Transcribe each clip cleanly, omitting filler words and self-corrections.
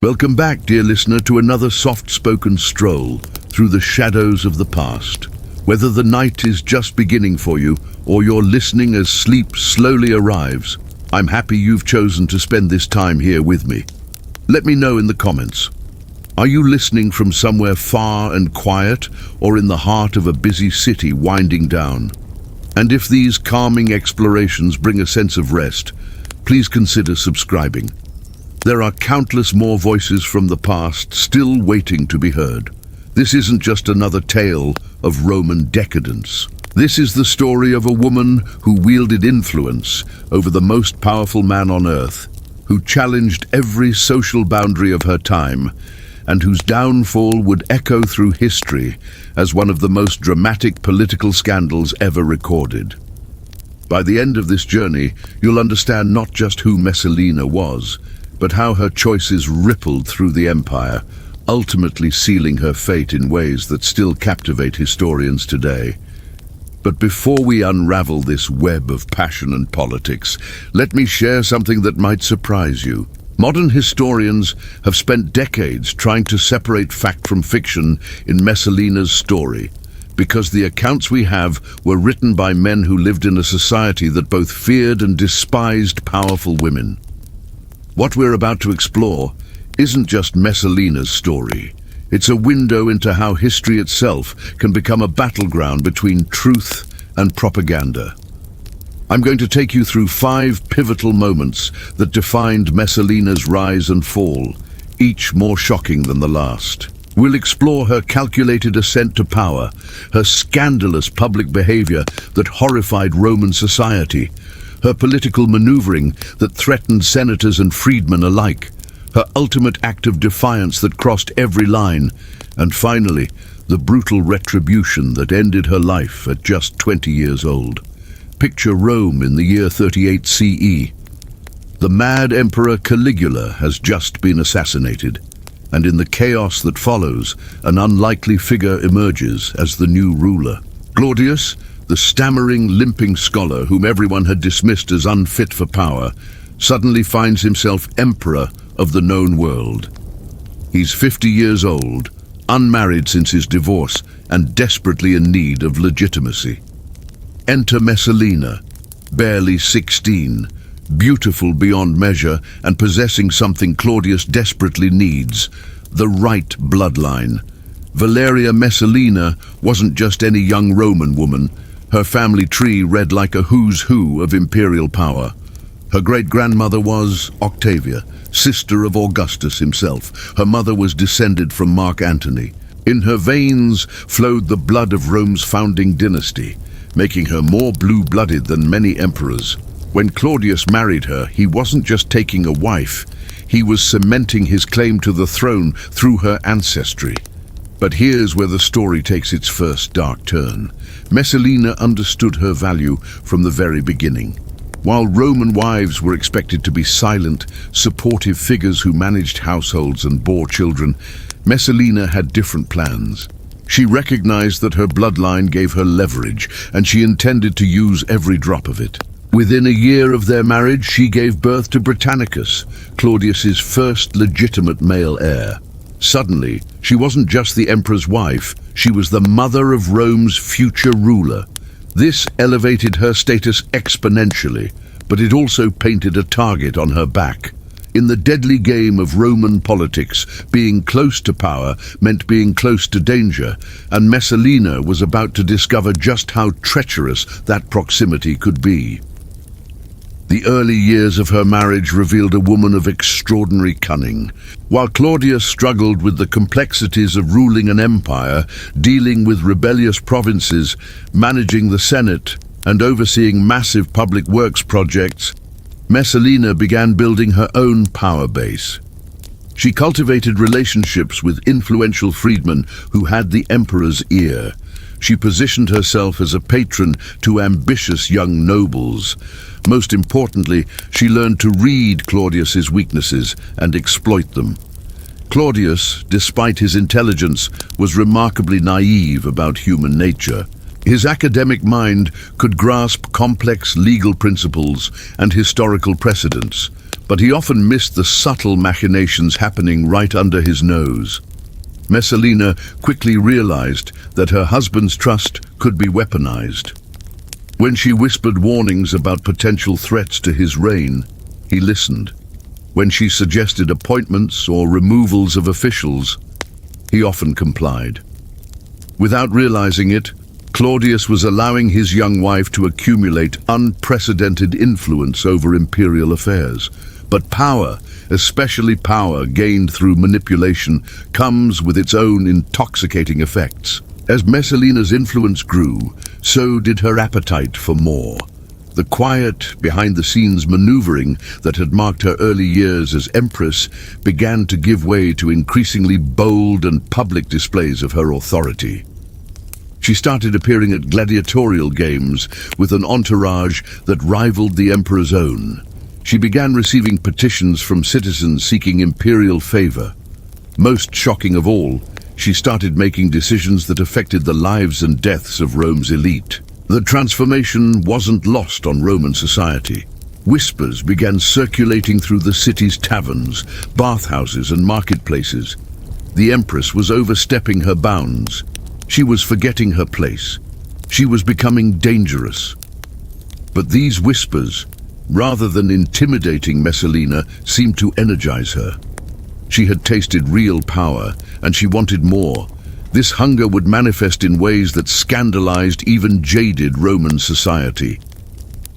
Welcome back, dear listener, to another soft-spoken stroll through the shadows of the past. Whether the night is just beginning for you or you're listening as sleep slowly arrives, I'm happy you've chosen to spend this time here with me. Let me know in the comments. Are you listening from somewhere far and quiet, or in the heart of a busy city winding down? And if these calming explorations bring a sense of rest, please consider subscribing. There are countless more voices from the past still waiting to be heard. This isn't just another tale of Roman decadence. This is the story of a woman who wielded influence over the most powerful man on earth, who challenged every social boundary of her time, and whose downfall would echo through history as one of the most dramatic political scandals ever recorded. By the end of this journey, you'll understand not just who Messalina was, but how her choices rippled through the empire, ultimately sealing her fate in ways that still captivate historians today. But before we unravel this web of passion and politics, let me share something that might surprise you. Modern historians have spent decades trying to separate fact from fiction in Messalina's story, because the accounts we have were written by men who lived in a society that both feared and despised powerful women. What we're about to explore isn't just Messalina's story. It's a window into how history itself can become a battleground between truth and propaganda. I'm going to take you through 5 pivotal moments that defined Messalina's rise and fall, each more shocking than the last. We'll explore her calculated ascent to power, her scandalous public behavior that horrified Roman society, her political maneuvering that threatened senators and freedmen alike, her ultimate act of defiance that crossed every line, and finally, the brutal retribution that ended her life at just 20 years old. Picture Rome in the year 38 CE. The mad Emperor Caligula has just been assassinated, and in the chaos that follows, an unlikely figure emerges as the new ruler. Claudius, the stammering, limping scholar whom everyone had dismissed as unfit for power, suddenly finds himself emperor of the known world. He's 50 years old, unmarried since his divorce, and desperately in need of legitimacy. Enter Messalina, barely 16, beautiful beyond measure and possessing something Claudius desperately needs, the right bloodline. Valeria Messalina wasn't just any young Roman woman. Her family tree read like a who's who of imperial power. Her great-grandmother was Octavia, sister of Augustus himself. Her mother was descended from Mark Antony. In her veins flowed the blood of Rome's founding dynasty, making her more blue-blooded than many emperors. When Claudius married her, he wasn't just taking a wife, he was cementing his claim to the throne through her ancestry. But here's where the story takes its first dark turn. Messalina understood her value from the very beginning. While Roman wives were expected to be silent, supportive figures who managed households and bore children, Messalina had different plans. She recognized that her bloodline gave her leverage, and she intended to use every drop of it. Within a year of their marriage, she gave birth to Britannicus, Claudius's first legitimate male heir. Suddenly, she wasn't just the emperor's wife, she was the mother of Rome's future ruler. This elevated her status exponentially, but it also painted a target on her back. In the deadly game of Roman politics, being close to power meant being close to danger, and Messalina was about to discover just how treacherous that proximity could be. The early years of her marriage revealed a woman of extraordinary cunning. While Claudius struggled with the complexities of ruling an empire, dealing with rebellious provinces, managing the Senate, and overseeing massive public works projects, Messalina began building her own power base. She cultivated relationships with influential freedmen who had the emperor's ear. She positioned herself as a patron to ambitious young nobles. Most importantly, she learned to read Claudius's weaknesses and exploit them. Claudius, despite his intelligence, was remarkably naive about human nature. His academic mind could grasp complex legal principles and historical precedents, but he often missed the subtle machinations happening right under his nose. Messalina quickly realized that her husband's trust could be weaponized. When she whispered warnings about potential threats to his reign, he listened. When she suggested appointments or removals of officials, he often complied. Without realizing it, Claudius was allowing his young wife to accumulate unprecedented influence over imperial affairs. But power, especially power gained through manipulation, comes with its own intoxicating effects. As Messalina's influence grew, so did her appetite for more. The quiet, behind-the-scenes maneuvering that had marked her early years as Empress began to give way to increasingly bold and public displays of her authority. She started appearing at gladiatorial games with an entourage that rivaled the Emperor's own. She began receiving petitions from citizens seeking imperial favor. Most shocking of all, she started making decisions that affected the lives and deaths of Rome's elite. The transformation wasn't lost on Roman society. Whispers began circulating through the city's taverns, bathhouses, and marketplaces. The Empress was overstepping her bounds. She was forgetting her place. She was becoming dangerous. But these whispers, rather than intimidating Messalina, seemed to energize her. She had tasted real power, and she wanted more. This hunger would manifest in ways that scandalized even jaded Roman society.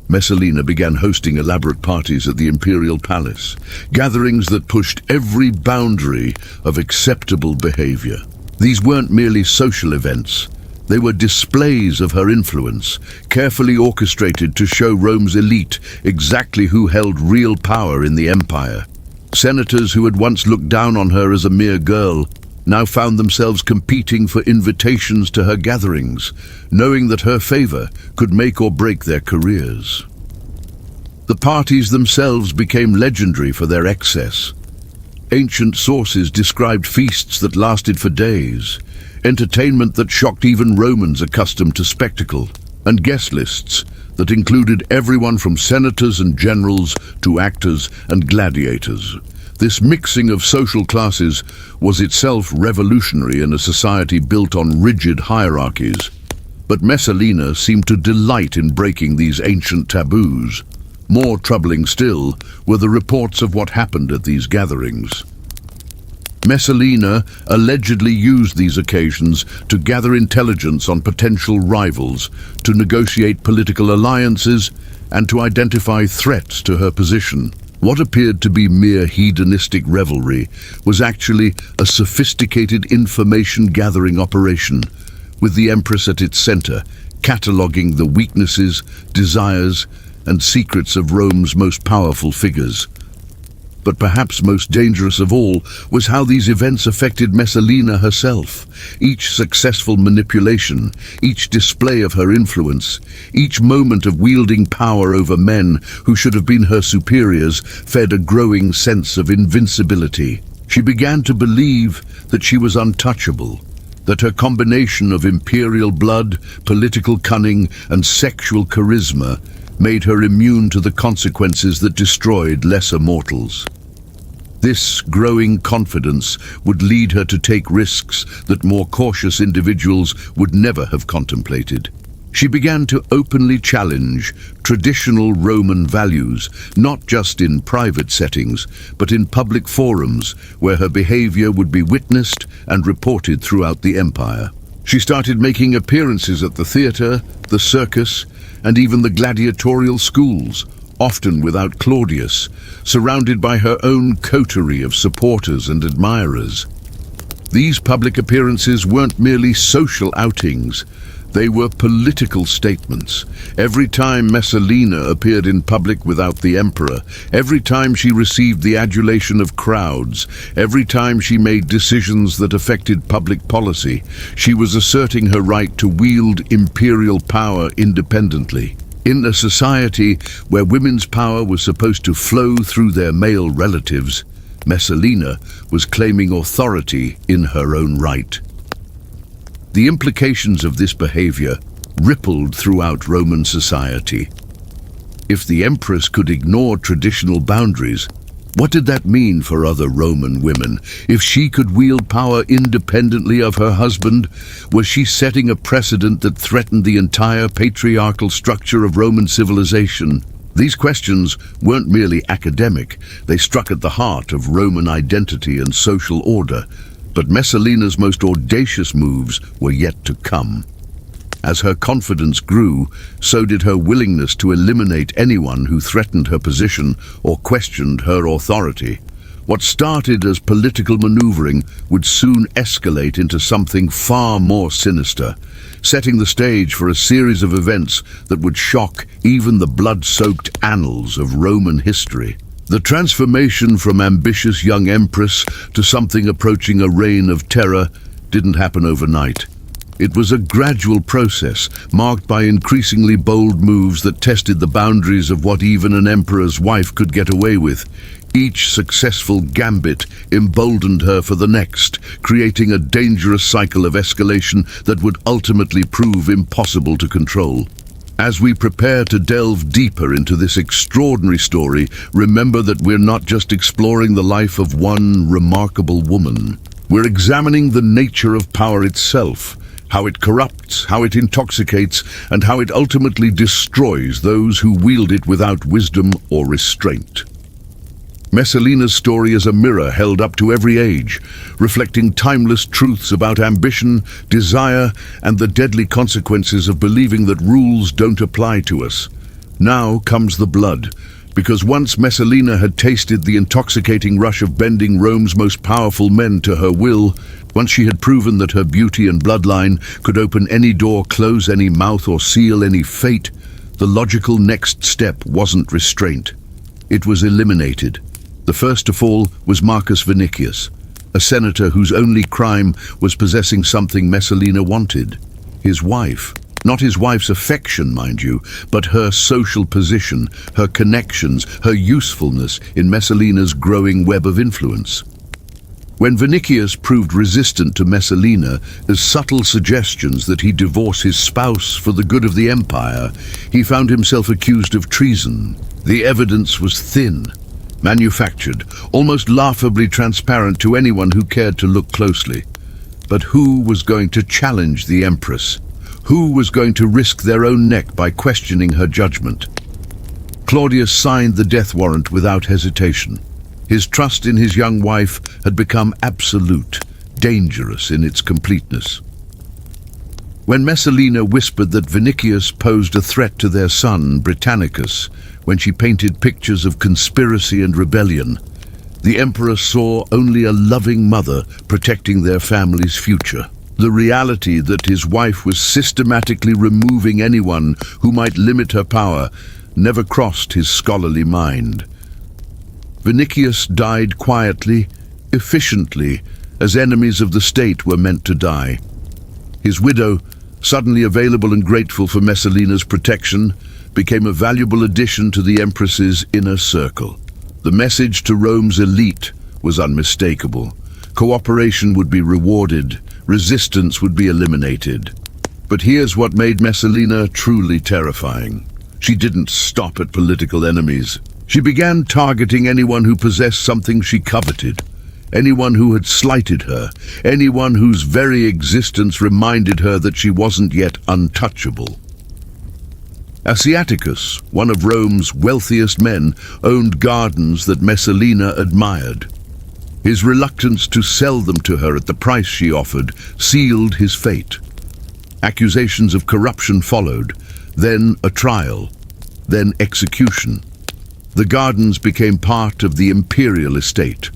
Messalina began hosting elaborate parties at the imperial palace, gatherings that pushed every boundary of acceptable behavior. These weren't merely social events. They were displays of her influence, carefully orchestrated to show Rome's elite exactly who held real power in the empire. Senators who had once looked down on her as a mere girl now found themselves competing for invitations to her gatherings, knowing that her favor could make or break their careers. The parties themselves became legendary for their excess. Ancient sources described feasts that lasted for days, entertainment that shocked even Romans accustomed to spectacle, and guest lists that included everyone from senators and generals to actors and gladiators. This mixing of social classes was itself revolutionary in a society built on rigid hierarchies. But Messalina seemed to delight in breaking these ancient taboos. More troubling still were the reports of what happened at these gatherings. Messalina allegedly used these occasions to gather intelligence on potential rivals, to negotiate political alliances, and to identify threats to her position. What appeared to be mere hedonistic revelry was actually a sophisticated information-gathering operation, with the Empress at its center, cataloging the weaknesses, desires, and secrets of Rome's most powerful figures. But perhaps most dangerous of all was how these events affected Messalina herself. Each successful manipulation, each display of her influence, each moment of wielding power over men who should have been her superiors fed a growing sense of invincibility. She began to believe that she was untouchable, that her combination of imperial blood, political cunning, and sexual charisma made her immune to the consequences that destroyed lesser mortals. This growing confidence would lead her to take risks that more cautious individuals would never have contemplated. She began to openly challenge traditional Roman values, not just in private settings, but in public forums where her behavior would be witnessed and reported throughout the empire. She started making appearances at the theater, the circus, and even the gladiatorial schools, often without Claudius, surrounded by her own coterie of supporters and admirers. These public appearances weren't merely social outings. They were political statements. Every time Messalina appeared in public without the emperor, every time she received the adulation of crowds, every time she made decisions that affected public policy, she was asserting her right to wield imperial power independently. In a society where women's power was supposed to flow through their male relatives, Messalina was claiming authority in her own right. The implications of this behavior rippled throughout Roman society. If the empress could ignore traditional boundaries, What did that mean for other Roman women? If she could wield power independently of her husband, was she setting a precedent that threatened the entire patriarchal structure of Roman civilization? These questions weren't merely academic, they struck at the heart of Roman identity and social order. But Messalina's most audacious moves were yet to come. As her confidence grew, so did her willingness to eliminate anyone who threatened her position or questioned her authority. What started as political maneuvering would soon escalate into something far more sinister, setting the stage for a series of events that would shock even the blood-soaked annals of Roman history. The transformation from ambitious young empress to something approaching a reign of terror didn't happen overnight. It was a gradual process, marked by increasingly bold moves that tested the boundaries of what even an emperor's wife could get away with. Each successful gambit emboldened her for the next, creating a dangerous cycle of escalation that would ultimately prove impossible to control. As we prepare to delve deeper into this extraordinary story, remember that we're not just exploring the life of one remarkable woman. We're examining the nature of power itself, how it corrupts, how it intoxicates, and how it ultimately destroys those who wield it without wisdom or restraint. Messalina's story is a mirror held up to every age, reflecting timeless truths about ambition, desire, and the deadly consequences of believing that rules don't apply to us. Now comes the blood, because once Messalina had tasted the intoxicating rush of bending Rome's most powerful men to her will, once she had proven that her beauty and bloodline could open any door, close any mouth, or seal any fate, the logical next step wasn't restraint. It was eliminated. The first to fall was Marcus Vinicius, a senator whose only crime was possessing something Messalina wanted: his wife. Not his wife's affection, mind you, but her social position, her connections, her usefulness in Messalina's growing web of influence. When Vinicius proved resistant to Messalina, as subtle suggestions that he divorce his spouse for the good of the empire, he found himself accused of treason. The evidence was thin, manufactured, almost laughably transparent to anyone who cared to look closely. But who was going to challenge the Empress? Who was going to risk their own neck by questioning her judgment? Claudius signed the death warrant without hesitation. His trust in his young wife had become absolute, dangerous in its completeness. When Messalina whispered that Vinicius posed a threat to their son, Britannicus, when she painted pictures of conspiracy and rebellion, the emperor saw only a loving mother protecting their family's future. The reality that his wife was systematically removing anyone who might limit her power never crossed his scholarly mind. Vinicius died quietly, efficiently, as enemies of the state were meant to die. His widow, suddenly available and grateful for Messalina's protection, became a valuable addition to the Empress's inner circle. The message to Rome's elite was unmistakable. Cooperation would be rewarded, resistance would be eliminated. But here's what made Messalina truly terrifying. She didn't stop at political enemies. She began targeting anyone who possessed something she coveted, anyone who had slighted her, anyone whose very existence reminded her that she wasn't yet untouchable. Asiaticus, one of Rome's wealthiest men, owned gardens that Messalina admired. His reluctance to sell them to her at the price she offered sealed his fate. Accusations of corruption followed, then a trial, then execution. The gardens became part of the imperial estate.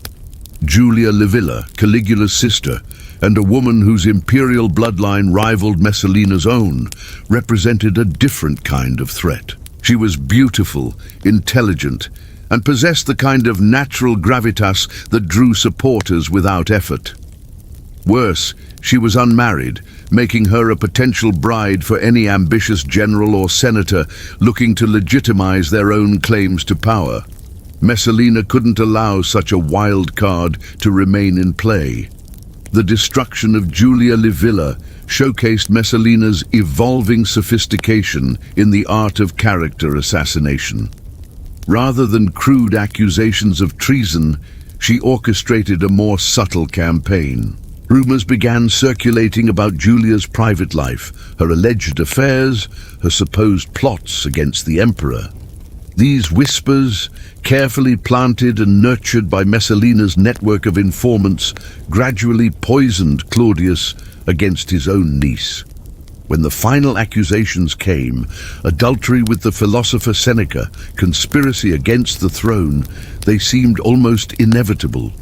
Julia Livilla, Caligula's sister, and a woman whose imperial bloodline rivaled Messalina's own, represented a different kind of threat. She was beautiful, intelligent, and possessed the kind of natural gravitas that drew supporters without effort. Worse, she was unmarried, making her a potential bride for any ambitious general or senator looking to legitimize their own claims to power. Messalina couldn't allow such a wild card to remain in play. The destruction of Julia Livilla showcased Messalina's evolving sophistication in the art of character assassination. Rather than crude accusations of treason, she orchestrated a more subtle campaign. Rumors began circulating about Julia's private life, her alleged affairs, her supposed plots against the emperor. These whispers, carefully planted and nurtured by Messalina's network of informants, gradually poisoned Claudius against his own niece. When the final accusations came, adultery with the philosopher Seneca, conspiracy against the throne, they seemed almost inevitable.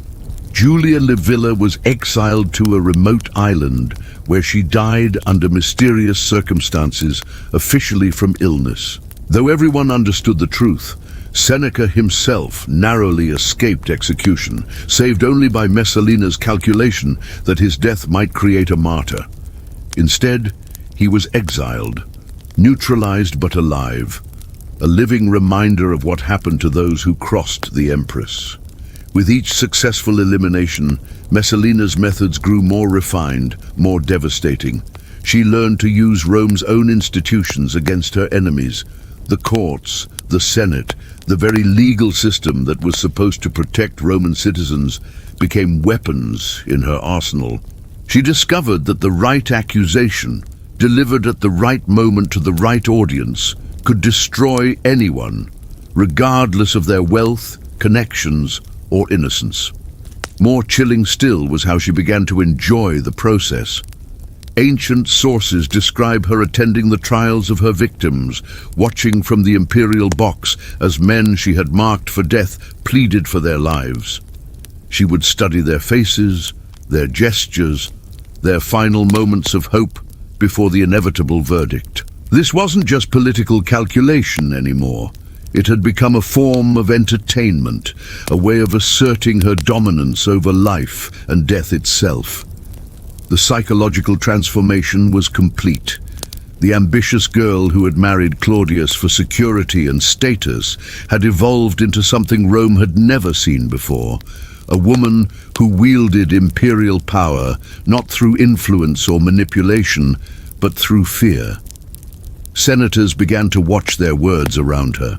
Julia Livilla was exiled to a remote island where she died under mysterious circumstances, officially from illness. Though everyone understood the truth, Seneca himself narrowly escaped execution, saved only by Messalina's calculation that his death might create a martyr. Instead, he was exiled, neutralized but alive, a living reminder of what happened to those who crossed the Empress. With each successful elimination, Messalina's methods grew more refined, more devastating. She learned to use Rome's own institutions against her enemies. The courts, the Senate, the very legal system that was supposed to protect Roman citizens became weapons in her arsenal. She discovered that the right accusation, delivered at the right moment to the right audience, could destroy anyone, regardless of their wealth, connections, or innocence. More chilling still was how she began to enjoy the process. Ancient sources describe her attending the trials of her victims, watching from the imperial box as men she had marked for death pleaded for their lives. She would study their faces, their gestures, their final moments of hope before the inevitable verdict. This wasn't just political calculation anymore. It had become a form of entertainment, a way of asserting her dominance over life and death itself. The psychological transformation was complete. The ambitious girl who had married Claudius for security and status had evolved into something Rome had never seen before, a woman who wielded imperial power not through influence or manipulation, but through fear. Senators began to watch their words around her.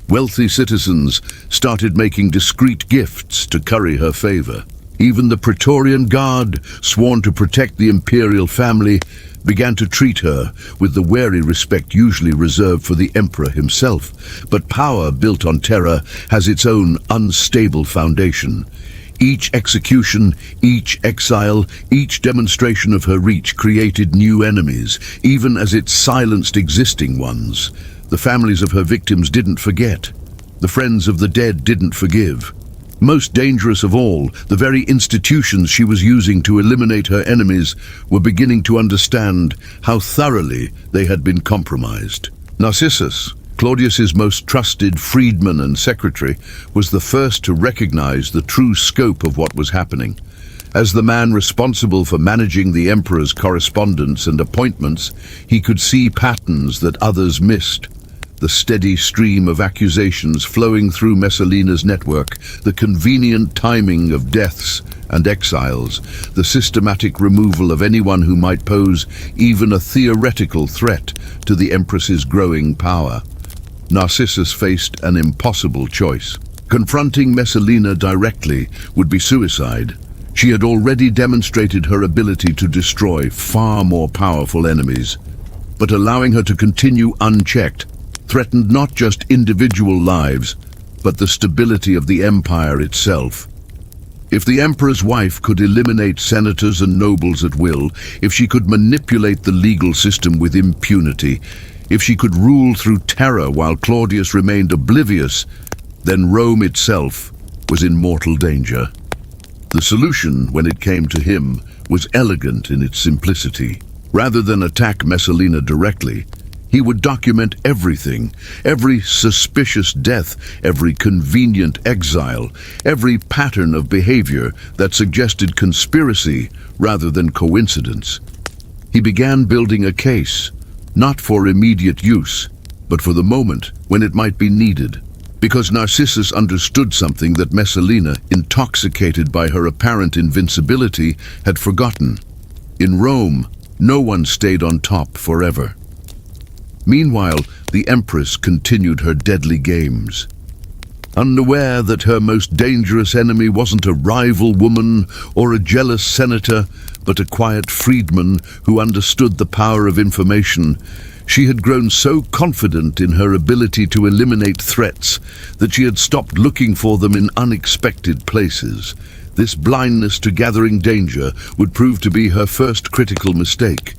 Wealthy citizens started making discreet gifts to curry her favor. Even the Praetorian Guard, sworn to protect the imperial family, began to treat her with the wary respect usually reserved for the emperor himself. But power built on terror has its own unstable foundation. Each execution, each exile, each demonstration of her reach created new enemies, even as it silenced existing ones. The families of her victims didn't forget. The friends of the dead didn't forgive. Most dangerous of all, the very institutions she was using to eliminate her enemies were beginning to understand how thoroughly they had been compromised. Narcissus, Claudius's most trusted freedman and secretary, was the first to recognize the true scope of what was happening. As the man responsible for managing the emperor's correspondence and appointments, he could see patterns that others missed. The steady stream of accusations flowing through Messalina's network, the convenient timing of deaths and exiles, the systematic removal of anyone who might pose even a theoretical threat to the Empress's growing power. Narcissus faced an impossible choice. Confronting Messalina directly would be suicide. She had already demonstrated her ability to destroy far more powerful enemies. But allowing her to continue unchecked threatened not just individual lives, but the stability of the empire itself. If the emperor's wife could eliminate senators and nobles at will, if she could manipulate the legal system with impunity, if she could rule through terror while Claudius remained oblivious, then Rome itself was in mortal danger. The solution, when it came to him, was elegant in its simplicity. Rather than attack Messalina directly, he would document everything, every suspicious death, every convenient exile, every pattern of behavior that suggested conspiracy rather than coincidence. He began building a case, not for immediate use, but for the moment when it might be needed. Because Narcissus understood something that Messalina, intoxicated by her apparent invincibility, had forgotten. In Rome, no one stayed on top forever. Meanwhile, the Empress continued her deadly games. Unaware that her most dangerous enemy wasn't a rival woman or a jealous senator, but a quiet freedman who understood the power of information, she had grown so confident in her ability to eliminate threats that she had stopped looking for them in unexpected places. This blindness to gathering danger would prove to be her first critical mistake.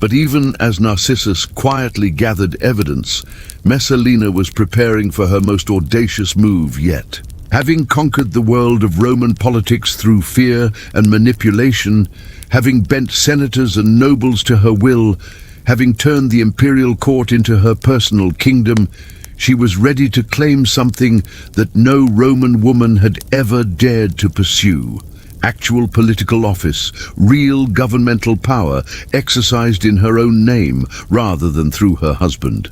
But even as Narcissus quietly gathered evidence, Messalina was preparing for her most audacious move yet. Having conquered the world of Roman politics through fear and manipulation, having bent senators and nobles to her will, having turned the imperial court into her personal kingdom, she was ready to claim something that no Roman woman had ever dared to pursue. Actual political office, real governmental power exercised in her own name rather than through her husband.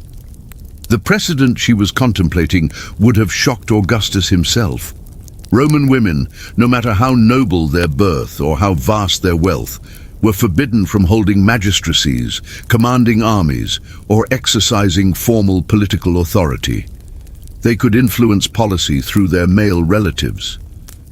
The precedent she was contemplating would have shocked Augustus himself. Roman women, no matter how noble their birth or how vast their wealth, were forbidden from holding magistracies, commanding armies, or exercising formal political authority. They could influence policy through their male relatives,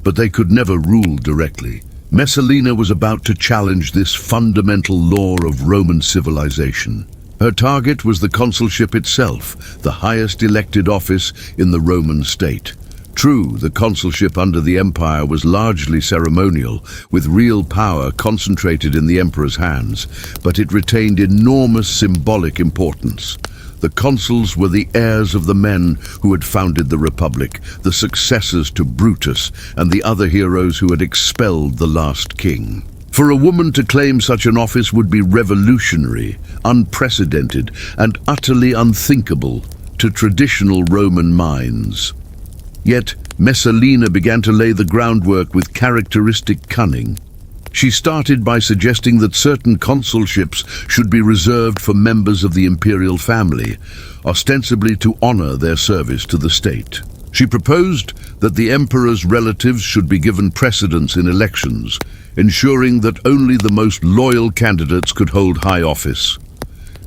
but they could never rule directly. Messalina was about to challenge this fundamental law of Roman civilization. Her target was the consulship itself, the highest elected office in the Roman state. True, the consulship under the empire was largely ceremonial, with real power concentrated in the emperor's hands, but it retained enormous symbolic importance. The consuls were the heirs of the men who had founded the Republic, the successors to Brutus and the other heroes who had expelled the last king. For a woman to claim such an office would be revolutionary, unprecedented, and utterly unthinkable to traditional Roman minds. Yet, Messalina began to lay the groundwork with characteristic cunning. She started by suggesting that certain consulships should be reserved for members of the imperial family, ostensibly to honor their service to the state. She proposed that the emperor's relatives should be given precedence in elections, ensuring that only the most loyal candidates could hold high office.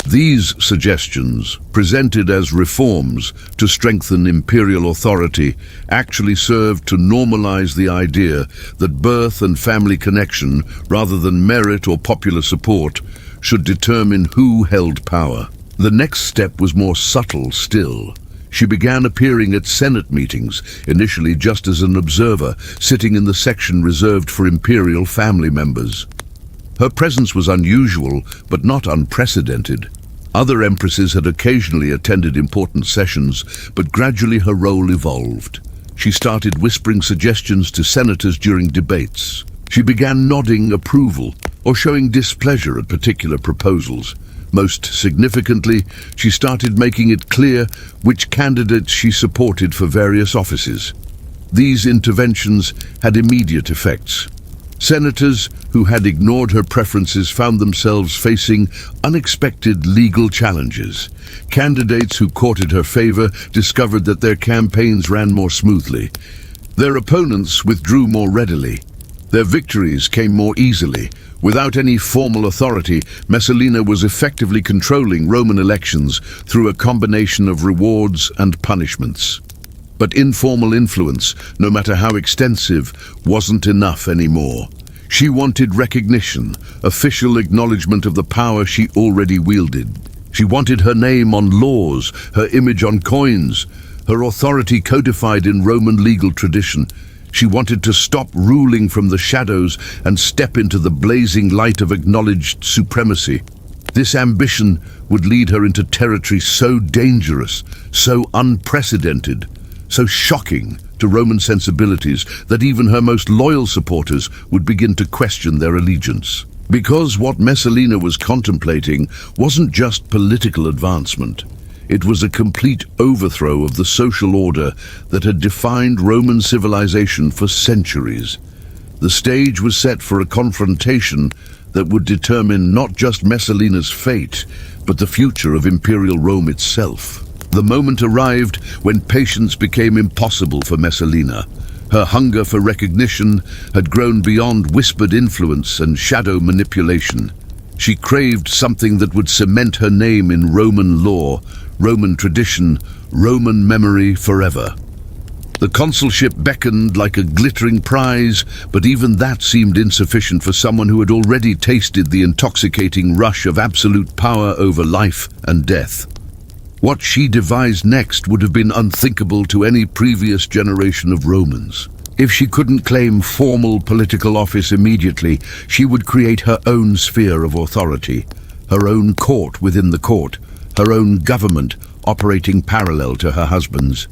These suggestions, presented as reforms to strengthen imperial authority, actually served to normalize the idea that birth and family connection, rather than merit or popular support, should determine who held power. The next step was more subtle still. She began appearing at Senate meetings, initially just as an observer, sitting in the section reserved for imperial family members. Her presence was unusual, but not unprecedented. Other empresses had occasionally attended important sessions, but gradually her role evolved. She started whispering suggestions to senators during debates. She began nodding approval or showing displeasure at particular proposals. Most significantly, she started making it clear which candidates she supported for various offices. These interventions had immediate effects. Senators who had ignored her preferences found themselves facing unexpected legal challenges. Candidates who courted her favor discovered that their campaigns ran more smoothly. Their opponents withdrew more readily. Their victories came more easily. Without any formal authority, Messalina was effectively controlling Roman elections through a combination of rewards and punishments. But informal influence, no matter how extensive, wasn't enough anymore. She wanted recognition, official acknowledgement of the power she already wielded. She wanted her name on laws, her image on coins, her authority codified in Roman legal tradition. She wanted to stop ruling from the shadows and step into the blazing light of acknowledged supremacy. This ambition would lead her into territory so dangerous, so unprecedented, so shocking to Roman sensibilities that even her most loyal supporters would begin to question their allegiance. Because what Messalina was contemplating wasn't just political advancement. It was a complete overthrow of the social order that had defined Roman civilization for centuries. The stage was set for a confrontation that would determine not just Messalina's fate, but the future of imperial Rome itself. The moment arrived when patience became impossible for Messalina. Her hunger for recognition had grown beyond whispered influence and shadow manipulation. She craved something that would cement her name in Roman law, Roman tradition, Roman memory forever. The consulship beckoned like a glittering prize, but even that seemed insufficient for someone who had already tasted the intoxicating rush of absolute power over life and death. What she devised next would have been unthinkable to any previous generation of Romans. If she couldn't claim formal political office immediately, she would create her own sphere of authority, her own court within the court, her own government operating parallel to her husband's.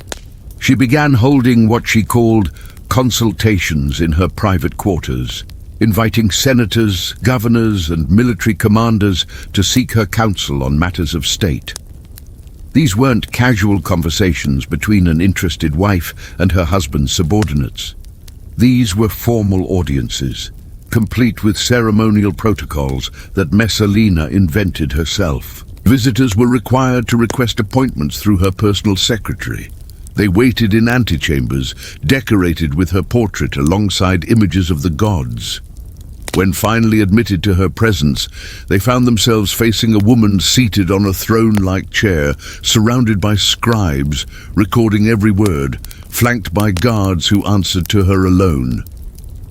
She began holding what she called consultations in her private quarters, inviting senators, governors, and military commanders to seek her counsel on matters of state. These weren't casual conversations between an interested wife and her husband's subordinates. These were formal audiences, complete with ceremonial protocols that Messalina invented herself. Visitors were required to request appointments through her personal secretary. They waited in antechambers, decorated with her portrait alongside images of the gods. When finally admitted to her presence, they found themselves facing a woman seated on a throne-like chair, surrounded by scribes, recording every word, flanked by guards who answered to her alone.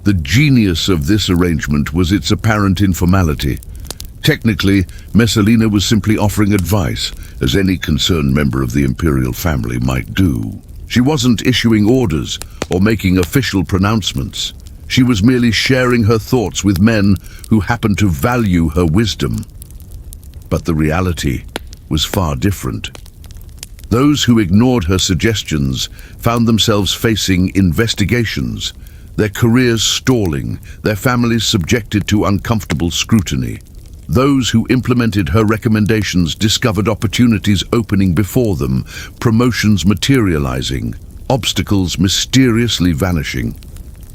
The genius of this arrangement was its apparent informality. Technically, Messalina was simply offering advice, as any concerned member of the imperial family might do. She wasn't issuing orders or making official pronouncements. She was merely sharing her thoughts with men who happened to value her wisdom. But the reality was far different. Those who ignored her suggestions found themselves facing investigations, their careers stalling, their families subjected to uncomfortable scrutiny. Those who implemented her recommendations discovered opportunities opening before them, promotions materializing, obstacles mysteriously vanishing.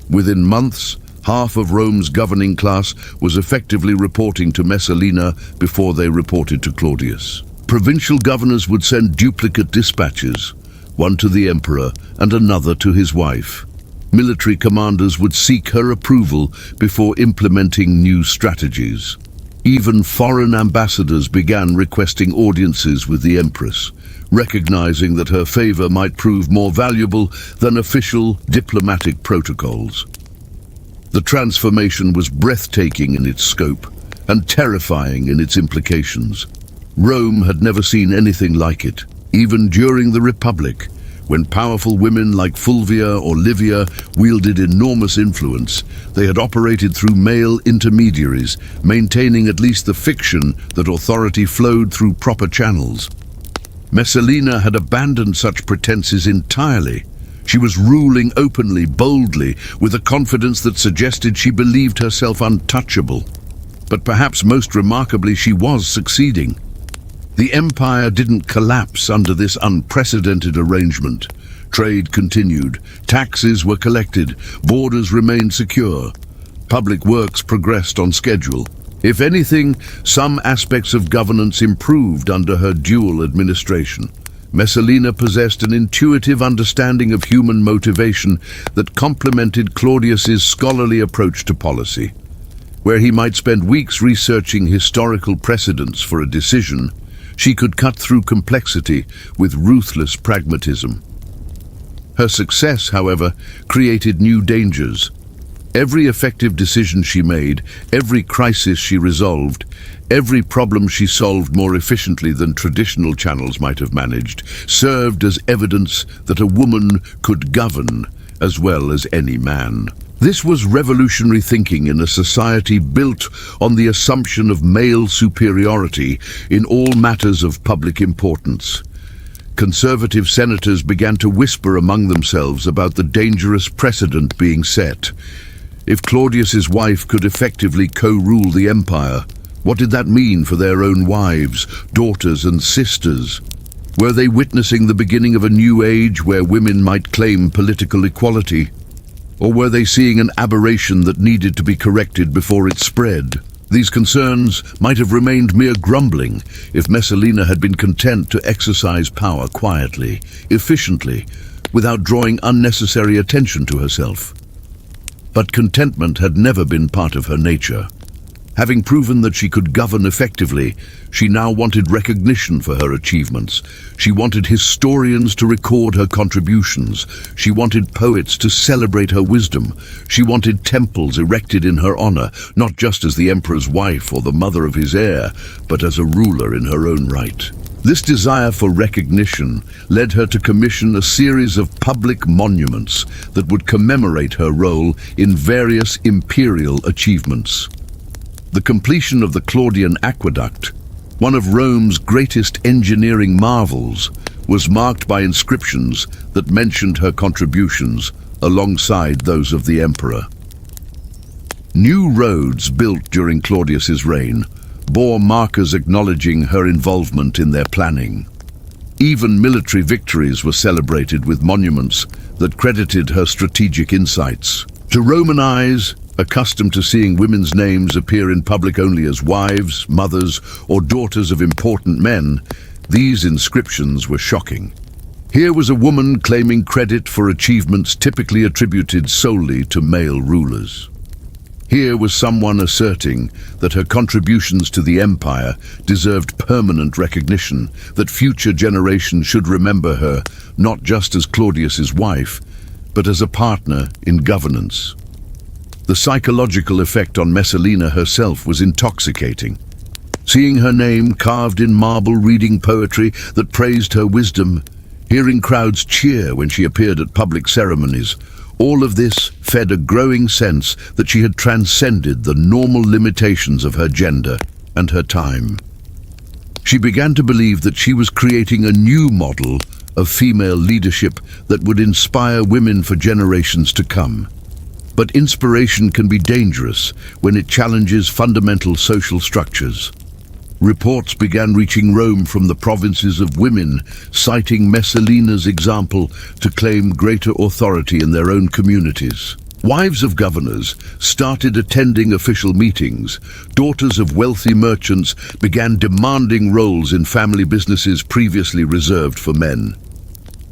Within months, half of Rome's governing class was effectively reporting to Messalina before they reported to Claudius. Provincial governors would send duplicate dispatches, one to the emperor and another to his wife. Military commanders would seek her approval before implementing new strategies. Even foreign ambassadors began requesting audiences with the Empress, recognizing that her favor might prove more valuable than official diplomatic protocols. The transformation was breathtaking in its scope and terrifying in its implications. Rome had never seen anything like it, even during the Republic, when powerful women like Fulvia or Livia wielded enormous influence. They had operated through male intermediaries, maintaining at least the fiction that authority flowed through proper channels. Messalina had abandoned such pretenses entirely. She was ruling openly, boldly, with a confidence that suggested she believed herself untouchable. But perhaps most remarkably, she was succeeding. The empire didn't collapse under this unprecedented arrangement. Trade continued, taxes were collected, borders remained secure. Public works progressed on schedule. If anything, some aspects of governance improved under her dual administration. Messalina possessed an intuitive understanding of human motivation that complemented Claudius's scholarly approach to policy. Where he might spend weeks researching historical precedents for a decision, she could cut through complexity with ruthless pragmatism. Her success, however, created new dangers. Every effective decision she made, every crisis she resolved, every problem she solved more efficiently than traditional channels might have managed, served as evidence that a woman could govern as well as any man. This was revolutionary thinking in a society built on the assumption of male superiority in all matters of public importance. Conservative senators began to whisper among themselves about the dangerous precedent being set. If Claudius's wife could effectively co-rule the empire, what did that mean for their own wives, daughters, and sisters? Were they witnessing the beginning of a new age where women might claim political equality? Or were they seeing an aberration that needed to be corrected before it spread? These concerns might have remained mere grumbling if Messalina had been content to exercise power quietly, efficiently, without drawing unnecessary attention to herself. But contentment had never been part of her nature. Having proven that she could govern effectively, she now wanted recognition for her achievements. She wanted historians to record her contributions. She wanted poets to celebrate her wisdom. She wanted temples erected in her honor, not just as the emperor's wife or the mother of his heir, but as a ruler in her own right. This desire for recognition led her to commission a series of public monuments that would commemorate her role in various imperial achievements. The completion of the Claudian Aqueduct, one of Rome's greatest engineering marvels, was marked by inscriptions that mentioned her contributions alongside those of the emperor. New roads built during Claudius's reign bore markers acknowledging her involvement in their planning. Even military victories were celebrated with monuments that credited her strategic insights. To Roman eyes, accustomed to seeing women's names appear in public only as wives, mothers, or daughters of important men, these inscriptions were shocking. Here was a woman claiming credit for achievements typically attributed solely to male rulers. Here was someone asserting that her contributions to the empire deserved permanent recognition, that future generations should remember her not just as Claudius's wife, but as a partner in governance. The psychological effect on Messalina herself was intoxicating. Seeing her name carved in marble, reading poetry that praised her wisdom, hearing crowds cheer when she appeared at public ceremonies, all of this fed a growing sense that she had transcended the normal limitations of her gender and her time. She began to believe that she was creating a new model of female leadership that would inspire women for generations to come. But inspiration can be dangerous when it challenges fundamental social structures. Reports began reaching Rome from the provinces of women, citing Messalina's example to claim greater authority in their own communities. Wives of governors started attending official meetings. Daughters of wealthy merchants began demanding roles in family businesses previously reserved for men.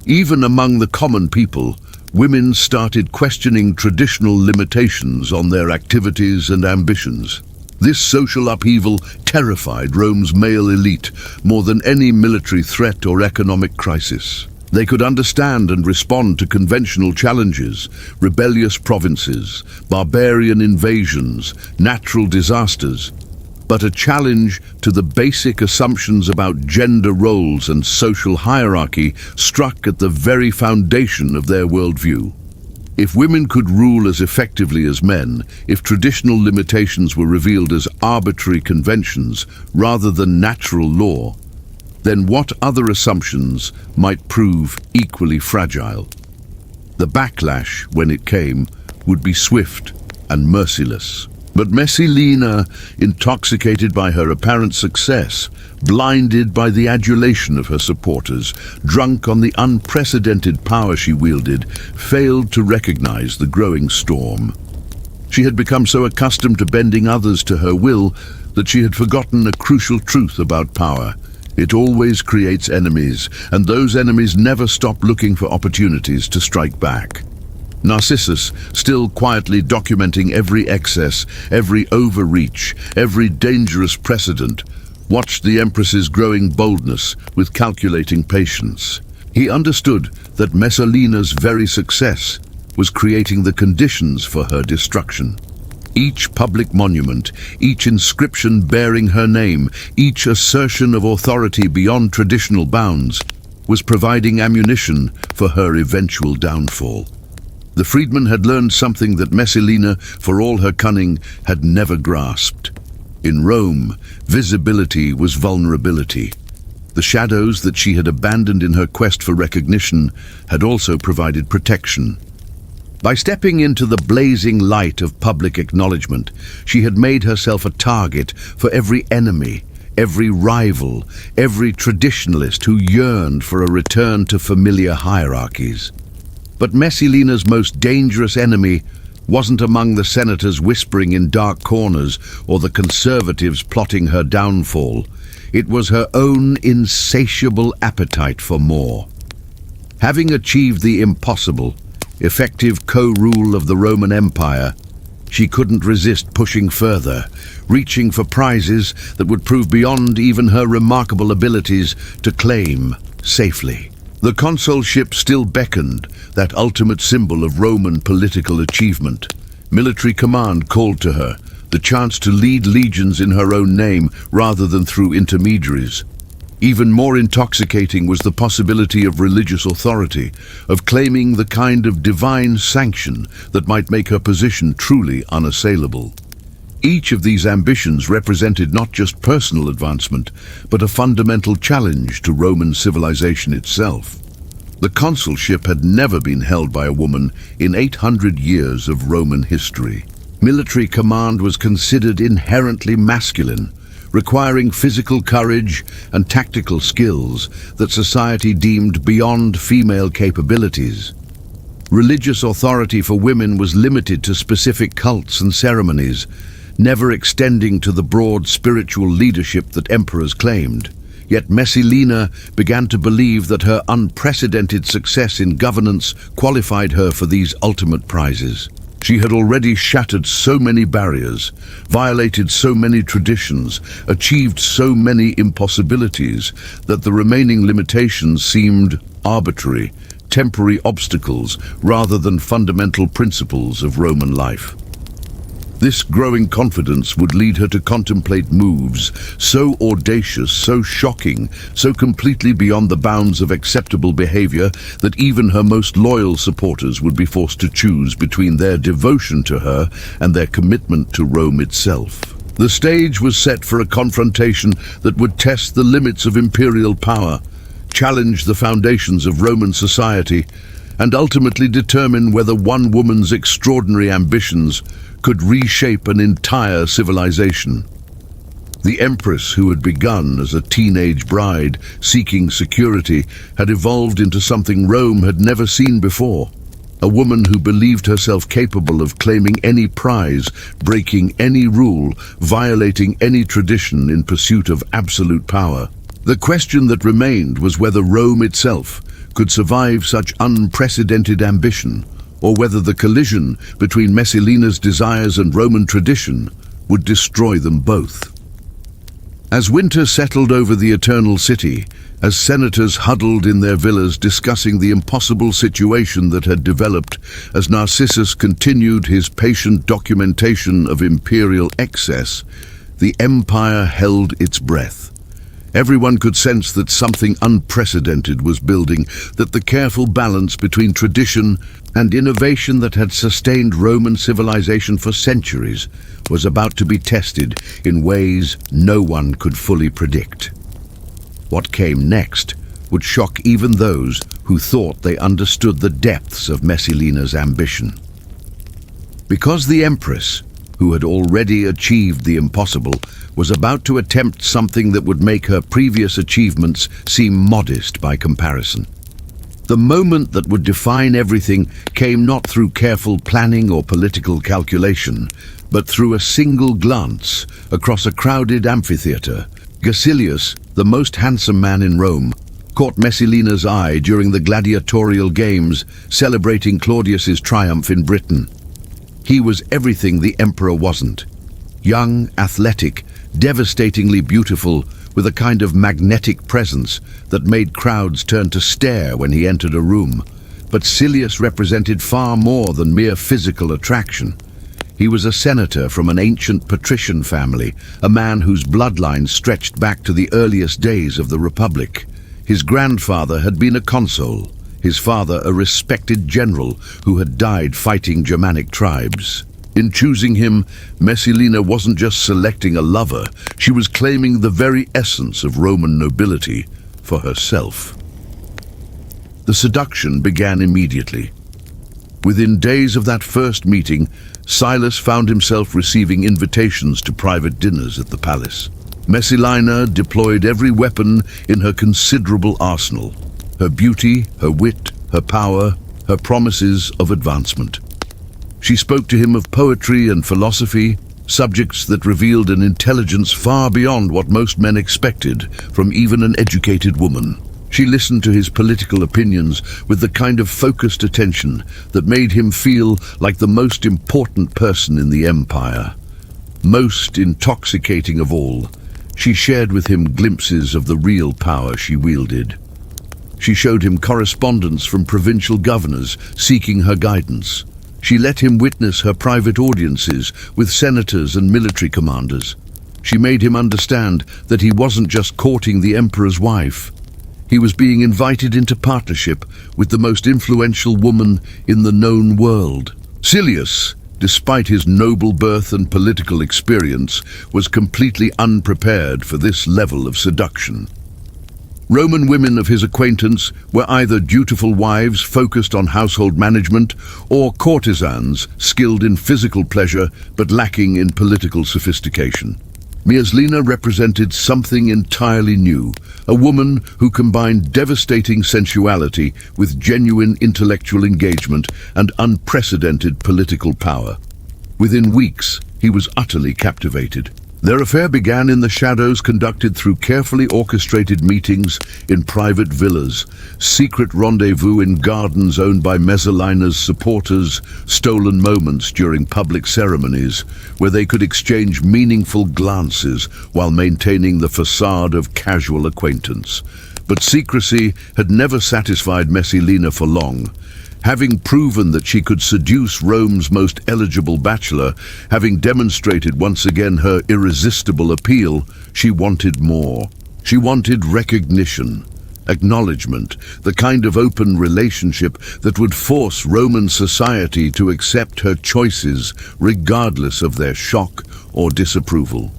Even among the common people, women started questioning traditional limitations on their activities and ambitions. This social upheaval terrified Rome's male elite more than any military threat or economic crisis. They could understand and respond to conventional challenges, rebellious provinces, barbarian invasions, natural disasters, but a challenge to the basic assumptions about gender roles and social hierarchy struck at the very foundation of their worldview. If women could rule as effectively as men, if traditional limitations were revealed as arbitrary conventions rather than natural law, then what other assumptions might prove equally fragile? The backlash, when it came, would be swift and merciless. But Messalina, intoxicated by her apparent success, blinded by the adulation of her supporters, drunk on the unprecedented power she wielded, failed to recognize the growing storm. She had become so accustomed to bending others to her will that she had forgotten a crucial truth about power. It always creates enemies, and those enemies never stop looking for opportunities to strike back. Narcissus, still quietly documenting every excess, every overreach, every dangerous precedent, watched the Empress's growing boldness with calculating patience. He understood that Messalina's very success was creating the conditions for her destruction. Each public monument, each inscription bearing her name, each assertion of authority beyond traditional bounds, was providing ammunition for her eventual downfall. The freedman had learned something that Messalina, for all her cunning, had never grasped. In Rome, visibility was vulnerability. The shadows that she had abandoned in her quest for recognition had also provided protection. By stepping into the blazing light of public acknowledgement, she had made herself a target for every enemy, every rival, every traditionalist who yearned for a return to familiar hierarchies. But Messalina's most dangerous enemy wasn't among the senators whispering in dark corners or the conservatives plotting her downfall. It was her own insatiable appetite for more. Having achieved the impossible, effective co-rule of the Roman Empire, She couldn't resist pushing further, reaching for prizes that would prove beyond even her remarkable abilities to claim safely. The consulship still beckoned, that ultimate symbol of Roman political achievement. Military command called to her, the chance to lead legions in her own name rather than through intermediaries. Even more intoxicating was the possibility of religious authority, of claiming the kind of divine sanction that might make her position truly unassailable. Each of these ambitions represented not just personal advancement, but a fundamental challenge to Roman civilization itself. The consulship had never been held by a woman in 800 years of Roman history. Military command was considered inherently masculine, requiring physical courage and tactical skills that society deemed beyond female capabilities. Religious authority for women was limited to specific cults and ceremonies, never extending to the broad spiritual leadership that emperors claimed. Yet Messalina began to believe that her unprecedented success in governance qualified her for these ultimate prizes. She had already shattered so many barriers, violated so many traditions, achieved so many impossibilities that the remaining limitations seemed arbitrary, temporary obstacles rather than fundamental principles of Roman life. This growing confidence would lead her to contemplate moves so audacious, so shocking, so completely beyond the bounds of acceptable behavior that even her most loyal supporters would be forced to choose between their devotion to her and their commitment to Rome itself. The stage was set for a confrontation that would test the limits of imperial power, challenge the foundations of Roman society, and ultimately determine whether one woman's extraordinary ambitions could reshape an entire civilization. The Empress, who had begun as a teenage bride seeking security, had evolved into something Rome had never seen before. A woman who believed herself capable of claiming any prize, breaking any rule, violating any tradition in pursuit of absolute power. The question that remained was whether Rome itself could survive such unprecedented ambition, or whether the collision between Messalina's desires and Roman tradition would destroy them both. As winter settled over the Eternal City, as senators huddled in their villas discussing the impossible situation that had developed, as Narcissus continued his patient documentation of imperial excess, the empire held its breath. Everyone could sense that something unprecedented was building, that the careful balance between tradition and innovation that had sustained Roman civilization for centuries was about to be tested in ways no one could fully predict. What came next would shock even those who thought they understood the depths of Messalina's ambition. Because the Empress, who had already achieved the impossible, was about to attempt something that would make her previous achievements seem modest by comparison. The moment that would define everything came not through careful planning or political calculation, but through a single glance across a crowded amphitheater. Gacilius, the most handsome man in Rome, caught Messalina's eye during the gladiatorial games celebrating Claudius's triumph in Britain. He was everything the emperor wasn't. Young, athletic, devastatingly beautiful, with a kind of magnetic presence that made crowds turn to stare when he entered a room. But Silius represented far more than mere physical attraction. He was a senator from an ancient patrician family, a man whose bloodline stretched back to the earliest days of the Republic. His grandfather had been a consul, his father a respected general who had died fighting Germanic tribes. In choosing him, Messalina wasn't just selecting a lover, she was claiming the very essence of Roman nobility for herself. The seduction began immediately. Within days of that first meeting, Silas found himself receiving invitations to private dinners at the palace. Messalina deployed every weapon in her considerable arsenal: her beauty, her wit, her power, her promises of advancement. She spoke to him of poetry and philosophy, subjects that revealed an intelligence far beyond what most men expected from even an educated woman. She listened to his political opinions with the kind of focused attention that made him feel like the most important person in the empire. Most intoxicating of all, she shared with him glimpses of the real power she wielded. She showed him correspondence from provincial governors seeking her guidance. She let him witness her private audiences with senators and military commanders. She made him understand that he wasn't just courting the emperor's wife. He was being invited into partnership with the most influential woman in the known world. Silius, despite his noble birth and political experience, was completely unprepared for this level of seduction. Roman women of his acquaintance were either dutiful wives focused on household management or courtesans skilled in physical pleasure but lacking in political sophistication. Messalina represented something entirely new, a woman who combined devastating sensuality with genuine intellectual engagement and unprecedented political power. Within weeks, he was utterly captivated. Their affair began in the shadows, conducted through carefully orchestrated meetings in private villas, secret rendezvous in gardens owned by Messalina's supporters, stolen moments during public ceremonies where they could exchange meaningful glances while maintaining the facade of casual acquaintance. But secrecy had never satisfied Messalina for long. Having proven that she could seduce Rome's most eligible bachelor, having demonstrated once again her irresistible appeal, she wanted more. She wanted recognition, acknowledgement, the kind of open relationship that would force Roman society to accept her choices regardless of their shock or disapproval.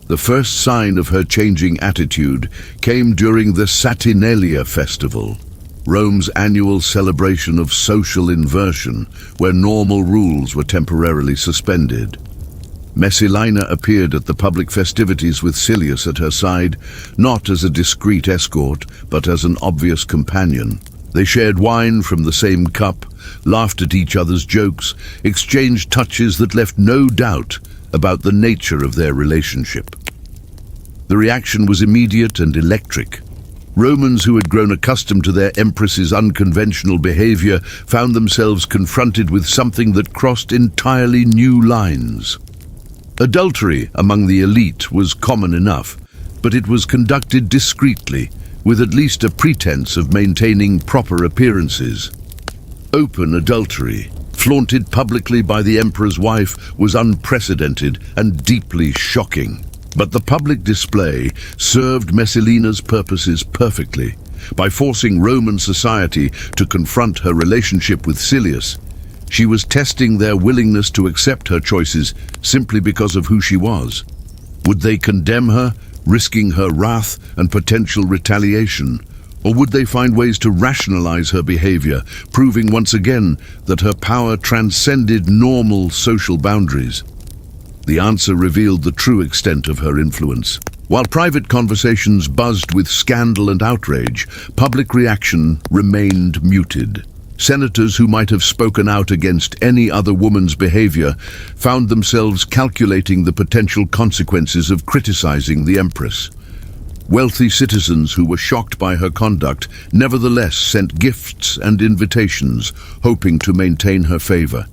The first sign of her changing attitude came during the Saturnalia festival, Rome's annual celebration of social inversion, where normal rules were temporarily suspended. Messalina appeared at the public festivities with Silius at her side, not as a discreet escort, but as an obvious companion. They shared wine from the same cup, laughed at each other's jokes, exchanged touches that left no doubt about the nature of their relationship. The reaction was immediate and electric. Romans who had grown accustomed to their empress's unconventional behavior found themselves confronted with something that crossed entirely new lines. Adultery among the elite was common enough, but it was conducted discreetly, with at least a pretense of maintaining proper appearances. Open adultery, flaunted publicly by the emperor's wife, was unprecedented and deeply shocking. But the public display served Messalina's purposes perfectly. By forcing Roman society to confront her relationship with Silius, she was testing their willingness to accept her choices simply because of who she was. Would they condemn her, risking her wrath and potential retaliation? Or would they find ways to rationalize her behavior, proving once again that her power transcended normal social boundaries? The answer revealed the true extent of her influence. While private conversations buzzed with scandal and outrage, public reaction remained muted. Senators who might have spoken out against any other woman's behavior found themselves calculating the potential consequences of criticizing the empress. Wealthy citizens who were shocked by her conduct nevertheless sent gifts and invitations, hoping to maintain her favor.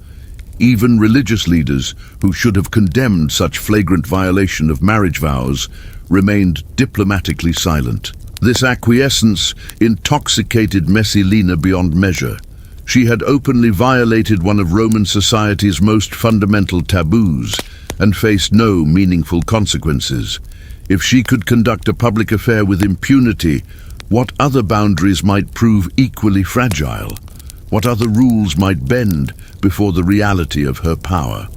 Even religious leaders, who should have condemned such flagrant violation of marriage vows, remained diplomatically silent. This acquiescence intoxicated Messalina beyond measure. She had openly violated one of Roman society's most fundamental taboos and faced no meaningful consequences. If she could conduct a public affair with impunity, what other boundaries might prove equally fragile? What other rules might bend before the reality of her power?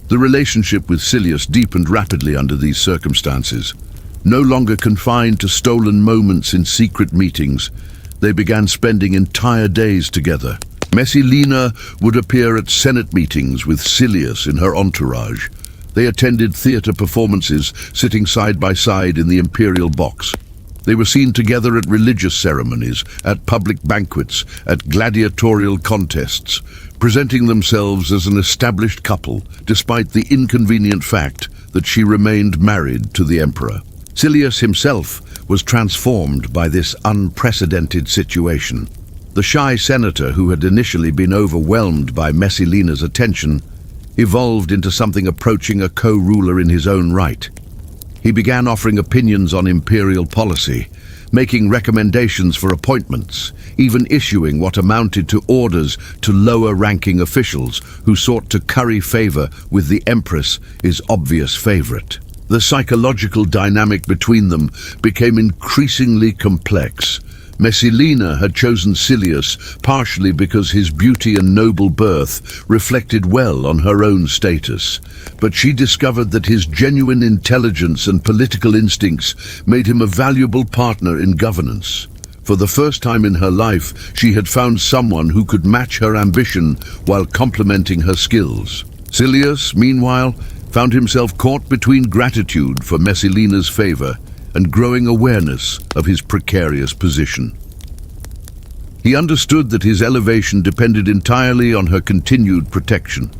The relationship with Silius deepened rapidly under these circumstances. No longer confined to stolen moments in secret meetings, they began spending entire days together. Messalina would appear at Senate meetings with Silius in her entourage. They attended theater performances, sitting side by side in the imperial box. They were seen together at religious ceremonies, at public banquets, at gladiatorial contests, presenting themselves as an established couple, despite the inconvenient fact that she remained married to the emperor. Silius himself was transformed by this unprecedented situation. The shy senator, who had initially been overwhelmed by Messalina's attention, evolved into something approaching a co-ruler in his own right. He began offering opinions on imperial policy, making recommendations for appointments, even issuing what amounted to orders to lower-ranking officials who sought to curry favor with the Empress, his obvious favorite. The psychological dynamic between them became increasingly complex. Messalina had chosen Silius partially because his beauty and noble birth reflected well on her own status, but she discovered that his genuine intelligence and political instincts made him a valuable partner in governance. For the first time in her life, she had found someone who could match her ambition while complementing her skills. Silius, meanwhile, found himself caught between gratitude for Messalina's favor and growing awareness of his precarious position. He understood that his elevation depended entirely on her continued protection,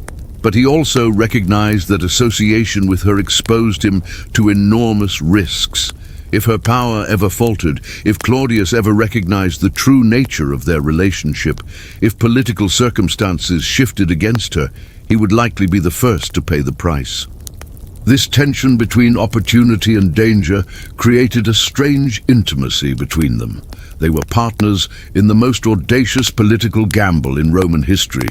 but he also recognized that association with her exposed him to enormous risks. If her power ever faltered, if Claudius ever recognized the true nature of their relationship, if political circumstances shifted against her, he would likely be the first to pay the price. This tension between opportunity and danger created a strange intimacy between them. They were partners in the most audacious political gamble in Roman history,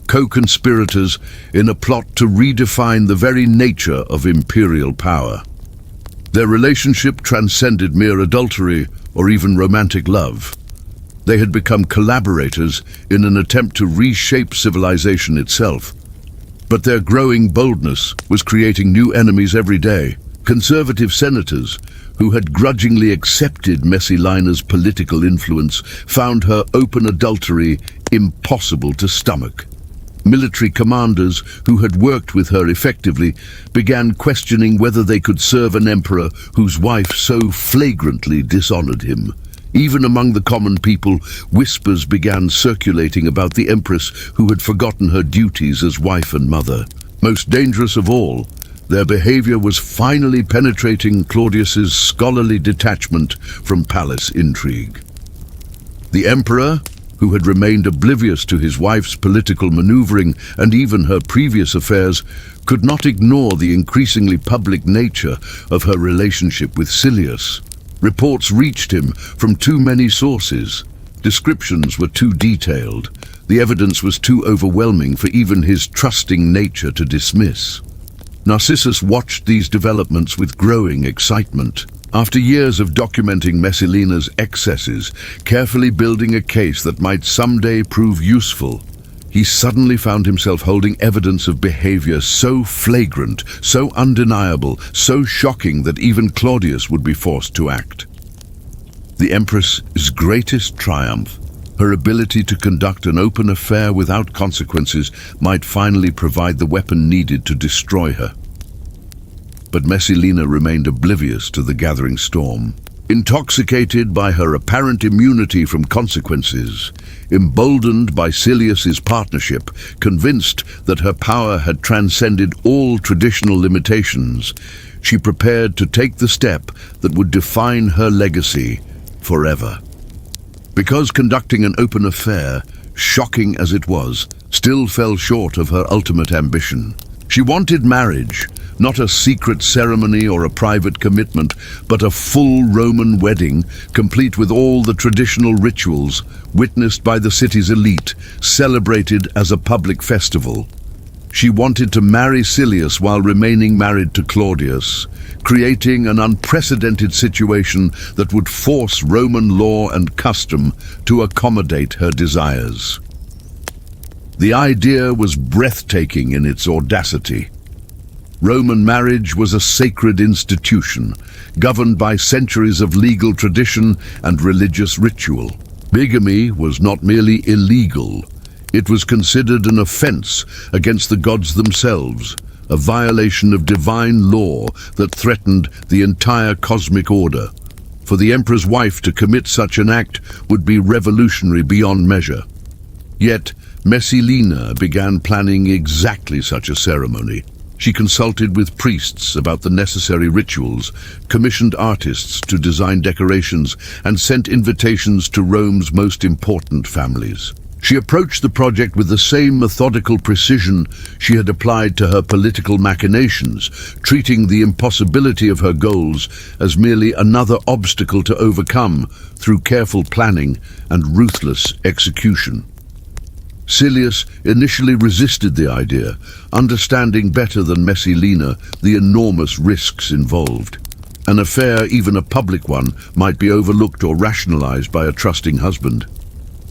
co-conspirators in a plot to redefine the very nature of imperial power. Their relationship transcended mere adultery or even romantic love. They had become collaborators in an attempt to reshape civilization itself. But their growing boldness was creating new enemies every day. Conservative senators, who had grudgingly accepted Messalina's political influence, found her open adultery impossible to stomach. Military commanders, who had worked with her effectively, began questioning whether they could serve an emperor whose wife so flagrantly dishonored him. Even among the common people, whispers began circulating about the Empress who had forgotten her duties as wife and mother. Most dangerous of all, their behavior was finally penetrating Claudius's scholarly detachment from palace intrigue. The emperor, who had remained oblivious to his wife's political maneuvering and even her previous affairs, could not ignore the increasingly public nature of her relationship with Silius. Reports reached him from too many sources. Descriptions were too detailed. The evidence was too overwhelming for even his trusting nature to dismiss. Narcissus watched these developments with growing excitement. After years of documenting Messalina's excesses, carefully building a case that might someday prove useful, he suddenly found himself holding evidence of behavior so flagrant, so undeniable, so shocking that even Claudius would be forced to act. The Empress's greatest triumph, her ability to conduct an open affair without consequences, might finally provide the weapon needed to destroy her. But Messalina remained oblivious to the gathering storm. Intoxicated by her apparent immunity from consequences, emboldened by Silius's partnership, convinced that her power had transcended all traditional limitations, she prepared to take the step that would define her legacy forever. Because conducting an open affair, shocking as it was, still fell short of her ultimate ambition. She wanted marriage, not a secret ceremony or a private commitment, but a full Roman wedding, complete with all the traditional rituals, witnessed by the city's elite, celebrated as a public festival. She wanted to marry Silius while remaining married to Claudius, creating an unprecedented situation that would force Roman law and custom to accommodate her desires. The idea was breathtaking in its audacity. Roman marriage was a sacred institution, governed by centuries of legal tradition and religious ritual. Bigamy was not merely illegal, it was considered an offense against the gods themselves, a violation of divine law that threatened the entire cosmic order. For the emperor's wife to commit such an act would be revolutionary beyond measure. Yet, Messalina began planning exactly such a ceremony. She consulted with priests about the necessary rituals, commissioned artists to design decorations, and sent invitations to Rome's most important families. She approached the project with the same methodical precision she had applied to her political machinations, treating the impossibility of her goals as merely another obstacle to overcome through careful planning and ruthless execution. Silius initially resisted the idea, understanding better than Messalina the enormous risks involved. An affair, even a public one, might be overlooked or rationalized by a trusting husband.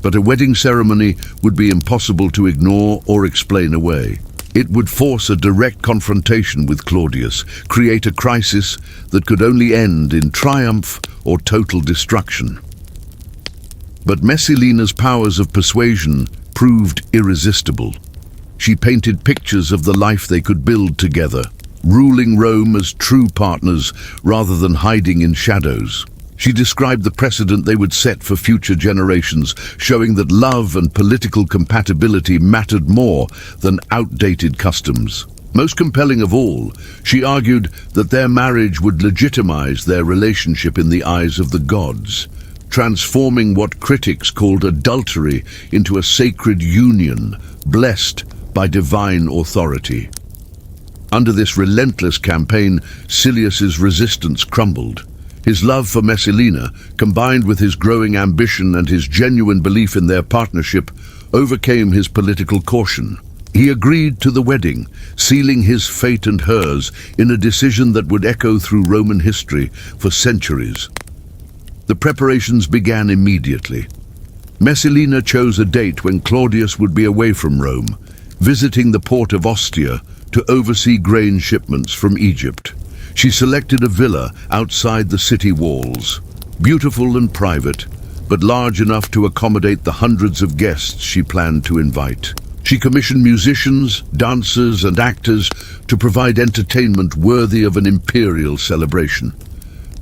But a wedding ceremony would be impossible to ignore or explain away. It would force a direct confrontation with Claudius, create a crisis that could only end in triumph or total destruction. But Messalina's powers of persuasion proved irresistible. She painted pictures of the life they could build together, ruling Rome as true partners rather than hiding in shadows. She described the precedent they would set for future generations, showing that love and political compatibility mattered more than outdated customs. Most compelling of all, she argued that their marriage would legitimize their relationship in the eyes of the gods, transforming what critics called adultery into a sacred union, blessed by divine authority. Under this relentless campaign, Silius's resistance crumbled. His love for Messalina, combined with his growing ambition and his genuine belief in their partnership, overcame his political caution. He agreed to the wedding, sealing his fate and hers in a decision that would echo through Roman history for centuries. The preparations began immediately. Messalina chose a date when Claudius would be away from Rome, visiting the port of Ostia to oversee grain shipments from Egypt. She selected a villa outside the city walls, beautiful and private, but large enough to accommodate the hundreds of guests she planned to invite. She commissioned musicians, dancers, and actors to provide entertainment worthy of an imperial celebration.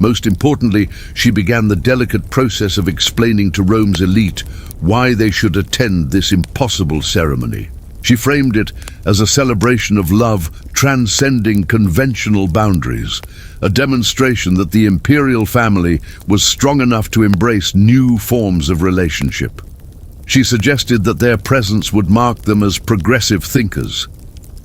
Most importantly, she began the delicate process of explaining to Rome's elite why they should attend this impossible ceremony. She framed it as a celebration of love transcending conventional boundaries, a demonstration that the imperial family was strong enough to embrace new forms of relationship. She suggested that their presence would mark them as progressive thinkers,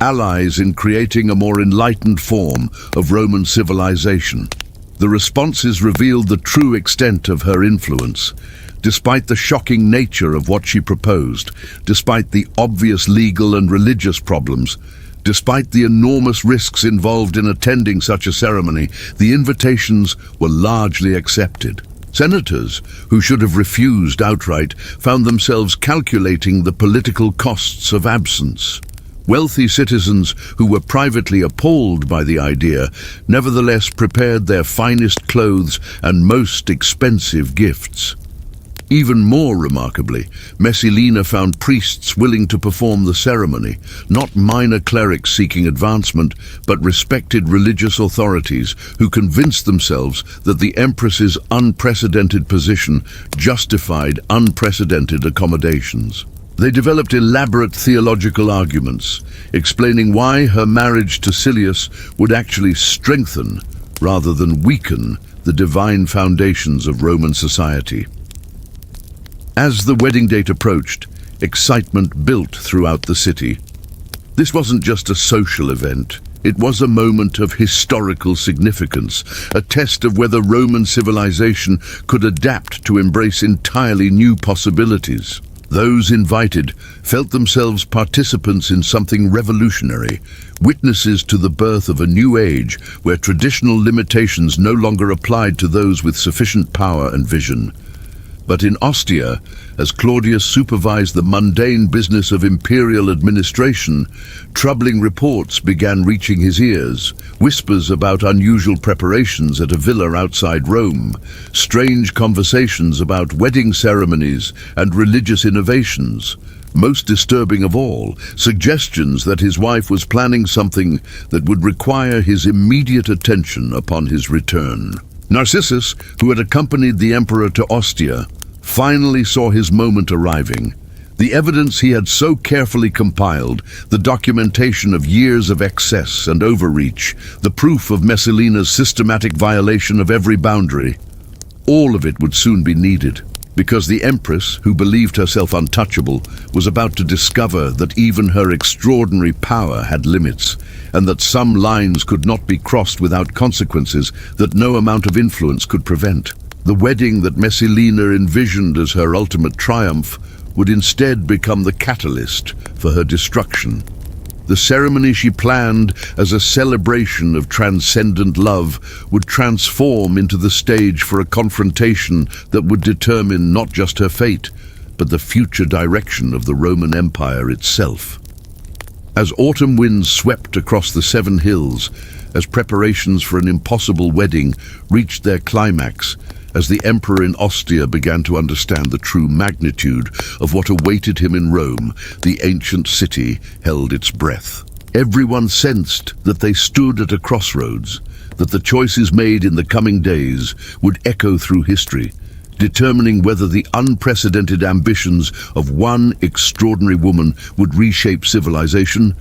allies in creating a more enlightened form of Roman civilization. The responses revealed the true extent of her influence. Despite the shocking nature of what she proposed, despite the obvious legal and religious problems, despite the enormous risks involved in attending such a ceremony, the invitations were largely accepted. Senators, who should have refused outright, found themselves calculating the political costs of absence. Wealthy citizens who were privately appalled by the idea nevertheless prepared their finest clothes and most expensive gifts. Even more remarkably, Messalina found priests willing to perform the ceremony, not minor clerics seeking advancement, but respected religious authorities who convinced themselves that the Empress's unprecedented position justified unprecedented accommodations. They developed elaborate theological arguments, explaining why her marriage to Silius would actually strengthen, rather than weaken, the divine foundations of Roman society. As the wedding date approached, excitement built throughout the city. This wasn't just a social event. It was a moment of historical significance, a test of whether Roman civilization could adapt to embrace entirely new possibilities. Those invited felt themselves participants in something revolutionary, witnesses to the birth of a new age where traditional limitations no longer applied to those with sufficient power and vision. But in Ostia, as Claudius supervised the mundane business of imperial administration, troubling reports began reaching his ears. Whispers about unusual preparations at a villa outside Rome, strange conversations about wedding ceremonies and religious innovations. Most disturbing of all, suggestions that his wife was planning something that would require his immediate attention upon his return. Narcissus, who had accompanied the emperor to Ostia, finally saw his moment arriving. The evidence he had so carefully compiled, the documentation of years of excess and overreach, the proof of Messalina's systematic violation of every boundary, all of it would soon be needed, because the Empress, who believed herself untouchable, was about to discover that even her extraordinary power had limits, and that some lines could not be crossed without consequences that no amount of influence could prevent. The wedding that Messalina envisioned as her ultimate triumph would instead become the catalyst for her destruction. The ceremony she planned as a celebration of transcendent love would transform into the stage for a confrontation that would determine not just her fate, but the future direction of the Roman Empire itself. As autumn winds swept across the 7 hills, as preparations for an impossible wedding reached their climax, as the emperor in Ostia began to understand the true magnitude of what awaited him in Rome, the ancient city held its breath. Everyone sensed that they stood at a crossroads, that the choices made in the coming days would echo through history, determining whether the unprecedented ambitions of one extraordinary woman would reshape civilization,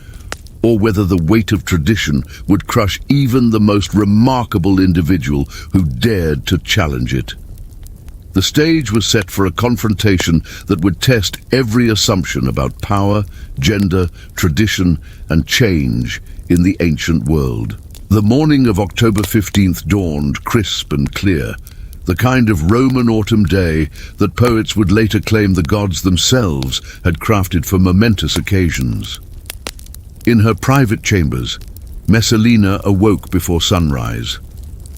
or whether the weight of tradition would crush even the most remarkable individual who dared to challenge it. The stage was set for a confrontation that would test every assumption about power, gender, tradition, and change in the ancient world. The morning of October 15th dawned crisp and clear, the kind of Roman autumn day that poets would later claim the gods themselves had crafted for momentous occasions. In her private chambers, Messalina awoke before sunrise,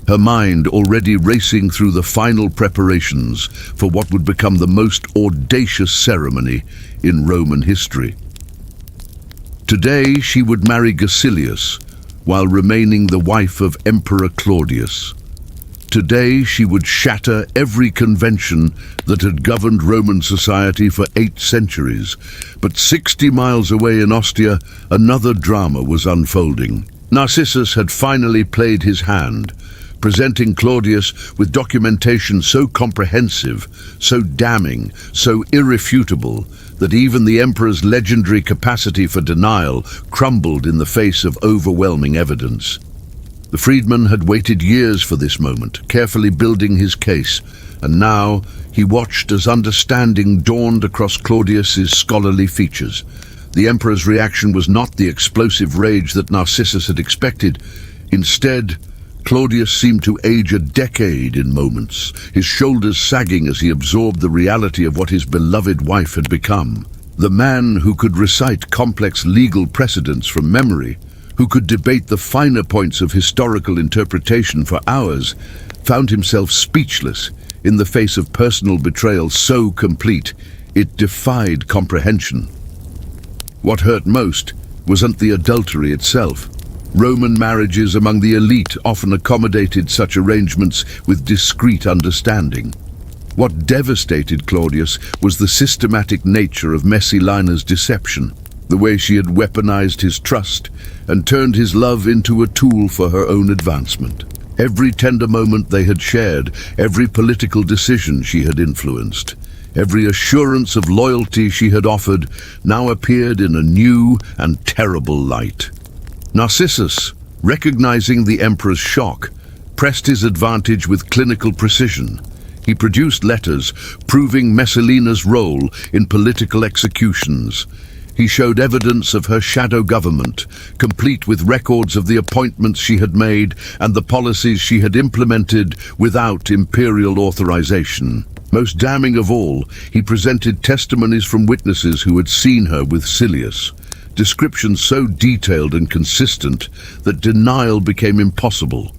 her mind already racing through the final preparations for what would become the most audacious ceremony in Roman history. Today she would marry Gacilius, while remaining the wife of Emperor Claudius. Today she would shatter every convention that had governed Roman society for 8 centuries. But 60 miles away in Ostia, another drama was unfolding. Narcissus had finally played his hand, presenting Claudius with documentation so comprehensive, so damning, so irrefutable, that even the emperor's legendary capacity for denial crumbled in the face of overwhelming evidence. The freedman had waited years for this moment, carefully building his case, and now he watched as understanding dawned across Claudius's scholarly features. The emperor's reaction was not the explosive rage that Narcissus had expected. Instead, Claudius seemed to age a decade in moments, his shoulders sagging as he absorbed the reality of what his beloved wife had become. The man who could recite complex legal precedents from memory, who could debate the finer points of historical interpretation for hours, found himself speechless in the face of personal betrayal so complete it defied comprehension. What hurt most wasn't the adultery itself. Roman marriages among the elite often accommodated such arrangements with discreet understanding. What devastated Claudius was the systematic nature of Messalina's deception, the way she had weaponized his trust and turned his love into a tool for her own advancement. Every tender moment they had shared, every political decision she had influenced, every assurance of loyalty she had offered now appeared in a new and terrible light. Narcissus, recognizing the emperor's shock, pressed his advantage with clinical precision. He produced letters proving Messalina's role in political executions. He showed evidence of her shadow government, complete with records of the appointments she had made and the policies she had implemented without imperial authorization. Most damning of all, he presented testimonies from witnesses who had seen her with Silius, descriptions so detailed and consistent that denial became impossible.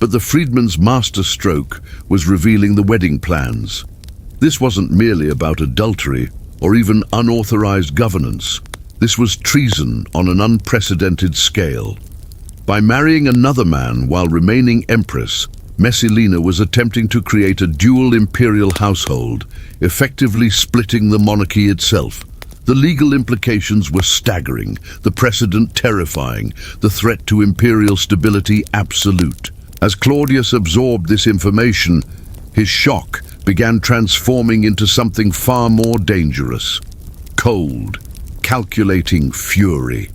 But the freedman's masterstroke was revealing the wedding plans. This wasn't merely about adultery or even unauthorized governance. This was treason on an unprecedented scale. By marrying another man while remaining empress, Messalina was attempting to create a dual imperial household, effectively splitting the monarchy itself. The legal implications were staggering, the precedent terrifying, the threat to imperial stability absolute. As Claudius absorbed this information, his shock began transforming into something far more dangerous. cold, calculating fury.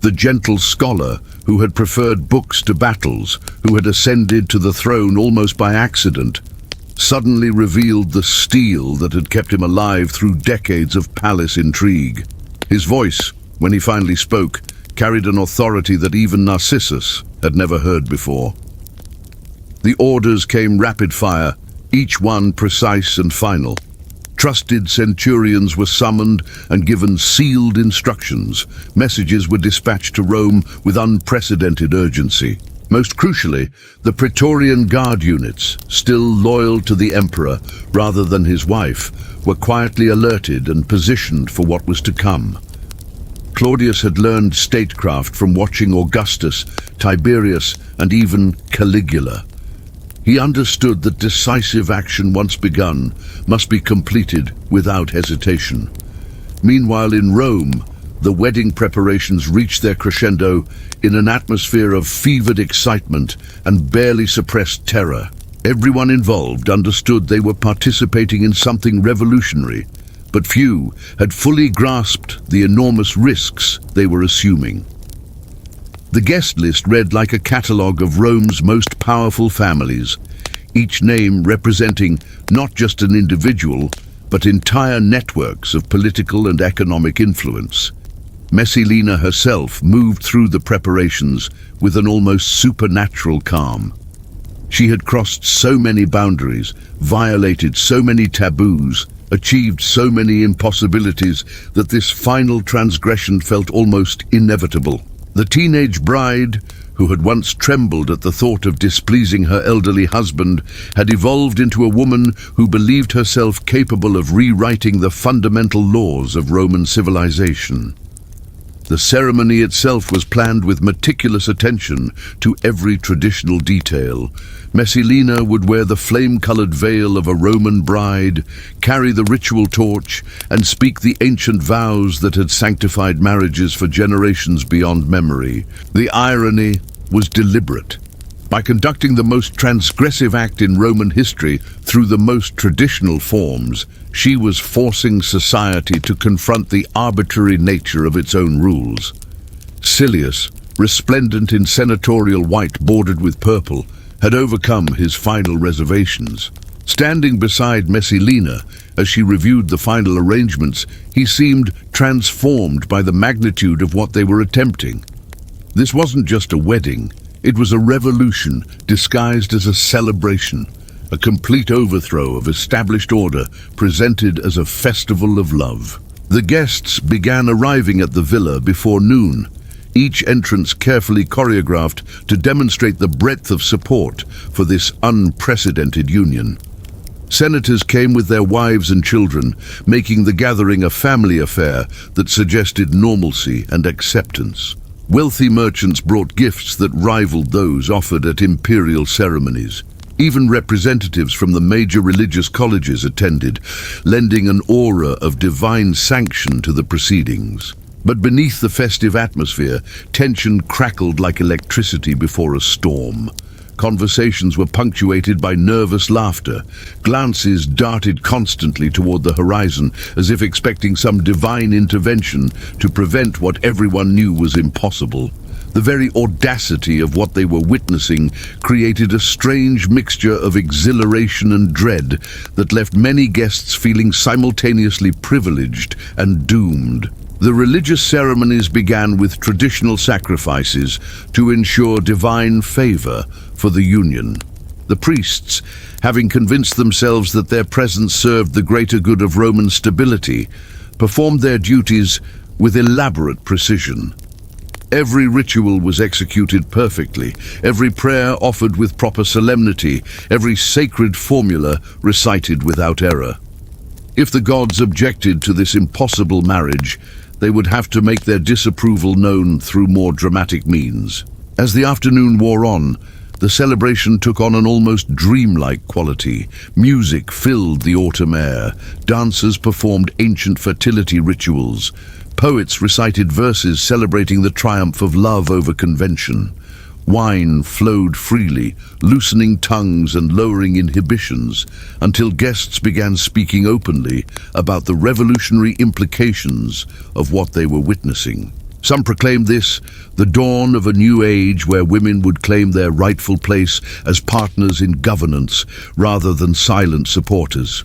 The gentle scholar, who had preferred books to battles, who had ascended to the throne almost by accident, suddenly revealed the steel that had kept him alive through decades of palace intrigue. His voice, when he finally spoke, carried an authority that even Narcissus had never heard before. The orders came rapid fire, each one precise and final. Trusted centurions were summoned and given sealed instructions. Messages were dispatched to Rome with unprecedented urgency. Most crucially, the Praetorian Guard units, still loyal to the emperor rather than his wife, were quietly alerted and positioned for what was to come. Claudius had learned statecraft from watching Augustus, Tiberius, and even Caligula. He understood that decisive action once begun must be completed without hesitation. Meanwhile, in Rome, the wedding preparations reached their crescendo in an atmosphere of fevered excitement and barely suppressed terror. Everyone involved understood they were participating in something revolutionary, but few had fully grasped the enormous risks they were assuming. The guest list read like a catalogue of Rome's most powerful families, each name representing not just an individual, but entire networks of political and economic influence. Messalina herself moved through the preparations with an almost supernatural calm. She had crossed so many boundaries, violated so many taboos, achieved so many impossibilities that this final transgression felt almost inevitable. The teenage bride, who had once trembled at the thought of displeasing her elderly husband, had evolved into a woman who believed herself capable of rewriting the fundamental laws of Roman civilization. The ceremony itself was planned with meticulous attention to every traditional detail. Messalina would wear the flame-colored veil of a Roman bride, carry the ritual torch, and speak the ancient vows that had sanctified marriages for generations beyond memory. The irony was deliberate. By conducting the most transgressive act in Roman history through the most traditional forms, she was forcing society to confront the arbitrary nature of its own rules. Silius, resplendent in senatorial white bordered with purple, had overcome his final reservations. Standing beside Messalina as she reviewed the final arrangements, he seemed transformed by the magnitude of what they were attempting. This wasn't just a wedding. It was a revolution disguised as a celebration, a complete overthrow of established order presented as a festival of love. The guests began arriving at the villa before noon, each entrance carefully choreographed to demonstrate the breadth of support for this unprecedented union. Senators came with their wives and children, making the gathering a family affair that suggested normalcy and acceptance. Wealthy merchants brought gifts that rivaled those offered at imperial ceremonies. Even representatives from the major religious colleges attended, lending an aura of divine sanction to the proceedings. But beneath the festive atmosphere, tension crackled like electricity before a storm. Conversations were punctuated by nervous laughter. Glances darted constantly toward the horizon, as if expecting some divine intervention to prevent what everyone knew was impossible. The very audacity of what they were witnessing created a strange mixture of exhilaration and dread that left many guests feeling simultaneously privileged and doomed. The religious ceremonies began with traditional sacrifices to ensure divine favor for the union. The priests, having convinced themselves that their presence served the greater good of Roman stability, performed their duties with elaborate precision. Every ritual was executed perfectly, every prayer offered with proper solemnity, every sacred formula recited without error. If the gods objected to this impossible marriage, they would have to make their disapproval known through more dramatic means. As the afternoon wore on, the celebration took on an almost dreamlike quality. Music filled the autumn air. Dancers performed ancient fertility rituals. Poets recited verses celebrating the triumph of love over convention. Wine flowed freely, loosening tongues and lowering inhibitions, until guests began speaking openly about the revolutionary implications of what they were witnessing. Some proclaimed this the dawn of a new age where women would claim their rightful place as partners in governance rather than silent supporters.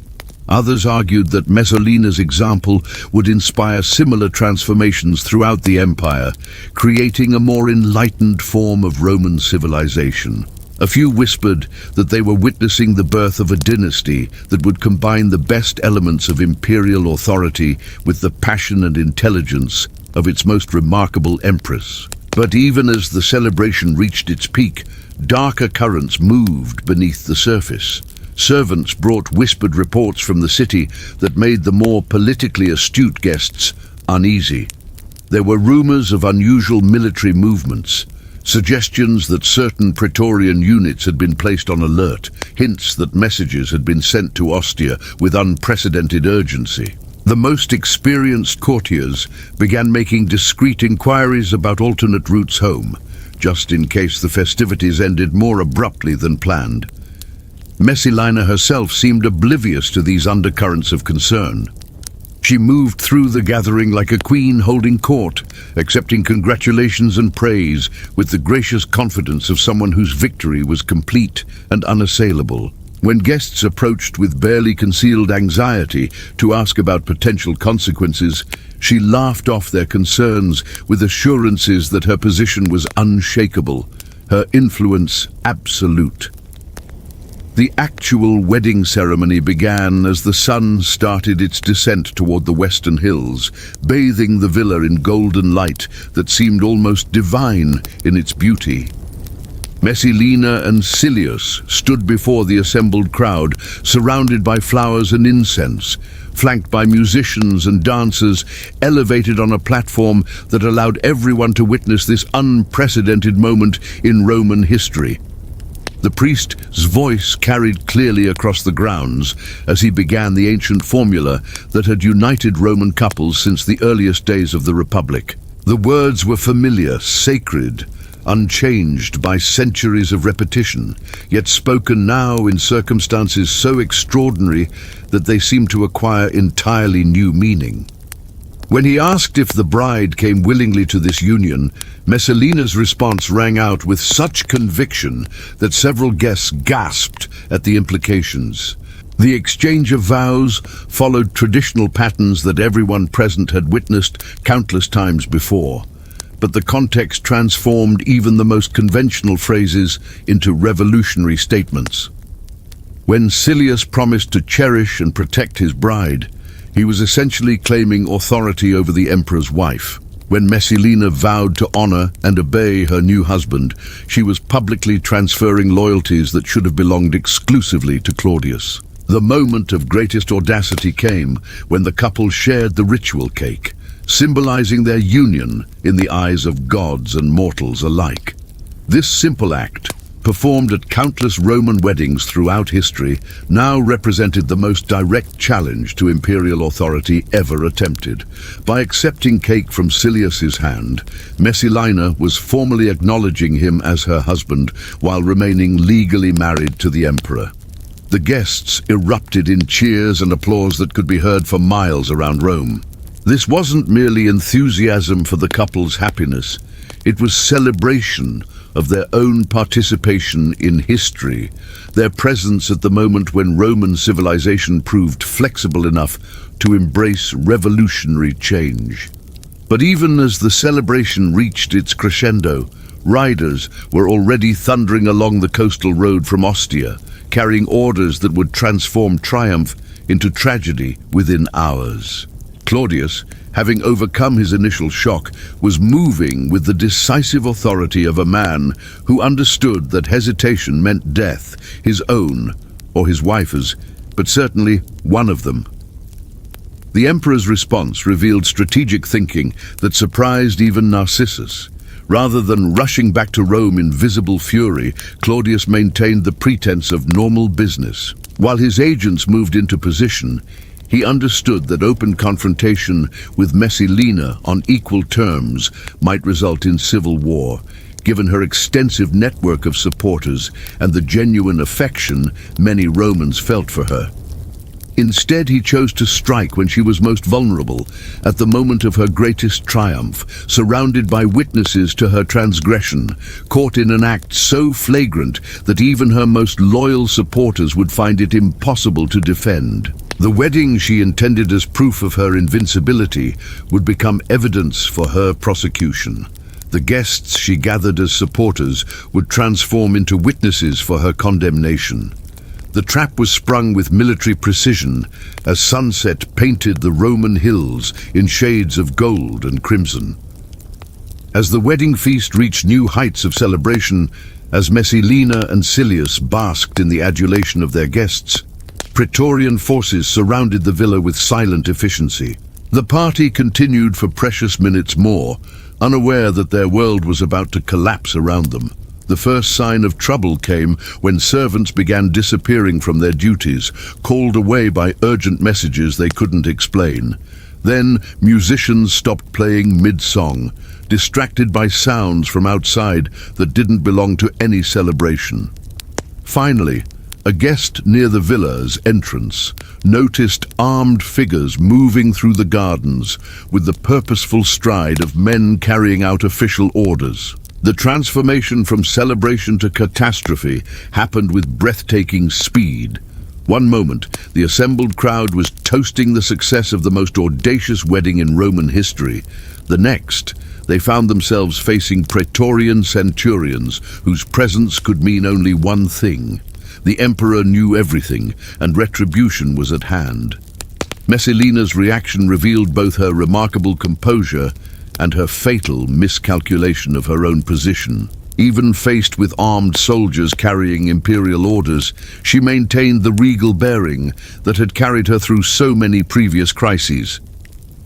Others argued that Messalina's example would inspire similar transformations throughout the empire, creating a more enlightened form of Roman civilization. A few whispered that they were witnessing the birth of a dynasty that would combine the best elements of imperial authority with the passion and intelligence of its most remarkable empress. But even as the celebration reached its peak, darker currents moved beneath the surface. Servants brought whispered reports from the city that made the more politically astute guests uneasy. There were rumors of unusual military movements, suggestions that certain Praetorian units had been placed on alert, hints that messages had been sent to Ostia with unprecedented urgency. The most experienced courtiers began making discreet inquiries about alternate routes home, just in case the festivities ended more abruptly than planned. Messalina herself seemed oblivious to these undercurrents of concern. She moved through the gathering like a queen holding court, accepting congratulations and praise with the gracious confidence of someone whose victory was complete and unassailable. When guests approached with barely concealed anxiety to ask about potential consequences, she laughed off their concerns with assurances that her position was unshakable, her influence absolute. The actual wedding ceremony began as the sun started its descent toward the western hills, bathing the villa in golden light that seemed almost divine in its beauty. Messalina and Silius stood before the assembled crowd, surrounded by flowers and incense, flanked by musicians and dancers, elevated on a platform that allowed everyone to witness this unprecedented moment in Roman history. The priest's voice carried clearly across the grounds as he began the ancient formula that had united Roman couples since the earliest days of the Republic. The words were familiar, sacred, unchanged by centuries of repetition, yet spoken now in circumstances so extraordinary that they seemed to acquire entirely new meaning. When he asked if the bride came willingly to this union, Messalina's response rang out with such conviction that several guests gasped at the implications. The exchange of vows followed traditional patterns that everyone present had witnessed countless times before, but the context transformed even the most conventional phrases into revolutionary statements. When Silius promised to cherish and protect his bride, he was essentially claiming authority over the emperor's wife. When Messalina vowed to honor and obey her new husband, she was publicly transferring loyalties that should have belonged exclusively to Claudius. The moment of greatest audacity came when the couple shared the ritual cake, symbolizing their union in the eyes of gods and mortals alike. This simple act, performed at countless Roman weddings throughout history, now represented the most direct challenge to imperial authority ever attempted. By accepting cake from Silius's hand, Messalina was formally acknowledging him as her husband while remaining legally married to the emperor. The guests erupted in cheers and applause that could be heard for miles around Rome. This wasn't merely enthusiasm for the couple's happiness, it was celebration of their own participation in history, their presence at the moment when Roman civilization proved flexible enough to embrace revolutionary change. But even as the celebration reached its crescendo, riders were already thundering along the coastal road from Ostia, carrying orders that would transform triumph into tragedy within hours. Claudius, having overcome his initial shock, was moving with the decisive authority of a man who understood that hesitation meant death, his own or his wife's, but certainly one of them. The emperor's response revealed strategic thinking that surprised even Narcissus. Rather than rushing back to Rome in visible fury, Claudius maintained the pretense of normal business. While his agents moved into position, he understood that open confrontation with Messalina on equal terms might result in civil war. given her extensive network of supporters and the genuine affection many Romans felt for her. Instead, he chose to strike when she was most vulnerable, at the moment of her greatest triumph, surrounded by witnesses to her transgression, caught in an act so flagrant that even her most loyal supporters would find it impossible to defend. The wedding she intended as proof of her invincibility would become evidence for her prosecution. The guests she gathered as supporters would transform into witnesses for her condemnation. The trap was sprung with military precision as sunset painted the Roman hills in shades of gold and crimson. As the wedding feast reached new heights of celebration, as Messalina and Silius basked in the adulation of their guests, Praetorian forces surrounded the villa with silent efficiency. The party continued for precious minutes more, unaware that their world was about to collapse around them. The first sign of trouble came when servants began disappearing from their duties, called away by urgent messages they couldn't explain. Then musicians stopped playing mid-song, distracted by sounds from outside that didn't belong to any celebration. Finally, a guest near the villa's entrance noticed armed figures moving through the gardens with the purposeful stride of men carrying out official orders. The transformation from celebration to catastrophe happened with breathtaking speed. One moment, the assembled crowd was toasting the success of the most audacious wedding in Roman history. The next, they found themselves facing Praetorian centurions whose presence could mean only one thing. The emperor knew everything, and retribution was at hand. Messalina's reaction revealed both her remarkable composure and her fatal miscalculation of her own position. Even faced with armed soldiers carrying imperial orders, she maintained the regal bearing that had carried her through so many previous crises.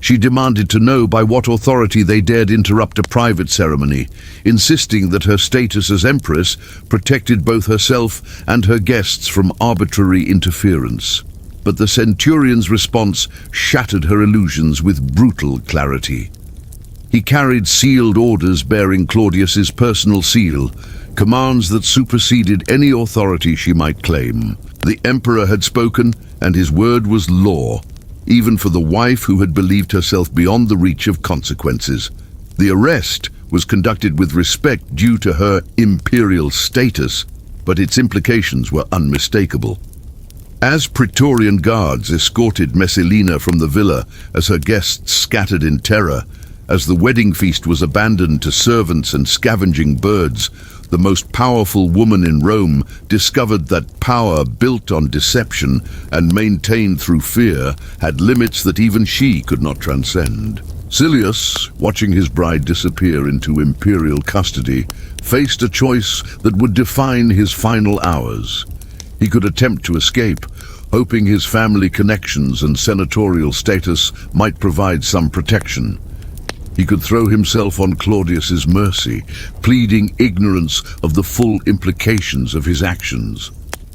She demanded to know by what authority they dared interrupt a private ceremony, insisting that her status as empress protected both herself and her guests from arbitrary interference. But the centurion's response shattered her illusions with brutal clarity. He carried sealed orders bearing Claudius's personal seal, commands that superseded any authority she might claim. The emperor had spoken, and his word was law, even for the wife who had believed herself beyond the reach of consequences. The arrest was conducted with respect due to her imperial status, but its implications were unmistakable. As Praetorian guards escorted Messalina from the villa as her guests scattered in terror, as the wedding feast was abandoned to servants and scavenging birds, the most powerful woman in Rome discovered that power built on deception and maintained through fear had limits that even she could not transcend. Silius, watching his bride disappear into imperial custody, faced a choice that would define his final hours. He could attempt to escape, hoping his family connections and senatorial status might provide some protection. He could throw himself on Claudius's mercy, pleading ignorance of the full implications of his actions.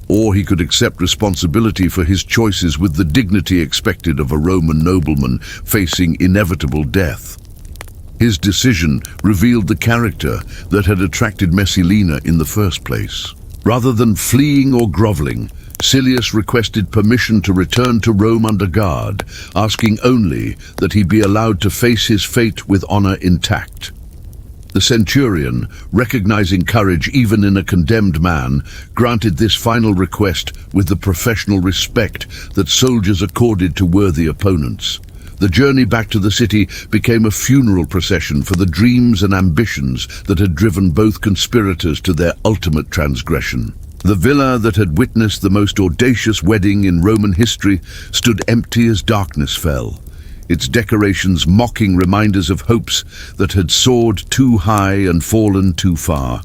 Or he could accept responsibility for his choices with the dignity expected of a Roman nobleman facing inevitable death. His decision revealed the character that had attracted Messalina in the first place. Rather than fleeing or groveling, Silius requested permission to return to Rome under guard, asking only that he be allowed to face his fate with honor intact. The centurion, recognizing courage even in a condemned man, granted this final request with the professional respect that soldiers accorded to worthy opponents. The journey back to the city became a funeral procession for the dreams and ambitions that had driven both conspirators to their ultimate transgression. The villa that had witnessed the most audacious wedding in Roman history stood empty as darkness fell, its decorations mocking reminders of hopes that had soared too high and fallen too far.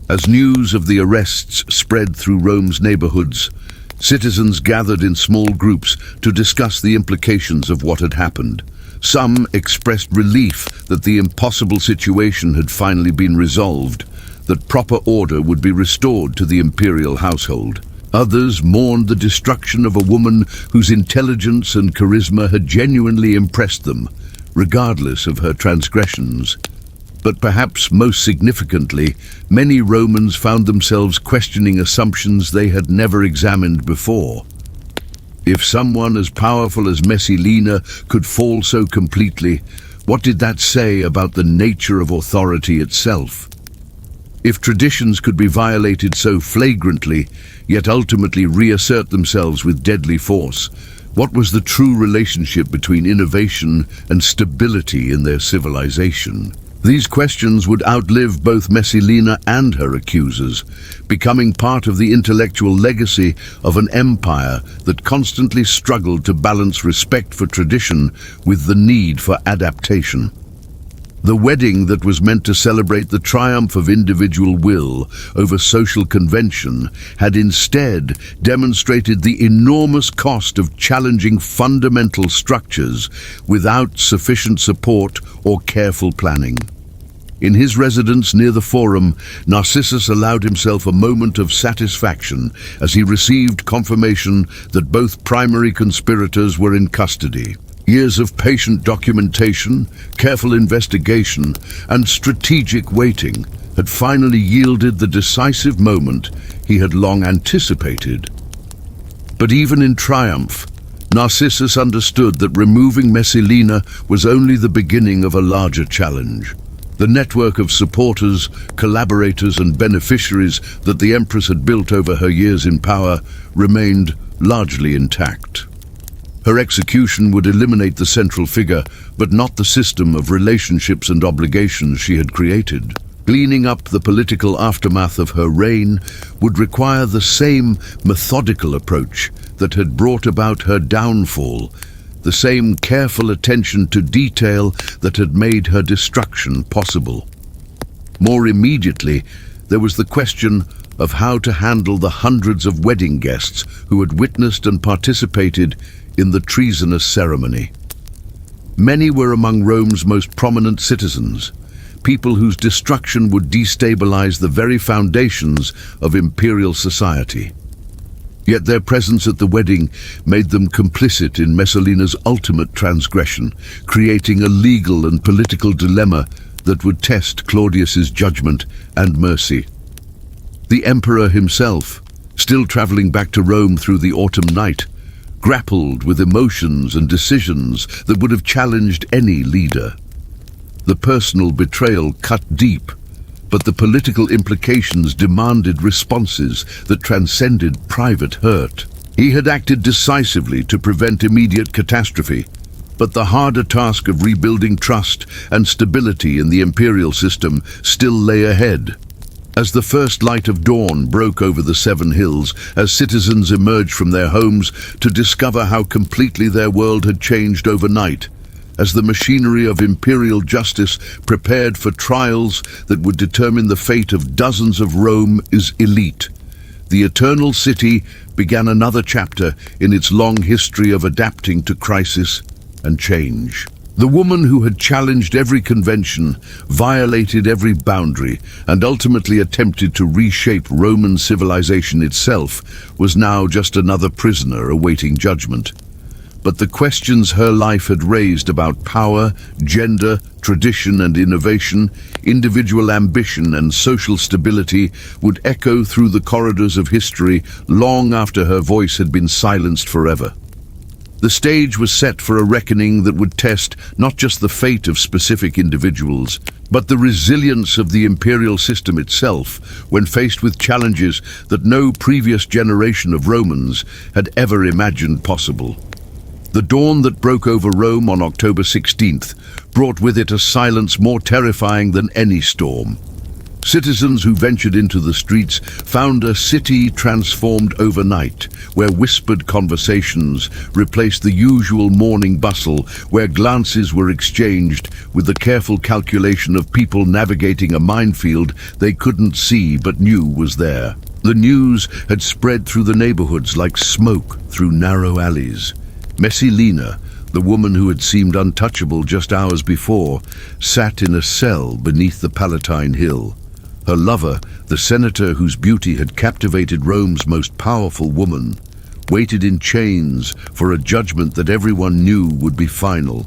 As news of the arrests spread through Rome's neighborhoods, citizens gathered in small groups to discuss the implications of what had happened. Some expressed relief that the impossible situation had finally been resolved, that proper order would be restored to the imperial household. Others mourned the destruction of a woman whose intelligence and charisma had genuinely impressed them, regardless of her transgressions. But perhaps most significantly, many Romans found themselves questioning assumptions they had never examined before. If someone as powerful as Messalina could fall so completely, what did that say about the nature of authority itself? If traditions could be violated so flagrantly, yet ultimately reassert themselves with deadly force, what was the true relationship between innovation and stability in their civilization? These questions would outlive both Messalina and her accusers, becoming part of the intellectual legacy of an empire that constantly struggled to balance respect for tradition with the need for adaptation. The wedding that was meant to celebrate the triumph of individual will over social convention had instead demonstrated the enormous cost of challenging fundamental structures without sufficient support or careful planning. In his residence near the Forum, Narcissus allowed himself a moment of satisfaction as he received confirmation that both primary conspirators were in custody. Years of patient documentation, careful investigation, and strategic waiting had finally yielded the decisive moment he had long anticipated. But even in triumph, Narcissus understood that removing Messalina was only the beginning of a larger challenge. The network of supporters, collaborators, and beneficiaries that the Empress had built over her years in power remained largely intact. Her execution would eliminate the central figure, but not the system of relationships and obligations she had created. Cleaning up the political aftermath of her reign would require the same methodical approach that had brought about her downfall, the same careful attention to detail that had made her destruction possible. More immediately, there was the question of how to handle the hundreds of wedding guests who had witnessed and participated in the treasonous ceremony. Many were among Rome's most prominent citizens, people whose destruction would destabilize the very foundations of imperial society. Yet their presence at the wedding made them complicit in Messalina's ultimate transgression, creating a legal and political dilemma that would test Claudius's judgment and mercy. The emperor himself, still traveling back to Rome through the autumn night, grappled with emotions and decisions that would have challenged any leader. The personal betrayal cut deep, but the political implications demanded responses that transcended private hurt. He had acted decisively to prevent immediate catastrophe, but the harder task of rebuilding trust and stability in the imperial system still lay ahead. As the first light of dawn broke over the Seven Hills, as citizens emerged from their homes to discover how completely their world had changed overnight, as the machinery of imperial justice prepared for trials that would determine the fate of dozens of Rome's elite, the Eternal City began another chapter in its long history of adapting to crisis and change. The woman who had challenged every convention, violated every boundary, and ultimately attempted to reshape Roman civilization itself was now just another prisoner awaiting judgment. But the questions her life had raised about power, gender, tradition and innovation, individual ambition and social stability would echo through the corridors of history long after her voice had been silenced forever. The stage was set for a reckoning that would test not just the fate of specific individuals, but the resilience of the imperial system itself when faced with challenges that no previous generation of Romans had ever imagined possible. The dawn that broke over Rome on October 16th brought with it a silence more terrifying than any storm. Citizens who ventured into the streets found a city transformed overnight, where whispered conversations replaced the usual morning bustle, where glances were exchanged with the careful calculation of people navigating a minefield they couldn't see but knew was there. The news had spread through the neighborhoods like smoke through narrow alleys. Messalina, the woman who had seemed untouchable just hours before, sat in a cell beneath the Palatine Hill. Her lover, the senator whose beauty had captivated Rome's most powerful woman, waited in chains for a judgment that everyone knew would be final.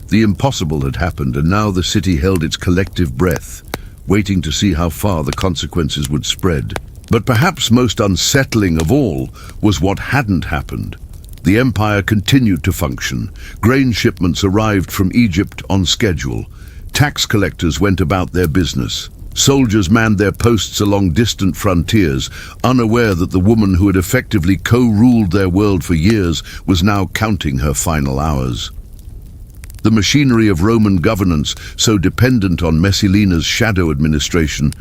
The impossible had happened, and now the city held its collective breath, waiting to see how far the consequences would spread. But perhaps most unsettling of all was what hadn't happened. The empire continued to function. Grain shipments arrived from Egypt on schedule. Tax collectors went about their business. Soldiers manned their posts along distant frontiers, unaware that the woman who had effectively co-ruled their world for years was now counting her final hours. The machinery of Roman governance, so dependent on Messalina's shadow administration,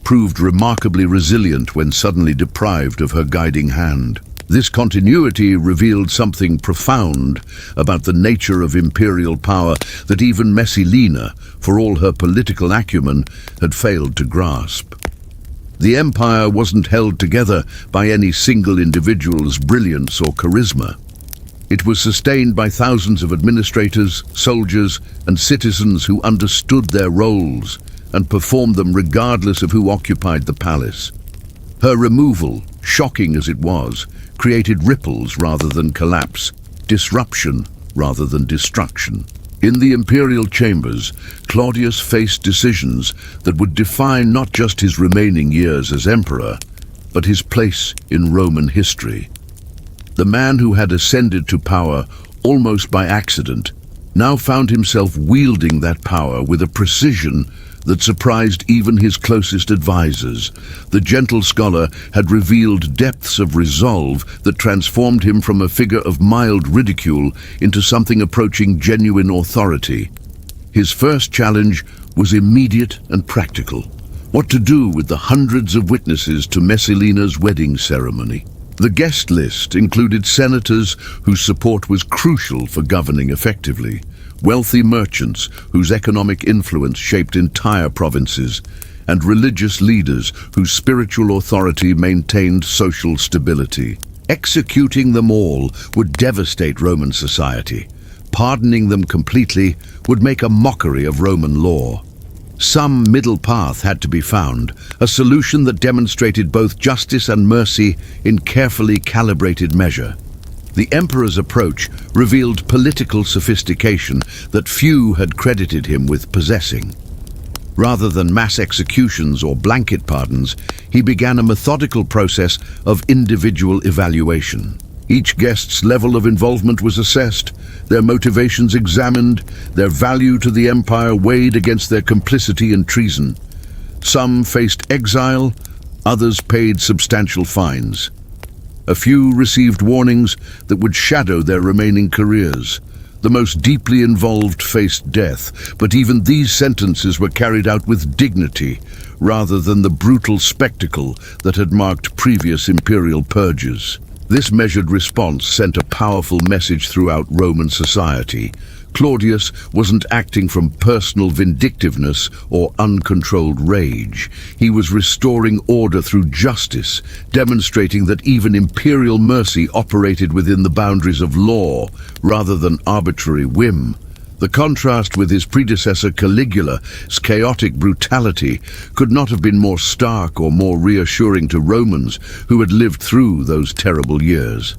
proved remarkably resilient when suddenly deprived of her guiding hand. This continuity revealed something profound about the nature of imperial power that even Messalina, for all her political acumen, had failed to grasp. The empire wasn't held together by any single individual's brilliance or charisma. It was sustained by thousands of administrators, soldiers, and citizens who understood their roles and performed them regardless of who occupied the palace. Her removal, shocking as it was, created ripples rather than collapse, disruption rather than destruction. In the imperial chambers, Claudius faced decisions that would define not just his remaining years as emperor, but his place in Roman history. The man who had ascended to power almost by accident now found himself wielding that power with a precision that surprised even his closest advisors. The gentle scholar had revealed depths of resolve that transformed him from a figure of mild ridicule into something approaching genuine authority. His first challenge was immediate and practical: what to do with the hundreds of witnesses to Messalina's wedding ceremony. The guest list included senators whose support was crucial for governing effectively, wealthy merchants whose economic influence shaped entire provinces, and religious leaders whose spiritual authority maintained social stability. Executing them all would devastate Roman society. Pardoning them completely would make a mockery of Roman law. Some middle path had to be found, a solution that demonstrated both justice and mercy in carefully calibrated measure. The emperor's approach revealed political sophistication that few had credited him with possessing. Rather than mass executions or blanket pardons, he began a methodical process of individual evaluation. Each guest's level of involvement was assessed, their motivations examined, their value to the empire weighed against their complicity in treason. Some faced exile, others paid substantial fines. A few received warnings that would shadow their remaining careers. The most deeply involved faced death, but even these sentences were carried out with dignity, rather than the brutal spectacle that had marked previous imperial purges. This measured response sent a powerful message throughout Roman society. Claudius wasn't acting from personal vindictiveness or uncontrolled rage. He was restoring order through justice, demonstrating that even imperial mercy operated within the boundaries of law rather than arbitrary whim. The contrast with his predecessor Caligula's chaotic brutality could not have been more stark or more reassuring to Romans who had lived through those terrible years.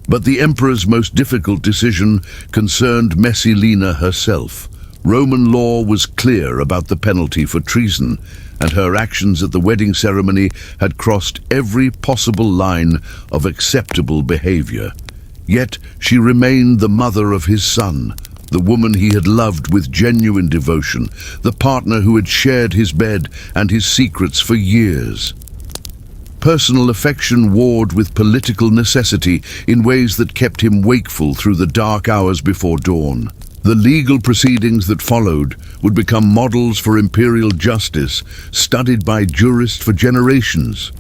But the emperor's most difficult decision concerned Messalina herself. Roman law was clear about the penalty for treason, and her actions at the wedding ceremony had crossed every possible line of acceptable behavior. Yet she remained the mother of his son, the woman he had loved with genuine devotion, the partner who had shared his bed and his secrets for years. Personal affection warred with political necessity in ways that kept him wakeful through the dark hours before dawn. The legal proceedings that followed would become models for imperial justice, studied by jurists for generations.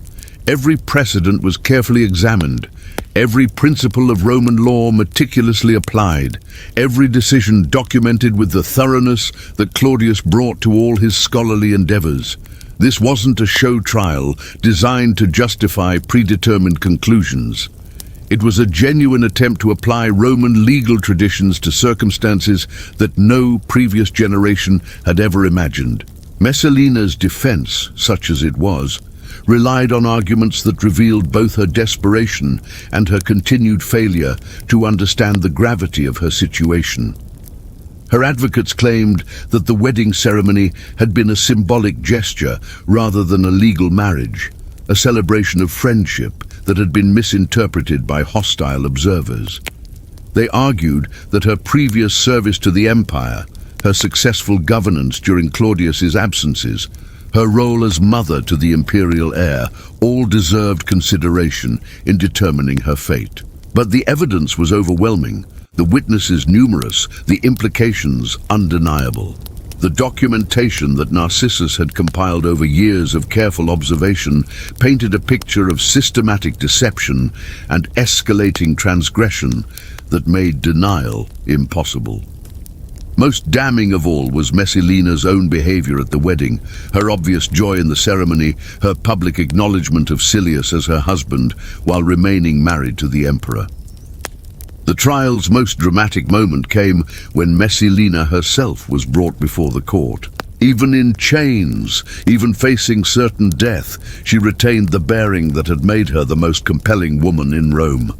Every precedent was carefully examined, every principle of Roman law meticulously applied, every decision documented with the thoroughness that Claudius brought to all his scholarly endeavors. This wasn't a show trial designed to justify predetermined conclusions. It was a genuine attempt to apply Roman legal traditions to circumstances that no previous generation had ever imagined. Messalina's defense, such as it was, relied on arguments that revealed both her desperation and her continued failure to understand the gravity of her situation. Her advocates claimed that the wedding ceremony had been a symbolic gesture rather than a legal marriage, a celebration of friendship that had been misinterpreted by hostile observers. They argued that her previous service to the empire, her successful governance during Claudius's absences, her role as mother to the imperial heir, all deserved consideration in determining her fate. But the evidence was overwhelming, the witnesses numerous, the implications undeniable. The documentation that Narcissus had compiled over years of careful observation painted a picture of systematic deception and escalating transgression that made denial impossible. Most damning of all was Messalina's own behavior at the wedding, her obvious joy in the ceremony, her public acknowledgement of Silius as her husband while remaining married to the emperor. The trial's most dramatic moment came when Messalina herself was brought before the court. Even in chains, even facing certain death, she retained the bearing that had made her the most compelling woman in Rome.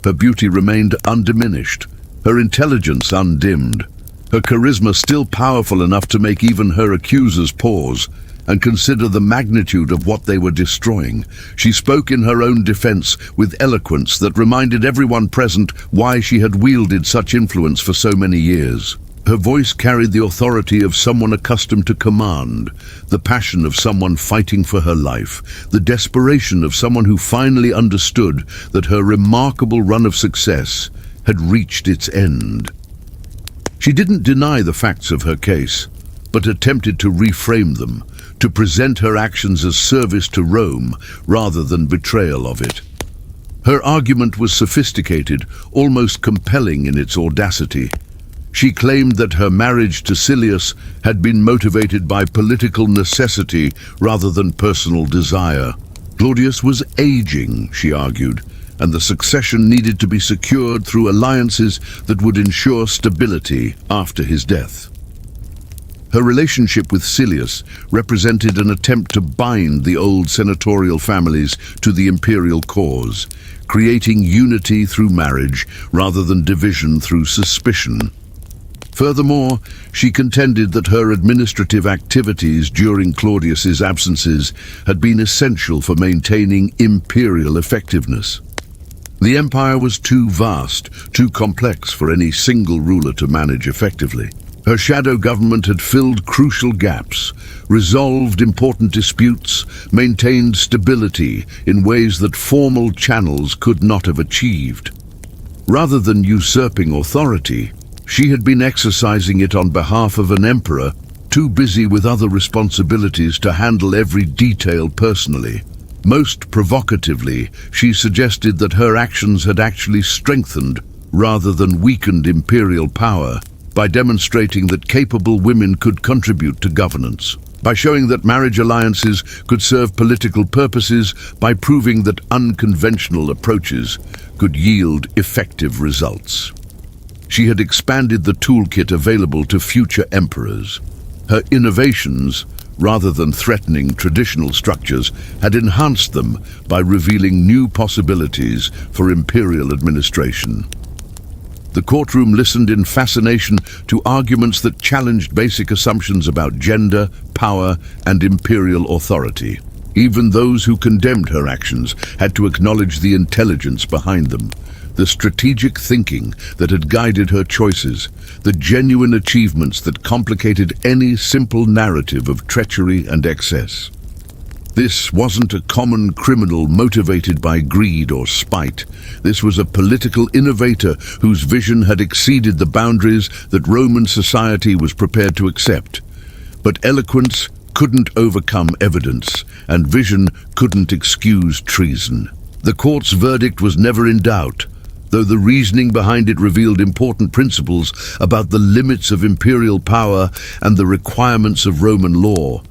Her beauty remained undiminished, her intelligence undimmed, her charisma still powerful enough to make even her accusers pause and consider the magnitude of what they were destroying. She spoke in her own defense with eloquence that reminded everyone present why she had wielded such influence for so many years. Her voice carried the authority of someone accustomed to command, the passion of someone fighting for her life, the desperation of someone who finally understood that her remarkable run of success had reached its end. She didn't deny the facts of her case, but attempted to reframe them, to present her actions as service to Rome rather than betrayal of it. Her argument was sophisticated, almost compelling in its audacity. She claimed that her marriage to Silius had been motivated by political necessity rather than personal desire. Claudius was aging, she argued, and the succession needed to be secured through alliances that would ensure stability after his death. Her relationship with Silius represented an attempt to bind the old senatorial families to the imperial cause, creating unity through marriage rather than division through suspicion. Furthermore, she contended that her administrative activities during Claudius's absences had been essential for maintaining imperial effectiveness. The empire was too vast, too complex for any single ruler to manage effectively. Her shadow government had filled crucial gaps, resolved important disputes, maintained stability in ways that formal channels could not have achieved. Rather than usurping authority, she had been exercising it on behalf of an emperor too busy with other responsibilities to handle every detail personally. Most provocatively, she suggested that her actions had actually strengthened rather than weakened imperial power, by demonstrating that capable women could contribute to governance, by showing that marriage alliances could serve political purposes, by proving that unconventional approaches could yield effective results. She had expanded the toolkit available to future emperors. Her innovations, rather than threatening traditional structures, had enhanced them by revealing new possibilities for imperial administration. The courtroom listened in fascination to arguments that challenged basic assumptions about gender, power, and imperial authority. Even those who condemned her actions had to acknowledge the intelligence behind them, the strategic thinking that had guided her choices, the genuine achievements that complicated any simple narrative of treachery and excess. This wasn't a common criminal motivated by greed or spite. This was a political innovator whose vision had exceeded the boundaries that Roman society was prepared to accept. But eloquence couldn't overcome evidence, and vision couldn't excuse treason. The court's verdict was never in doubt, though the reasoning behind it revealed important principles about the limits of imperial power and the requirements of Roman law.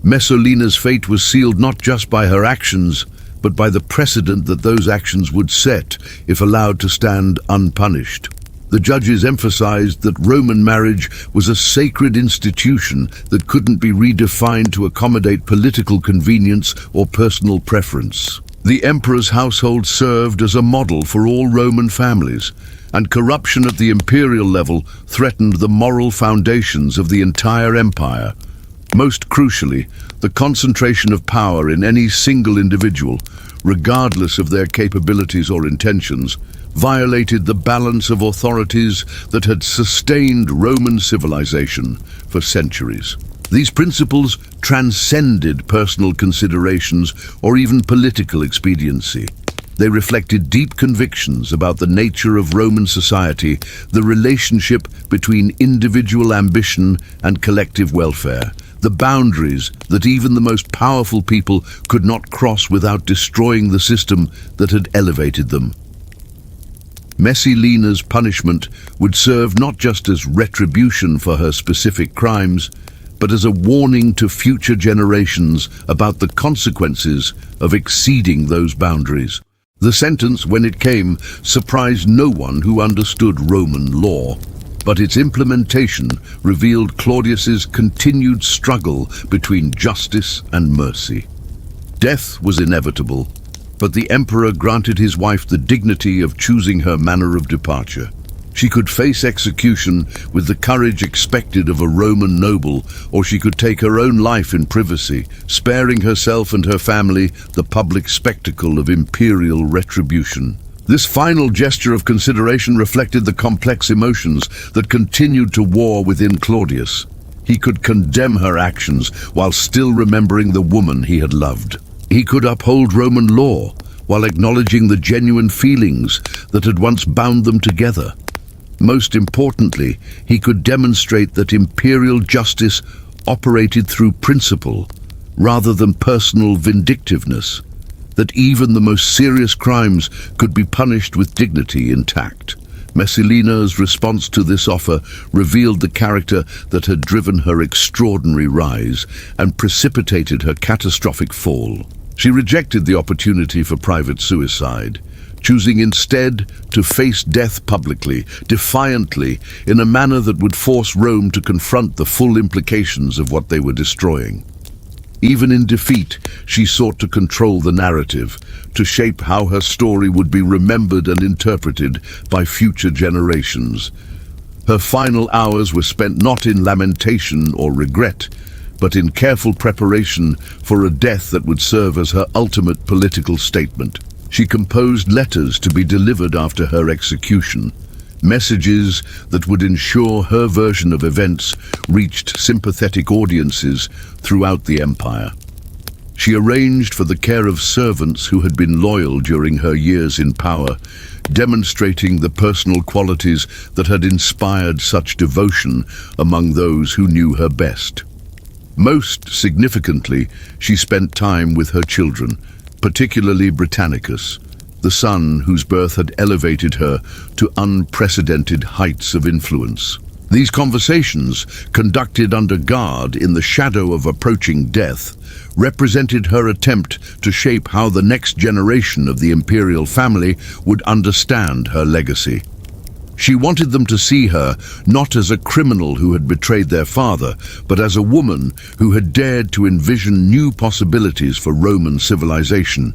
Messalina's fate was sealed not just by her actions, but by the precedent that those actions would set if allowed to stand unpunished. The judges emphasized that Roman marriage was a sacred institution that couldn't be redefined to accommodate political convenience or personal preference. The emperor's household served as a model for all Roman families, and corruption at the imperial level threatened the moral foundations of the entire empire. Most crucially, the concentration of power in any single individual, regardless of their capabilities or intentions, violated the balance of authorities that had sustained Roman civilization for centuries. These principles transcended personal considerations or even political expediency. They reflected deep convictions about the nature of Roman society, the relationship between individual ambition and collective welfare, the boundaries that even the most powerful people could not cross without destroying the system that had elevated them. Messalina's punishment would serve not just as retribution for her specific crimes, but as a warning to future generations about the consequences of exceeding those boundaries. The sentence, when it came, surprised no one who understood Roman law, but its implementation revealed Claudius's continued struggle between justice and mercy. Death was inevitable, but the emperor granted his wife the dignity of choosing her manner of departure. She could face execution with the courage expected of a Roman noble, or she could take her own life in privacy, sparing herself and her family the public spectacle of imperial retribution. This final gesture of consideration reflected the complex emotions that continued to war within Claudius. He could condemn her actions while still remembering the woman he had loved. He could uphold Roman law while acknowledging the genuine feelings that had once bound them together. Most importantly, he could demonstrate that imperial justice operated through principle rather than personal vindictiveness, that even the most serious crimes could be punished with dignity intact. Messalina's response to this offer revealed the character that had driven her extraordinary rise and precipitated her catastrophic fall. She rejected the opportunity for private suicide, choosing instead to face death publicly, defiantly, in a manner that would force Rome to confront the full implications of what they were destroying. Even in defeat, she sought to control the narrative, to shape how her story would be remembered and interpreted by future generations. Her final hours were spent not in lamentation or regret, but in careful preparation for a death that would serve as her ultimate political statement. She composed letters to be delivered after her execution, messages that would ensure her version of events reached sympathetic audiences throughout the empire. She arranged for the care of servants who had been loyal during her years in power, demonstrating the personal qualities that had inspired such devotion among those who knew her best. Most significantly, she spent time with her children, particularly Britannicus, the son whose birth had elevated her to unprecedented heights of influence. These conversations, conducted under guard in the shadow of approaching death, represented her attempt to shape how the next generation of the imperial family would understand her legacy. She wanted them to see her not as a criminal who had betrayed their father, but as a woman who had dared to envision new possibilities for Roman civilization.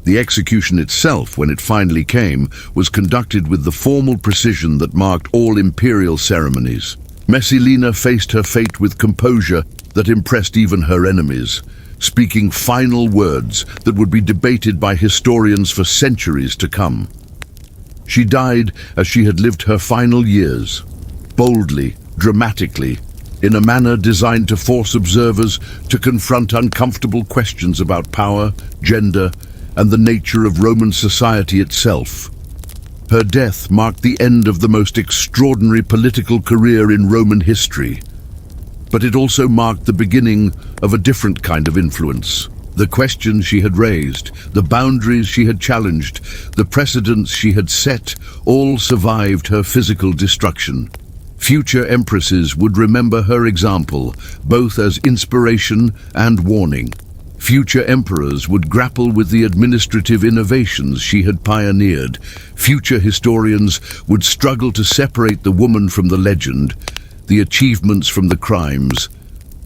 The execution itself, when it finally came, was conducted with the formal precision that marked all imperial ceremonies. Messalina faced her fate with composure that impressed even her enemies, speaking final words that would be debated by historians for centuries to come. She died as she had lived her final years, boldly, dramatically, in a manner designed to force observers to confront uncomfortable questions about power, gender, and the nature of Roman society itself. Her death marked the end of the most extraordinary political career in Roman history, but it also marked the beginning of a different kind of influence. The questions she had raised, the boundaries she had challenged, the precedents she had set, all survived her physical destruction. Future empresses would remember her example, both as inspiration and warning. Future emperors would grapple with the administrative innovations she had pioneered. Future historians would struggle to separate the woman from the legend, the achievements from the crimes,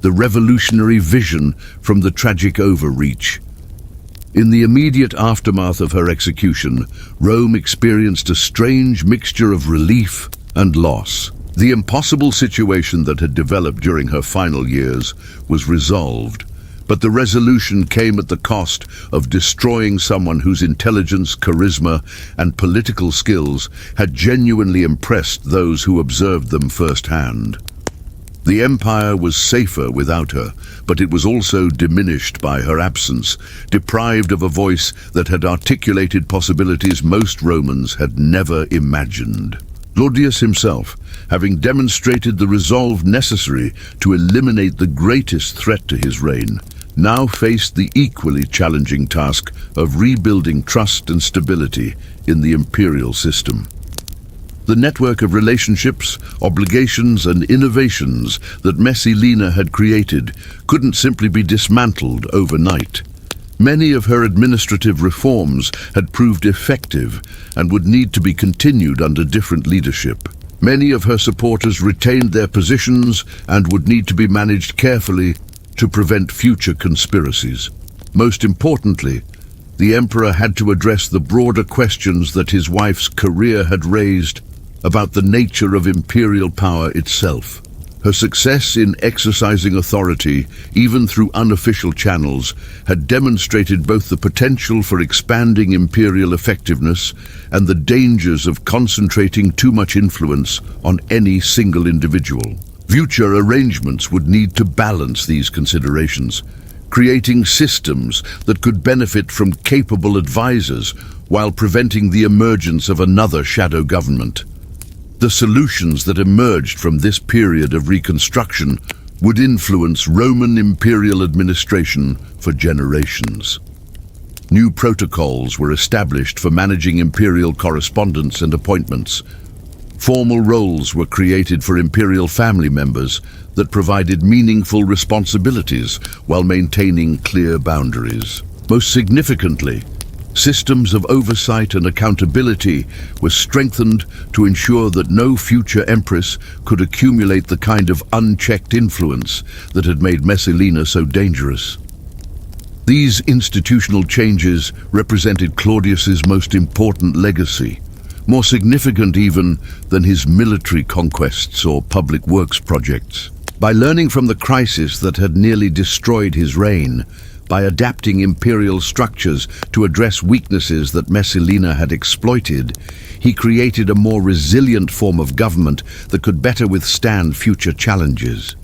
the revolutionary vision from the tragic overreach. In the immediate aftermath of her execution, Rome experienced a strange mixture of relief and loss. The impossible situation that had developed during her final years was resolved, but the resolution came at the cost of destroying someone whose intelligence, charisma, and political skills had genuinely impressed those who observed them firsthand. The empire was safer without her, but it was also diminished by her absence, deprived of a voice that had articulated possibilities most Romans had never imagined. Claudius himself, having demonstrated the resolve necessary to eliminate the greatest threat to his reign, now faced the equally challenging task of rebuilding trust and stability in the imperial system. The network of relationships, obligations, and innovations that Messalina had created couldn't simply be dismantled overnight. Many of her administrative reforms had proved effective and would need to be continued under different leadership. Many of her supporters retained their positions and would need to be managed carefully to prevent future conspiracies. Most importantly, the emperor had to address the broader questions that his wife's career had raised about the nature of imperial power itself. Her success in exercising authority, even through unofficial channels, had demonstrated both the potential for expanding imperial effectiveness and the dangers of concentrating too much influence on any single individual. Future arrangements would need to balance these considerations, creating systems that could benefit from capable advisors while preventing the emergence of another shadow government. The solutions that emerged from this period of reconstruction would influence Roman imperial administration for generations. New protocols were established for managing imperial correspondence and appointments. Formal roles were created for imperial family members that provided meaningful responsibilities while maintaining clear boundaries. Most significantly, systems of oversight and accountability were strengthened to ensure that no future empress could accumulate the kind of unchecked influence that had made Messalina so dangerous. These institutional changes represented Claudius's most important legacy, more significant even than his military conquests or public works projects. By learning from the crisis that had nearly destroyed his reign, by adapting imperial structures to address weaknesses that Messalina had exploited, he created a more resilient form of government that could better withstand future challenges.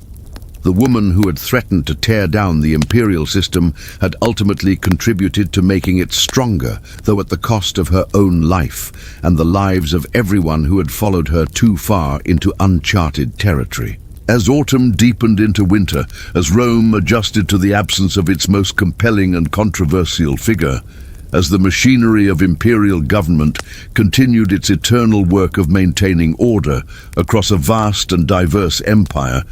The woman who had threatened to tear down the imperial system had ultimately contributed to making it stronger, though at the cost of her own life and the lives of everyone who had followed her too far into uncharted territory. As autumn deepened into winter, as Rome adjusted to the absence of its most compelling and controversial figure, as the machinery of imperial government continued its eternal work of maintaining order across a vast and diverse empire,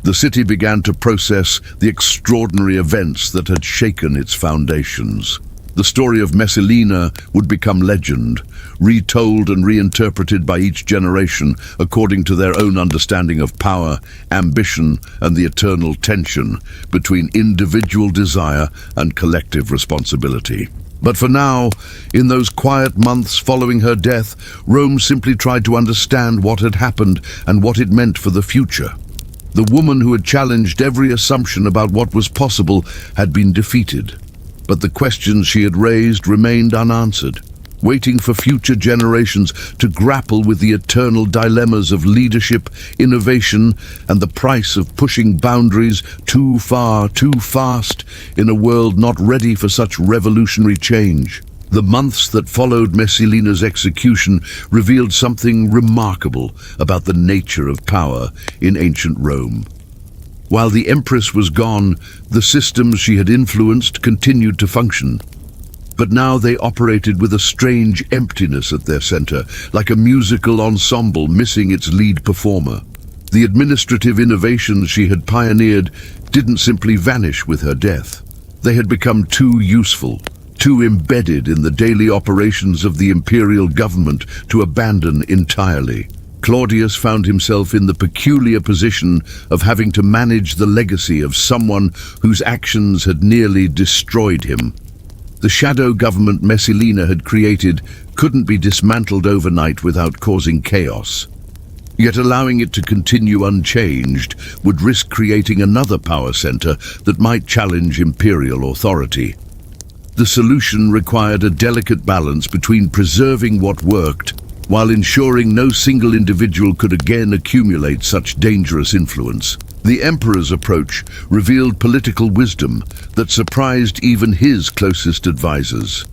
the city began to process the extraordinary events that had shaken its foundations. The story of Messalina would become legend, retold and reinterpreted by each generation according to their own understanding of power, ambition, and the eternal tension between individual desire and collective responsibility. But for now, in those quiet months following her death, Rome simply tried to understand what had happened and what it meant for the future. The woman who had challenged every assumption about what was possible had been defeated, but the questions she had raised remained unanswered, waiting for future generations to grapple with the eternal dilemmas of leadership, innovation, and the price of pushing boundaries too far, too fast, in a world not ready for such revolutionary change. The months that followed Messalina's execution revealed something remarkable about the nature of power in ancient Rome. While the Empress was gone, the systems she had influenced continued to function. But now they operated with a strange emptiness at their center, like a musical ensemble missing its lead performer. The administrative innovations she had pioneered didn't simply vanish with her death. They had become too useful, too embedded in the daily operations of the imperial government to abandon entirely. Claudius found himself in the peculiar position of having to manage the legacy of someone whose actions had nearly destroyed him. The shadow government Messalina had created couldn't be dismantled overnight without causing chaos. Yet allowing it to continue unchanged would risk creating another power center that might challenge imperial authority. The solution required a delicate balance between preserving what worked while ensuring no single individual could again accumulate such dangerous influence. The Emperor's approach revealed political wisdom that surprised even his closest advisors.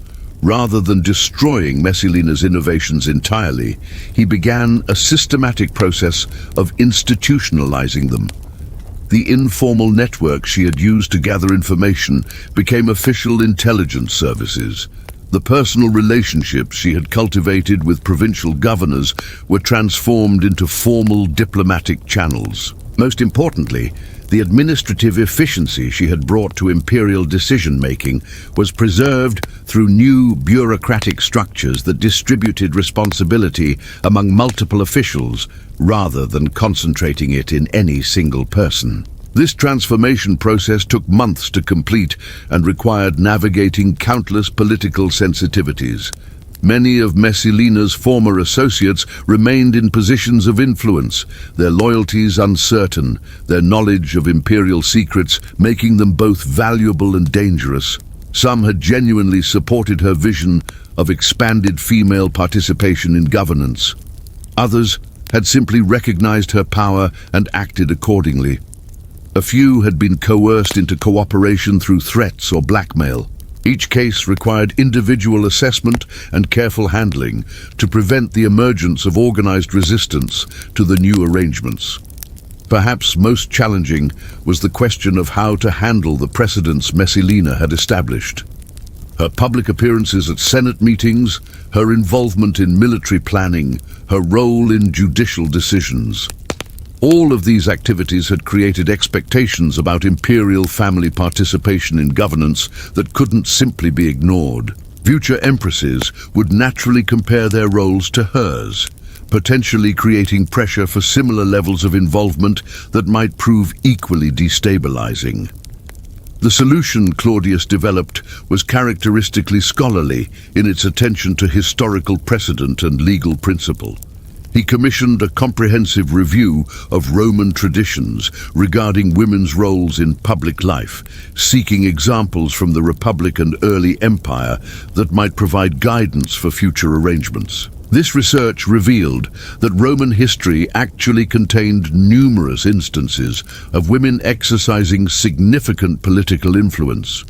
Rather than destroying Messalina's innovations entirely, he began a systematic process of institutionalizing them. The informal network she had used to gather information became official intelligence services. The personal relationships she had cultivated with provincial governors were transformed into formal diplomatic channels. Most importantly, the administrative efficiency she had brought to imperial decision-making was preserved through new bureaucratic structures that distributed responsibility among multiple officials rather than concentrating it in any single person. This transformation process took months to complete and required navigating countless political sensitivities. Many of Messalina's former associates remained in positions of influence, their loyalties uncertain, their knowledge of imperial secrets making them both valuable and dangerous. Some had genuinely supported her vision of expanded female participation in governance. Others had simply recognized her power and acted accordingly. A few had been coerced into cooperation through threats or blackmail. Each case required individual assessment and careful handling to prevent the emergence of organized resistance to the new arrangements. Perhaps most challenging was the question of how to handle the precedents Messalina had established. Her public appearances at Senate meetings, her involvement in military planning, her role in judicial decisions. All of these activities had created expectations about imperial family participation in governance that couldn't simply be ignored. Future empresses would naturally compare their roles to hers, potentially creating pressure for similar levels of involvement that might prove equally destabilizing. The solution Claudius developed was characteristically scholarly in its attention to historical precedent and legal principle. He commissioned a comprehensive review of Roman traditions regarding women's roles in public life, seeking examples from the Republic and early Empire that might provide guidance for future arrangements. This research revealed that Roman history actually contained numerous instances of women exercising significant political influence,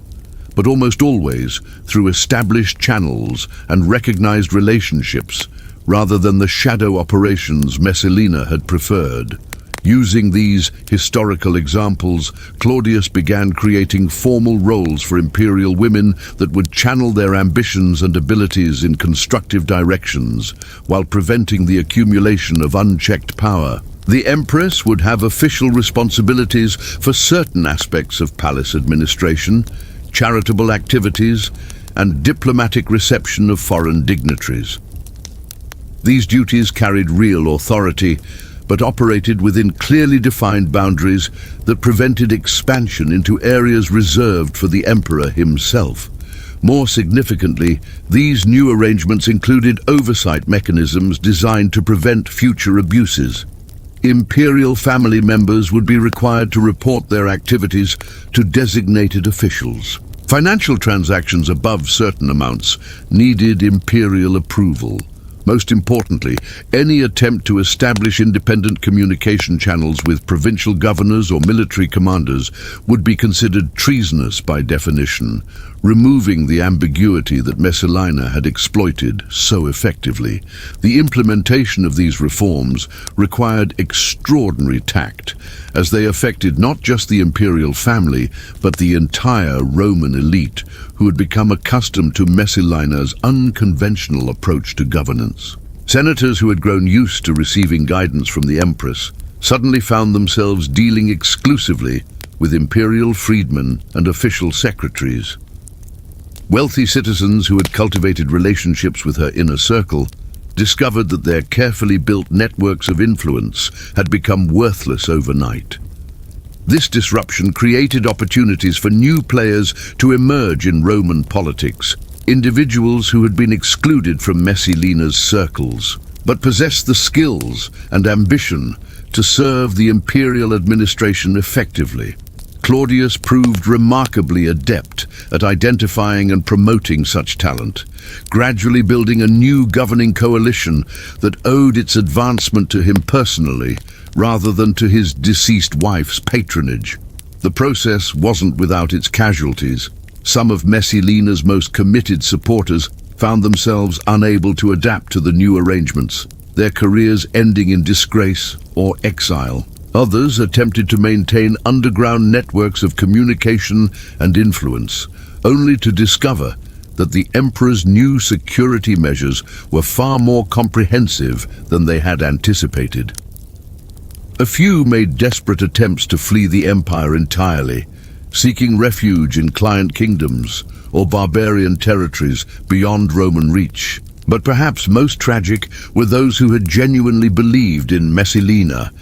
but almost always through established channels and recognized relationships, rather than the shadow operations Messalina had preferred. Using these historical examples, Claudius began creating formal roles for imperial women that would channel their ambitions and abilities in constructive directions, while preventing the accumulation of unchecked power. The Empress would have official responsibilities for certain aspects of palace administration, charitable activities, and diplomatic reception of foreign dignitaries. These duties carried real authority, but operated within clearly defined boundaries that prevented expansion into areas reserved for the emperor himself. More significantly, these new arrangements included oversight mechanisms designed to prevent future abuses. Imperial family members would be required to report their activities to designated officials. Financial transactions above certain amounts needed imperial approval. Most importantly, any attempt to establish independent communication channels with provincial governors or military commanders would be considered treasonous by definition, removing the ambiguity that Messalina had exploited so effectively. The implementation of these reforms required extraordinary tact, as they affected not just the imperial family, but the entire Roman elite, who had become accustomed to Messalina's unconventional approach to governance. Senators who had grown used to receiving guidance from the Empress suddenly found themselves dealing exclusively with imperial freedmen and official secretaries. Wealthy citizens who had cultivated relationships with her inner circle discovered that their carefully built networks of influence had become worthless overnight. This disruption created opportunities for new players to emerge in Roman politics, individuals who had been excluded from Messalina's circles, but possessed the skills and ambition to serve the imperial administration effectively. Claudius proved remarkably adept at identifying and promoting such talent, gradually building a new governing coalition that owed its advancement to him personally rather than to his deceased wife's patronage. The process wasn't without its casualties. Some of Messalina's most committed supporters found themselves unable to adapt to the new arrangements, their careers ending in disgrace or exile. Others attempted to maintain underground networks of communication and influence, only to discover that the emperor's new security measures were far more comprehensive than they had anticipated. A few made desperate attempts to flee the empire entirely, seeking refuge in client kingdoms or barbarian territories beyond Roman reach. But perhaps most tragic were those who had genuinely believed in Messalina's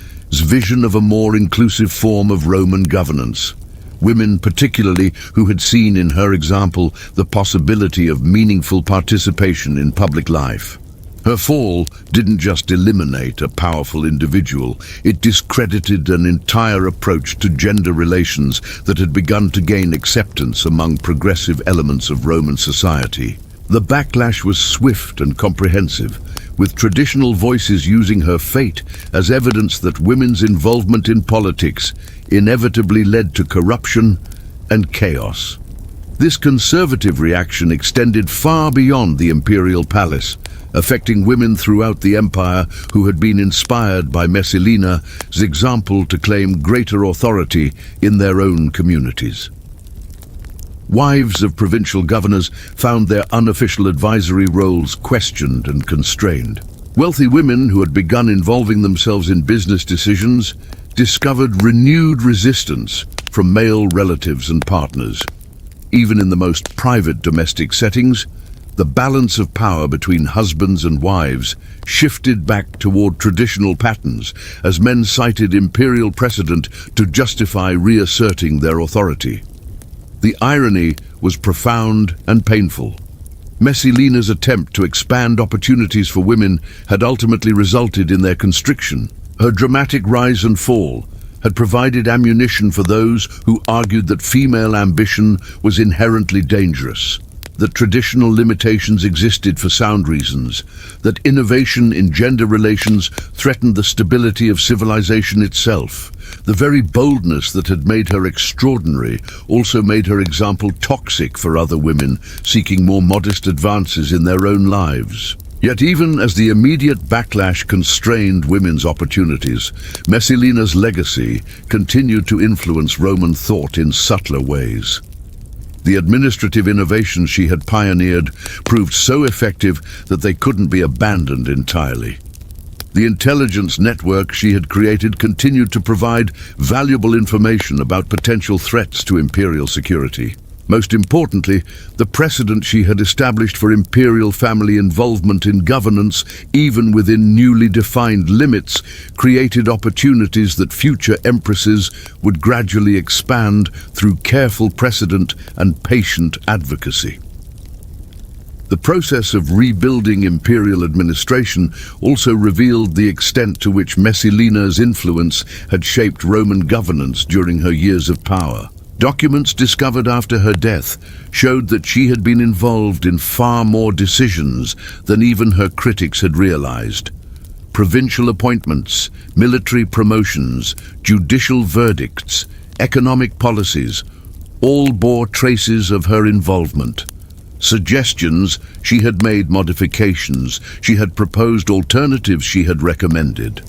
vision of a more inclusive form of Roman governance. Women particularly who had seen in her example the possibility of meaningful participation in public life. Her fall didn't just eliminate a powerful individual, it discredited an entire approach to gender relations that had begun to gain acceptance among progressive elements of Roman society. The backlash was swift and comprehensive, with traditional voices using her fate as evidence that women's involvement in politics inevitably led to corruption and chaos. This conservative reaction extended far beyond the imperial palace, affecting women throughout the empire who had been inspired by Messalina's example to claim greater authority in their own communities. Wives of provincial governors found their unofficial advisory roles questioned and constrained. Wealthy women who had begun involving themselves in business decisions discovered renewed resistance from male relatives and partners. Even in the most private domestic settings, the balance of power between husbands and wives shifted back toward traditional patterns as men cited imperial precedent to justify reasserting their authority. The irony was profound and painful. Messalina's attempt to expand opportunities for women had ultimately resulted in their constriction. Her dramatic rise and fall had provided ammunition for those who argued that female ambition was inherently dangerous, that traditional limitations existed for sound reasons, that innovation in gender relations threatened the stability of civilization itself. The very boldness that had made her extraordinary also made her example toxic for other women seeking more modest advances in their own lives. Yet even as the immediate backlash constrained women's opportunities, Messalina's legacy continued to influence Roman thought in subtler ways. The administrative innovations she had pioneered proved so effective that they couldn't be abandoned entirely. The intelligence network she had created continued to provide valuable information about potential threats to imperial security. Most importantly, the precedent she had established for imperial family involvement in governance, even within newly defined limits, created opportunities that future empresses would gradually expand through careful precedent and patient advocacy. The process of rebuilding imperial administration also revealed the extent to which Messalina's influence had shaped Roman governance during her years of power. Documents discovered after her death showed that she had been involved in far more decisions than even her critics had realized. Provincial appointments, military promotions, judicial verdicts, economic policies, all bore traces of her involvement. Suggestions, she had made modifications, she had proposed alternatives, she had recommended.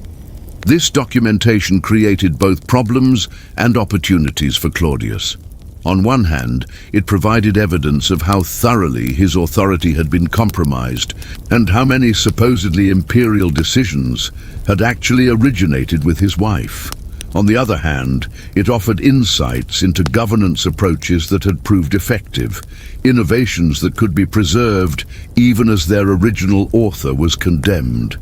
This documentation created both problems and opportunities for Claudius. On one hand, it provided evidence of how thoroughly his authority had been compromised and how many supposedly imperial decisions had actually originated with his wife. On the other hand, it offered insights into governance approaches that had proved effective, innovations that could be preserved even as their original author was condemned.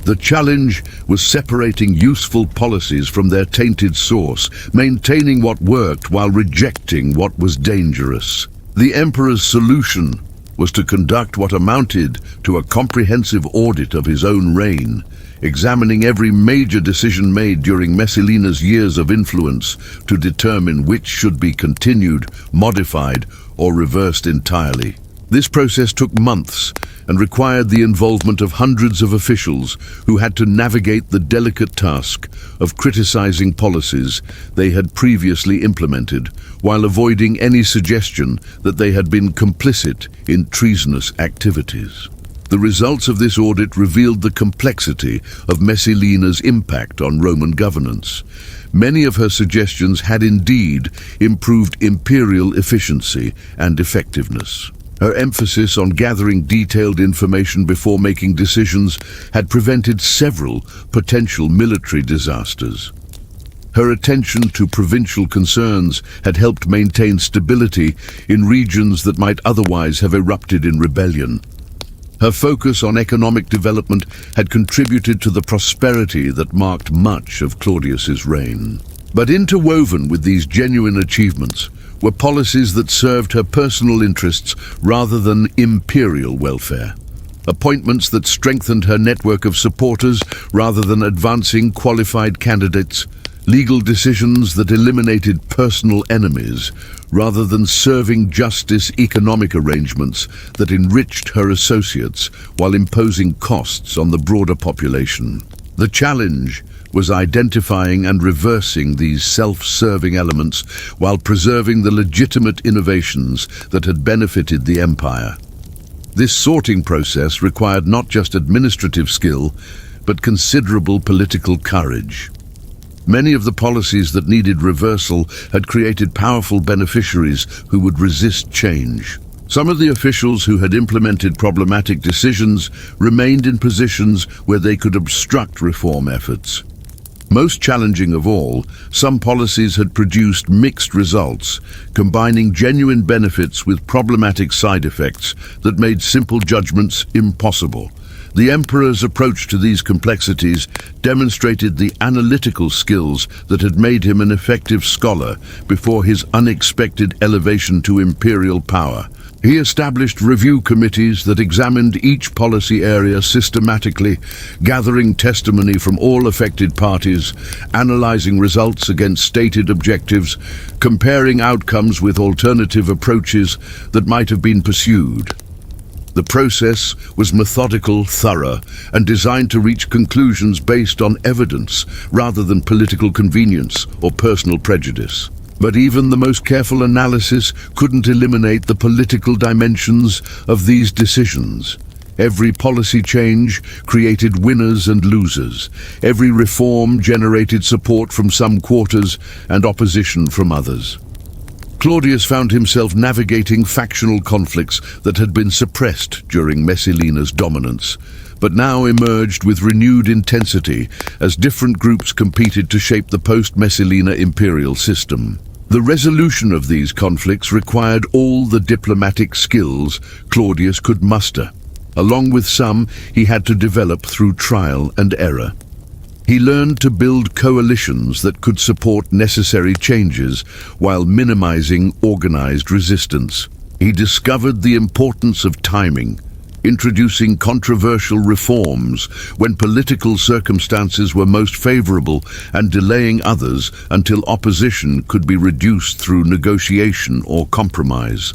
The challenge was separating useful policies from their tainted source, maintaining what worked while rejecting what was dangerous. The emperor's solution was to conduct what amounted to a comprehensive audit of his own reign, examining every major decision made during Messalina's years of influence to determine which should be continued, modified, or reversed entirely. This process took months and required the involvement of hundreds of officials who had to navigate the delicate task of criticizing policies they had previously implemented, while avoiding any suggestion that they had been complicit in treasonous activities. The results of this audit revealed the complexity of Messalina's impact on Roman governance. Many of her suggestions had indeed improved imperial efficiency and effectiveness. Her emphasis on gathering detailed information before making decisions had prevented several potential military disasters. Her attention to provincial concerns had helped maintain stability in regions that might otherwise have erupted in rebellion. Her focus on economic development had contributed to the prosperity that marked much of Claudius's reign. But interwoven with these genuine achievements were policies that served her personal interests rather than imperial welfare. Appointments that strengthened her network of supporters rather than advancing qualified candidates. Legal decisions that eliminated personal enemies rather than serving justice. Economic arrangements that enriched her associates while imposing costs on the broader population. The challenge was identifying and reversing these self-serving elements while preserving the legitimate innovations that had benefited the empire. This sorting process required not just administrative skill, but considerable political courage. Many of the policies that needed reversal had created powerful beneficiaries who would resist change. Some of the officials who had implemented problematic decisions remained in positions where they could obstruct reform efforts. Most challenging of all, some policies had produced mixed results, combining genuine benefits with problematic side effects that made simple judgments impossible. The emperor's approach to these complexities demonstrated the analytical skills that had made him an effective scholar before his unexpected elevation to imperial power. He established review committees that examined each policy area systematically, gathering testimony from all affected parties, analyzing results against stated objectives, comparing outcomes with alternative approaches that might have been pursued. The process was methodical, thorough, and designed to reach conclusions based on evidence rather than political convenience or personal prejudice. But even the most careful analysis couldn't eliminate the political dimensions of these decisions. Every policy change created winners and losers. Every reform generated support from some quarters and opposition from others. Claudius found himself navigating factional conflicts that had been suppressed during Messalina's dominance, but now emerged with renewed intensity as different groups competed to shape the post-Messalina imperial system. The resolution of these conflicts required all the diplomatic skills Claudius could muster. Along with some he had to develop through trial and error. He learned to build coalitions that could support necessary changes while minimizing organized resistance. He discovered the importance of timing, introducing controversial reforms when political circumstances were most favorable and delaying others until opposition could be reduced through negotiation or compromise.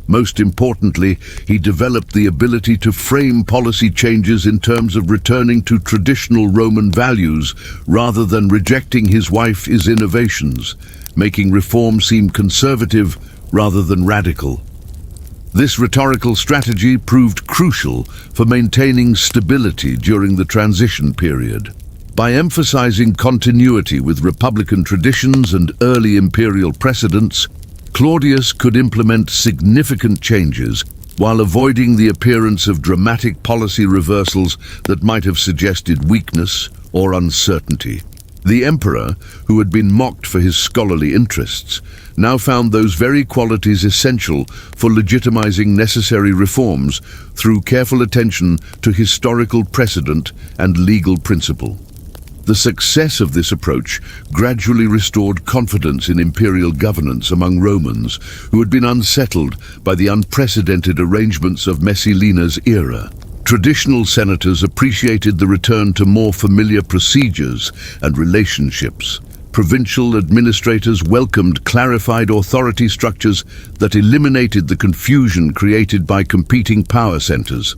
Most importantly, he developed the ability to frame policy changes in terms of returning to traditional Roman values rather than rejecting his wife's innovations, making reform seem conservative rather than radical. This rhetorical strategy proved crucial for maintaining stability during the transition period. By emphasizing continuity with Republican traditions and early imperial precedents, Claudius could implement significant changes while avoiding the appearance of dramatic policy reversals that might have suggested weakness or uncertainty. The emperor, who had been mocked for his scholarly interests, now found those very qualities essential for legitimizing necessary reforms through careful attention to historical precedent and legal principle. The success of this approach gradually restored confidence in imperial governance among Romans who had been unsettled by the unprecedented arrangements of Messalina's era. Traditional senators appreciated the return to more familiar procedures and relationships. Provincial administrators welcomed clarified authority structures that eliminated the confusion created by competing power centers.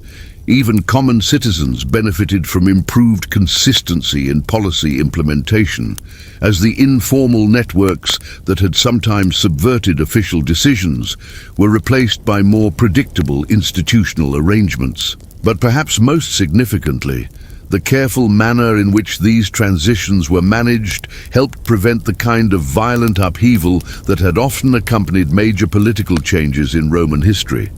Even common citizens benefited from improved consistency in policy implementation, as the informal networks that had sometimes subverted official decisions were replaced by more predictable institutional arrangements. But perhaps most significantly, the careful manner in which these transitions were managed helped prevent the kind of violent upheaval that had often accompanied major political changes in Roman history.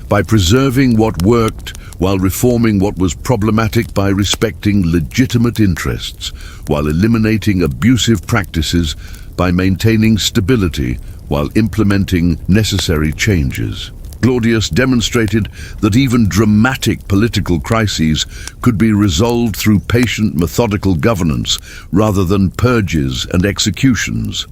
By preserving what worked while reforming what was problematic, by respecting legitimate interests while eliminating abusive practices, by maintaining stability while implementing necessary changes. Claudius demonstrated that even dramatic political crises could be resolved through patient, methodical governance rather than purges and executions.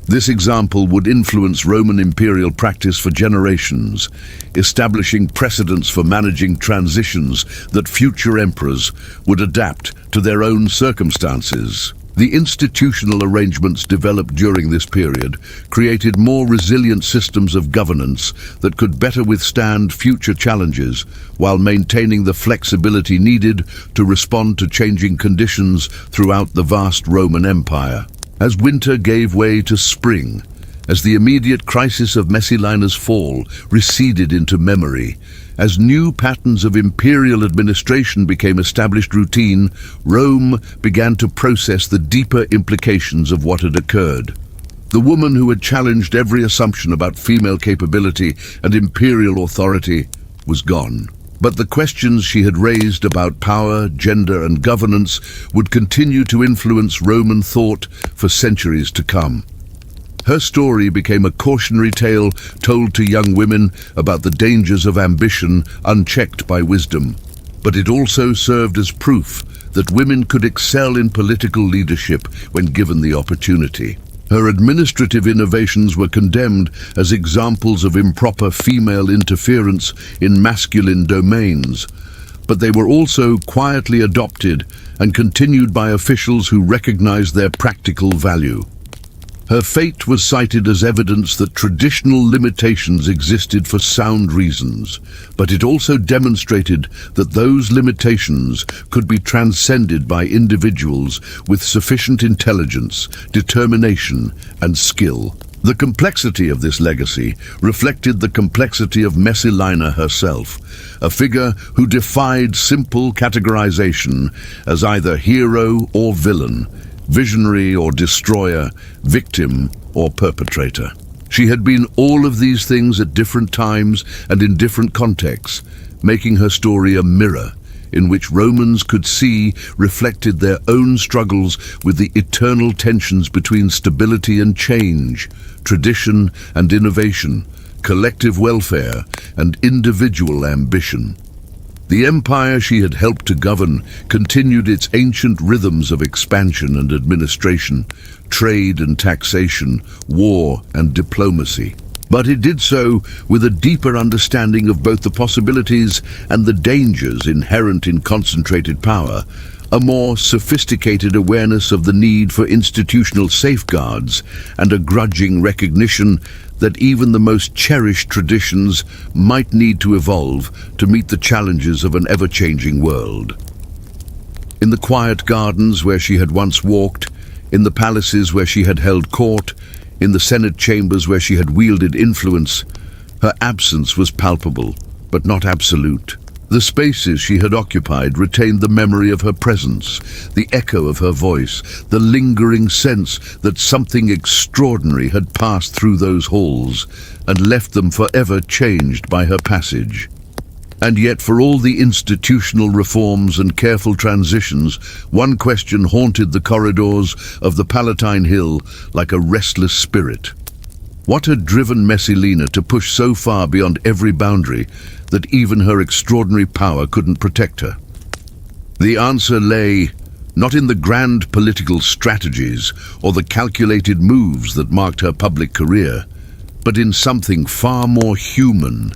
This example would influence Roman imperial practice for generations, establishing precedents for managing transitions that future emperors would adapt to their own circumstances. The institutional arrangements developed during this period created more resilient systems of governance that could better withstand future challenges while maintaining the flexibility needed to respond to changing conditions throughout the vast Roman Empire. As winter gave way to spring, as the immediate crisis of Messalina's fall receded into memory, as new patterns of imperial administration became established routine, Rome began to process the deeper implications of what had occurred. The woman who had challenged every assumption about female capability and imperial authority was gone. But the questions she had raised about power, gender, and governance would continue to influence Roman thought for centuries to come. Her story became a cautionary tale told to young women about the dangers of ambition unchecked by wisdom. But it also served as proof that women could excel in political leadership when given the opportunity. Her administrative innovations were condemned as examples of improper female interference in masculine domains, but they were also quietly adopted and continued by officials who recognized their practical value. Her fate was cited as evidence that traditional limitations existed for sound reasons, but it also demonstrated that those limitations could be transcended by individuals with sufficient intelligence, determination, and skill. The complexity of this legacy reflected the complexity of Messalina herself, a figure who defied simple categorization as either hero or villain, visionary or destroyer, victim or perpetrator. She had been all of these things at different times and in different contexts, making her story a mirror in which Romans could see reflected their own struggles with the eternal tensions between stability and change, tradition and innovation, collective welfare and individual ambition. The empire she had helped to govern continued its ancient rhythms of expansion and administration, trade and taxation, war and diplomacy. But it did so with a deeper understanding of both the possibilities and the dangers inherent in concentrated power, a more sophisticated awareness of the need for institutional safeguards, and a grudging recognition that even the most cherished traditions might need to evolve to meet the challenges of an ever-changing world. In the quiet gardens where she had once walked, in the palaces where she had held court, in the Senate chambers where she had wielded influence, her absence was palpable, but not absolute. The spaces she had occupied retained the memory of her presence, the echo of her voice, the lingering sense that something extraordinary had passed through those halls and left them forever changed by her passage. And yet, for all the institutional reforms and careful transitions, one question haunted the corridors of the Palatine Hill like a restless spirit. What had driven Messalina to push so far beyond every boundary that even her extraordinary power couldn't protect her? The answer lay not in the grand political strategies or the calculated moves that marked her public career, but in something far more human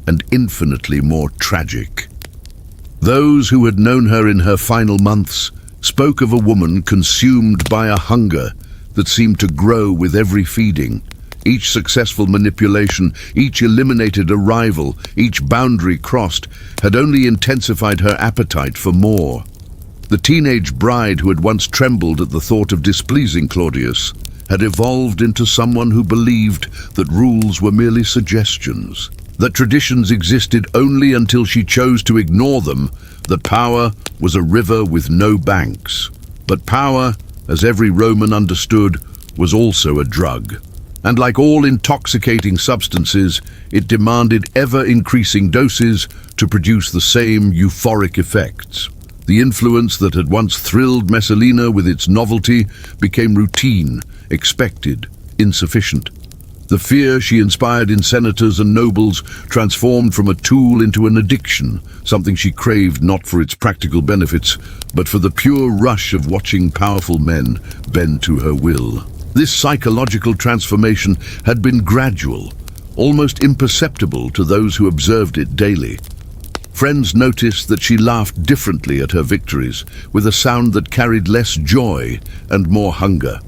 and infinitely more tragic. Those who had known her in her final months spoke of a woman consumed by a hunger that seemed to grow with every feeding. Each successful manipulation, each eliminated arrival, each boundary crossed, had only intensified her appetite for more. The teenage bride who had once trembled at the thought of displeasing Claudius had evolved into someone who believed that rules were merely suggestions, that traditions existed only until she chose to ignore them, that power was a river with no banks. But power, as every Roman understood, was also a drug. And like all intoxicating substances, it demanded ever-increasing doses to produce the same euphoric effects. The influence that had once thrilled Messalina with its novelty became routine, expected, insufficient. The fear she inspired in senators and nobles transformed from a tool into an addiction, something she craved not for its practical benefits, but for the pure rush of watching powerful men bend to her will. This psychological transformation had been gradual, almost imperceptible to those who observed it daily. Friends noticed that she laughed differently at her victories, with a sound that carried less joy and more hunger.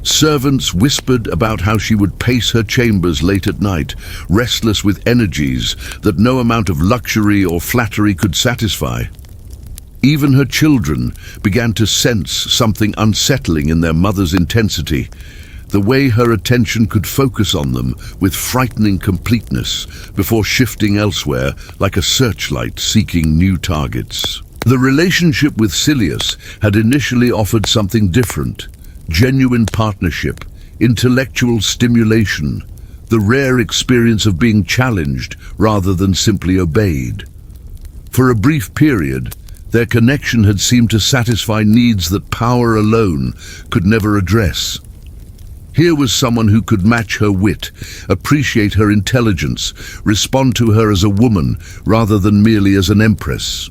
Servants whispered about how she would pace her chambers late at night, restless with energies that no amount of luxury or flattery could satisfy. Even her children began to sense something unsettling in their mother's intensity, the way her attention could focus on them with frightening completeness before shifting elsewhere like a searchlight seeking new targets. The relationship with Silius had initially offered something different: genuine partnership, intellectual stimulation, the rare experience of being challenged rather than simply obeyed. For a brief period, their connection had seemed to satisfy needs that power alone could never address. Here was someone who could match her wit, appreciate her intelligence, respond to her as a woman rather than merely as an empress.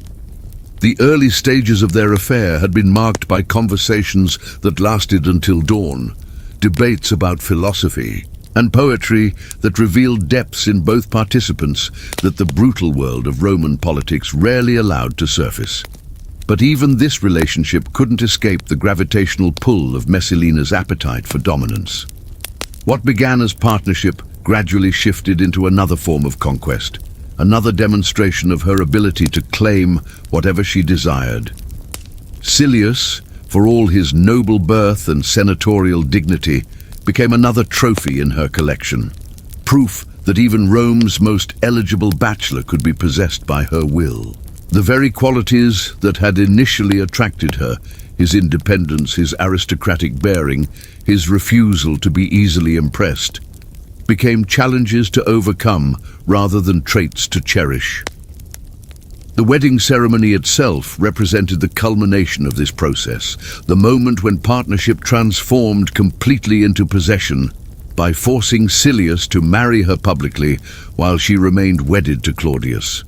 The early stages of their affair had been marked by conversations that lasted until dawn, debates about philosophy, and poetry that revealed depths in both participants that the brutal world of Roman politics rarely allowed to surface. But even this relationship couldn't escape the gravitational pull of Messalina's appetite for dominance. What began as partnership gradually shifted into another form of conquest, another demonstration of her ability to claim whatever she desired. Silius, for all his noble birth and senatorial dignity, became another trophy in her collection, proof that even Rome's most eligible bachelor could be possessed by her will. The very qualities that had initially attracted her, his independence, his aristocratic bearing, his refusal to be easily impressed, became challenges to overcome rather than traits to cherish. The wedding ceremony itself represented the culmination of this process, the moment when partnership transformed completely into possession by forcing Silius to marry her publicly while she remained wedded to Claudius.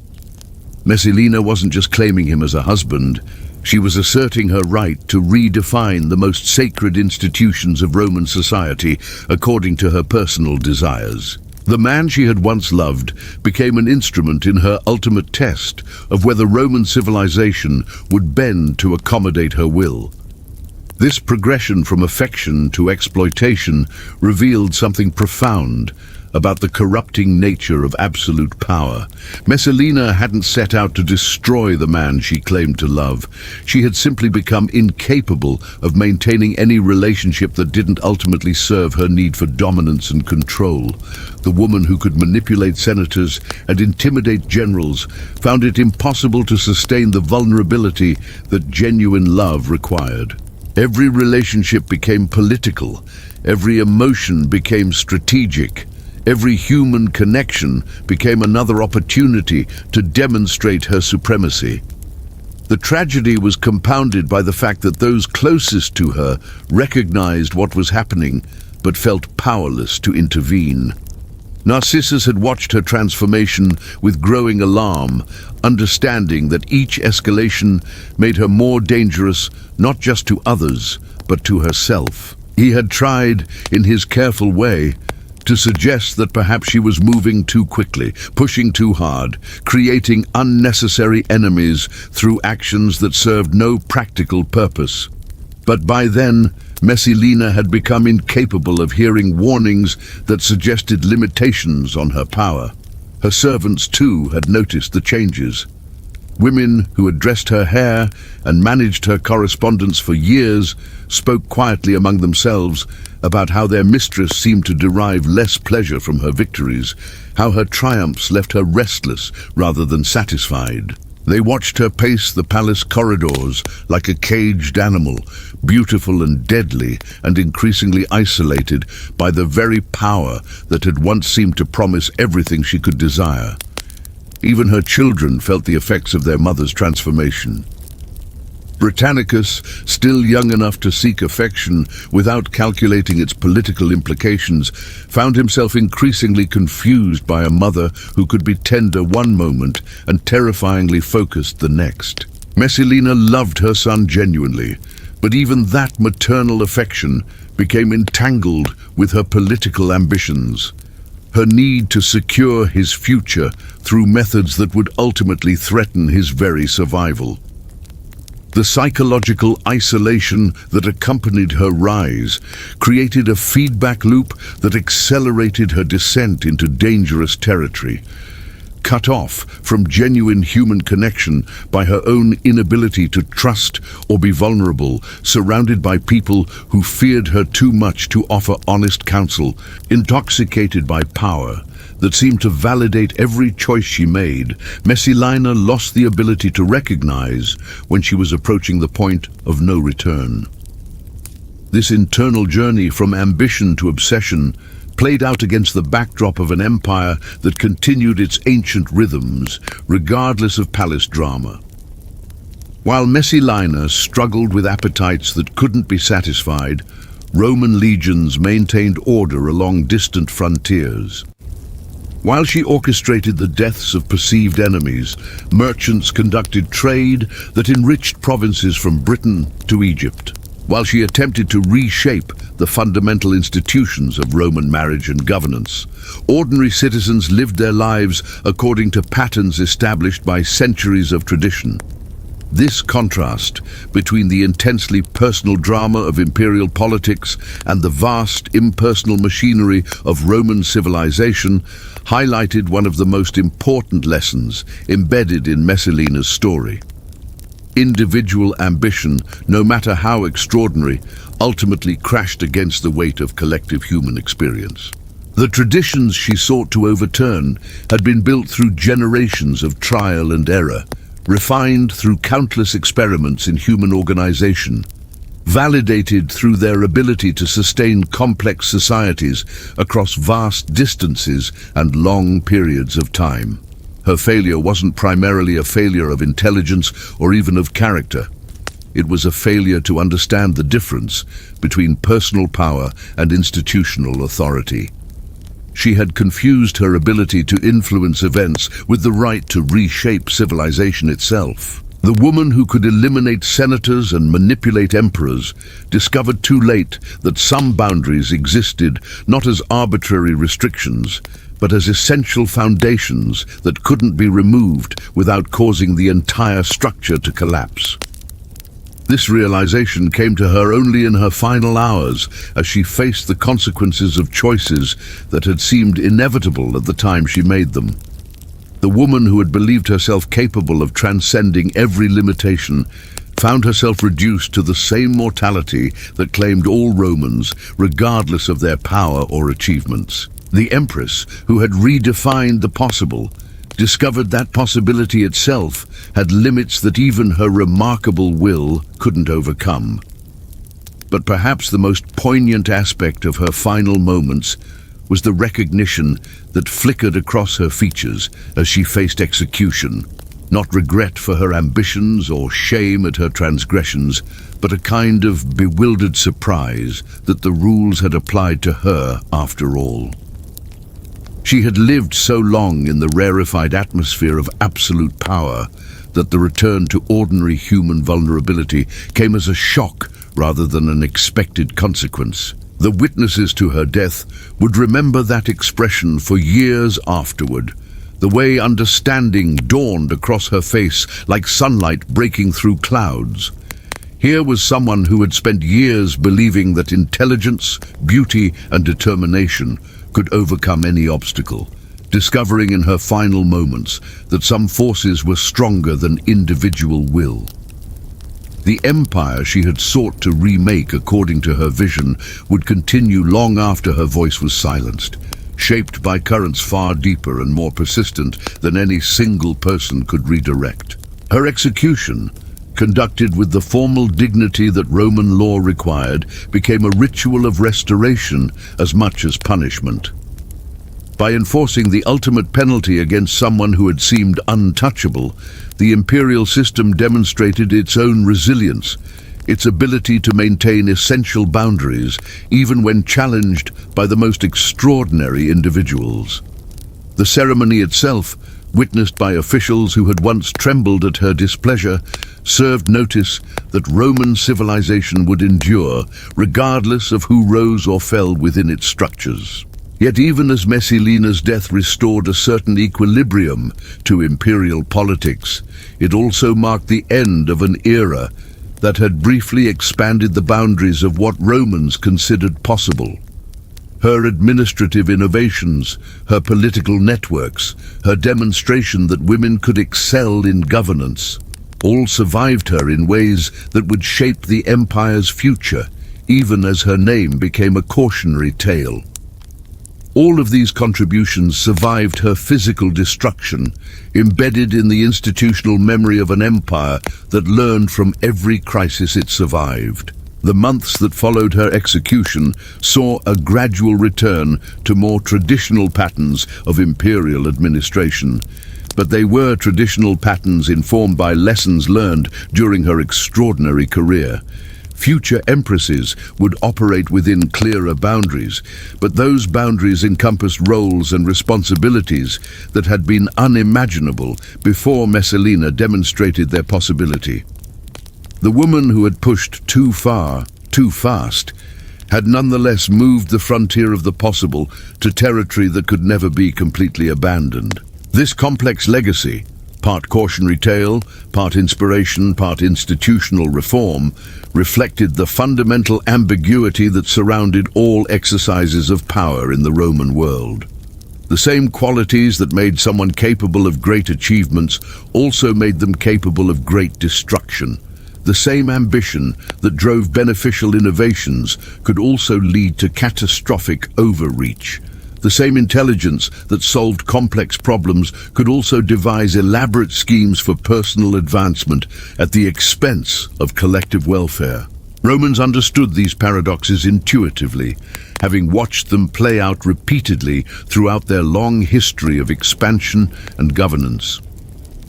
Messalina wasn't just claiming him as a husband, she was asserting her right to redefine the most sacred institutions of Roman society according to her personal desires. The man she had once loved became an instrument in her ultimate test of whether Roman civilization would bend to accommodate her will. This progression from affection to exploitation revealed something profound about the corrupting nature of absolute power. Messalina hadn't set out to destroy the man she claimed to love. She had simply become incapable of maintaining any relationship that didn't ultimately serve her need for dominance and control. The woman who could manipulate senators and intimidate generals found it impossible to sustain the vulnerability that genuine love required. Every relationship became political, every emotion became strategic, Every human connection became another opportunity to demonstrate her supremacy. The tragedy was compounded by the fact that those closest to her recognized what was happening, but felt powerless to intervene. Narcissus had watched her transformation with growing alarm, understanding that each escalation made her more dangerous not just to others, but to herself. He had tried, in his careful way, to suggest that perhaps she was moving too quickly, pushing too hard, creating unnecessary enemies through actions that served no practical purpose. But by then, Messalina had become incapable of hearing warnings that suggested limitations on her power. Her servants, too, had noticed the changes. Women who had dressed her hair and managed her correspondence for years spoke quietly among themselves about how their mistress seemed to derive less pleasure from her victories, how her triumphs left her restless rather than satisfied. They watched her pace the palace corridors like a caged animal, beautiful and deadly and increasingly isolated by the very power that had once seemed to promise everything she could desire. Even her children felt the effects of their mother's transformation. Britannicus, still young enough to seek affection without calculating its political implications, found himself increasingly confused by a mother who could be tender one moment and terrifyingly focused the next. Messalina loved her son genuinely, but even that maternal affection became entangled with her political ambitions. Her need to secure his future through methods that would ultimately threaten his very survival. The psychological isolation that accompanied her rise created a feedback loop that accelerated her descent into dangerous territory. Cut off from genuine human connection by her own inability to trust or be vulnerable, surrounded by people who feared her too much to offer honest counsel, intoxicated by power that seemed to validate every choice she made, Messalina lost the ability to recognize when she was approaching the point of no return. This internal journey from ambition to obsession played out against the backdrop of an empire that continued its ancient rhythms, regardless of palace drama. While Messalina struggled with appetites that couldn't be satisfied, Roman legions maintained order along distant frontiers. While she orchestrated the deaths of perceived enemies, merchants conducted trade that enriched provinces from Britain to Egypt. While she attempted to reshape the fundamental institutions of Roman marriage and governance, ordinary citizens lived their lives according to patterns established by centuries of tradition. This contrast between the intensely personal drama of imperial politics and the vast impersonal machinery of Roman civilization highlighted one of the most important lessons embedded in Messalina's story. Individual ambition, no matter how extraordinary, ultimately crashed against the weight of collective human experience. The traditions she sought to overturn had been built through generations of trial and error, refined through countless experiments in human organization, validated through their ability to sustain complex societies across vast distances and long periods of time. Her failure wasn't primarily a failure of intelligence or even of character. It was a failure to understand the difference between personal power and institutional authority. She had confused her ability to influence events with the right to reshape civilization itself. The woman who could eliminate senators and manipulate emperors discovered too late that some boundaries existed not as arbitrary restrictions, but as essential foundations that couldn't be removed without causing the entire structure to collapse. This realization came to her only in her final hours as she faced the consequences of choices that had seemed inevitable at the time she made them. The woman who had believed herself capable of transcending every limitation found herself reduced to the same mortality that claimed all Romans, regardless of their power or achievements. The Empress, who had redefined the possible, discovered that possibility itself had limits that even her remarkable will couldn't overcome. But perhaps the most poignant aspect of her final moments was the recognition that flickered across her features as she faced execution. Not regret for her ambitions or shame at her transgressions, but a kind of bewildered surprise that the rules had applied to her after all. She had lived so long in the rarefied atmosphere of absolute power that the return to ordinary human vulnerability came as a shock rather than an expected consequence. The witnesses to her death would remember that expression for years afterward, the way understanding dawned across her face like sunlight breaking through clouds. Here was someone who had spent years believing that intelligence, beauty, and determination could overcome any obstacle, discovering in her final moments that some forces were stronger than individual will. The empire she had sought to remake according to her vision would continue long after her voice was silenced, shaped by currents far deeper and more persistent than any single person could redirect. Her execution, conducted with the formal dignity that Roman law required, became a ritual of restoration as much as punishment. By enforcing the ultimate penalty against someone who had seemed untouchable, the imperial system demonstrated its own resilience, its ability to maintain essential boundaries, even when challenged by the most extraordinary individuals. The ceremony itself, witnessed by officials who had once trembled at her displeasure, served notice that Roman civilization would endure, regardless of who rose or fell within its structures. Yet even as Messalina's death restored a certain equilibrium to imperial politics, it also marked the end of an era that had briefly expanded the boundaries of what Romans considered possible. Her administrative innovations, her political networks, her demonstration that women could excel in governance, all survived her in ways that would shape the empire's future, even as her name became a cautionary tale. All of these contributions survived her physical destruction, embedded in the institutional memory of an empire that learned from every crisis it survived. The months that followed her execution saw a gradual return to more traditional patterns of imperial administration, but they were traditional patterns informed by lessons learned during her extraordinary career. Future empresses would operate within clearer boundaries, but those boundaries encompassed roles and responsibilities that had been unimaginable before Messalina demonstrated their possibility. The woman who had pushed too far, too fast, had nonetheless moved the frontier of the possible to territory that could never be completely abandoned. This complex legacy, part cautionary tale, part inspiration, part institutional reform, reflected the fundamental ambiguity that surrounded all exercises of power in the Roman world. The same qualities that made someone capable of great achievements also made them capable of great destruction. The same ambition that drove beneficial innovations could also lead to catastrophic overreach. The same intelligence that solved complex problems could also devise elaborate schemes for personal advancement at the expense of collective welfare. Romans understood these paradoxes intuitively, having watched them play out repeatedly throughout their long history of expansion and governance.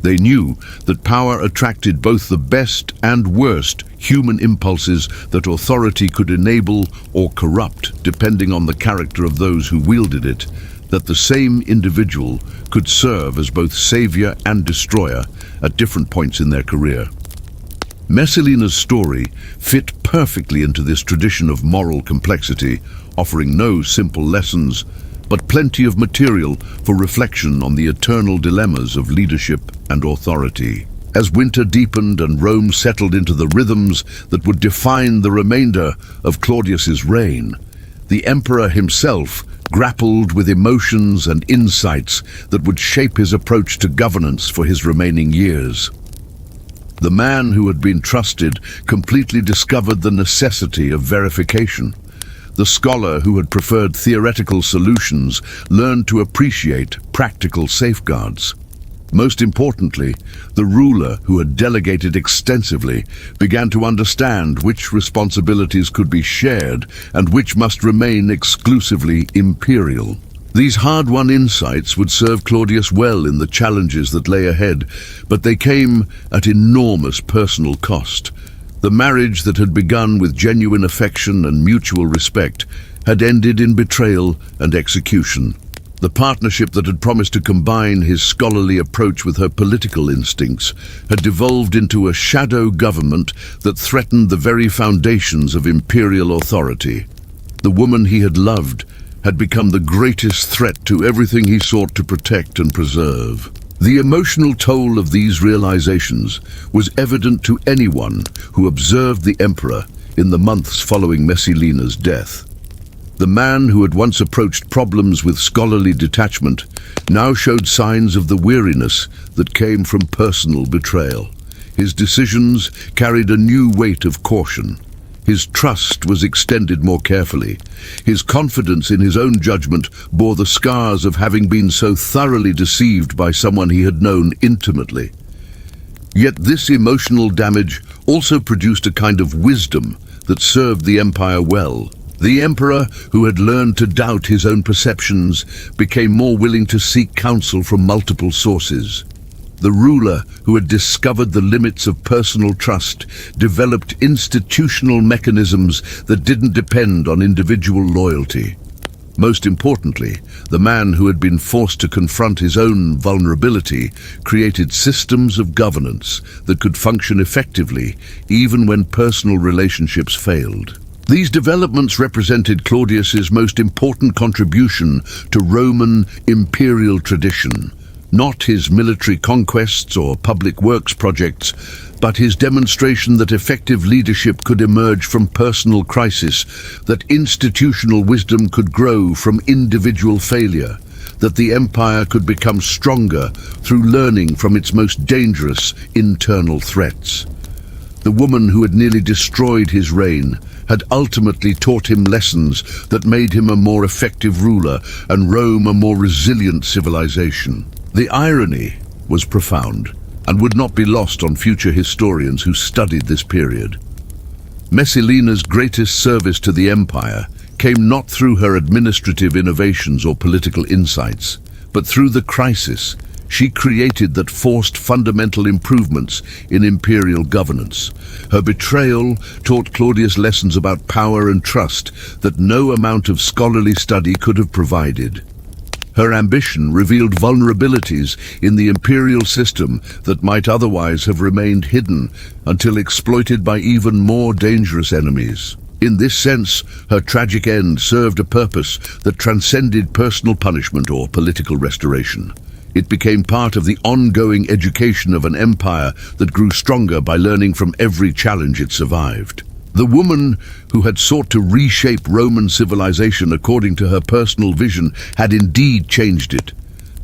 They knew that power attracted both the best and worst human impulses that authority could enable or corrupt, depending on the character of those who wielded it, that the same individual could serve as both savior and destroyer at different points in their career. Messalina's story fit perfectly into this tradition of moral complexity, offering no simple lessons, but plenty of material for reflection on the eternal dilemmas of leadership and authority. As winter deepened and Rome settled into the rhythms that would define the remainder of Claudius's reign, the emperor himself grappled with emotions and insights that would shape his approach to governance for his remaining years. The man who had been trusted completely discovered the necessity of verification. The scholar who had preferred theoretical solutions learned to appreciate practical safeguards. Most importantly, the ruler, who had delegated extensively, began to understand which responsibilities could be shared and which must remain exclusively imperial. These hard-won insights would serve Claudius well in the challenges that lay ahead, but they came at enormous personal cost. The marriage that had begun with genuine affection and mutual respect had ended in betrayal and execution. The partnership that had promised to combine his scholarly approach with her political instincts had devolved into a shadow government that threatened the very foundations of imperial authority. The woman he had loved had become the greatest threat to everything he sought to protect and preserve. The emotional toll of these realizations was evident to anyone who observed the emperor in the months following Messalina's death. The man who had once approached problems with scholarly detachment now showed signs of the weariness that came from personal betrayal. His decisions carried a new weight of caution. His trust was extended more carefully. His confidence in his own judgment bore the scars of having been so thoroughly deceived by someone he had known intimately. Yet this emotional damage also produced a kind of wisdom that served the empire well. The emperor, who had learned to doubt his own perceptions, became more willing to seek counsel from multiple sources. The ruler, who had discovered the limits of personal trust, developed institutional mechanisms that didn't depend on individual loyalty. Most importantly, the man who had been forced to confront his own vulnerability created systems of governance that could function effectively even when personal relationships failed. These developments represented Claudius's most important contribution to Roman imperial tradition, not his military conquests or public works projects, but his demonstration that effective leadership could emerge from personal crisis, that institutional wisdom could grow from individual failure, that the empire could become stronger through learning from its most dangerous internal threats. The woman who had nearly destroyed his reign had ultimately taught him lessons that made him a more effective ruler and Rome a more resilient civilization. The irony was profound and would not be lost on future historians who studied this period. Messalina's greatest service to the empire came not through her administrative innovations or political insights, but through the crisis she created that forced fundamental improvements in imperial governance. Her betrayal taught Claudius lessons about power and trust that no amount of scholarly study could have provided. Her ambition revealed vulnerabilities in the imperial system that might otherwise have remained hidden until exploited by even more dangerous enemies. In this sense, her tragic end served a purpose that transcended personal punishment or political restoration. It became part of the ongoing education of an empire that grew stronger by learning from every challenge it survived. The woman who had sought to reshape Roman civilization according to her personal vision had indeed changed it,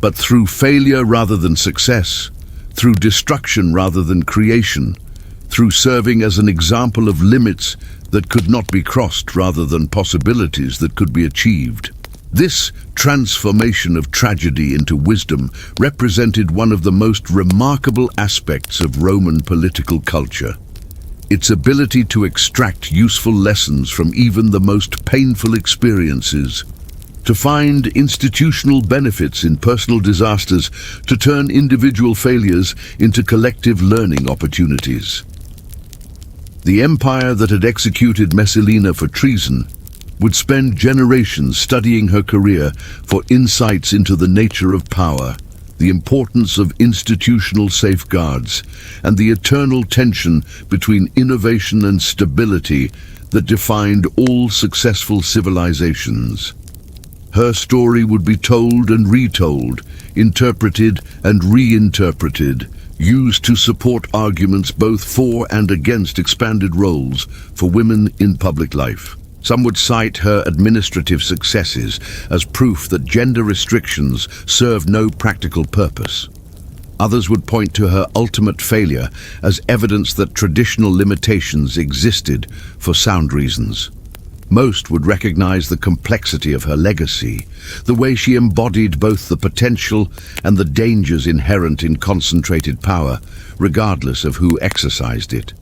but through failure rather than success, through destruction rather than creation, through serving as an example of limits that could not be crossed rather than possibilities that could be achieved. This transformation of tragedy into wisdom represented one of the most remarkable aspects of Roman political culture. Its ability to extract useful lessons from even the most painful experiences, to find institutional benefits in personal disasters, to turn individual failures into collective learning opportunities. The empire that had executed Messalina for treason would spend generations studying her career for insights into the nature of power, the importance of institutional safeguards, and the eternal tension between innovation and stability that defined all successful civilizations. Her story would be told and retold, interpreted and reinterpreted, used to support arguments both for and against expanded roles for women in public life. Some would cite her administrative successes as proof that gender restrictions served no practical purpose. Others would point to her ultimate failure as evidence that traditional limitations existed for sound reasons. Most would recognize the complexity of her legacy, the way she embodied both the potential and the dangers inherent in concentrated power, regardless of who exercised it.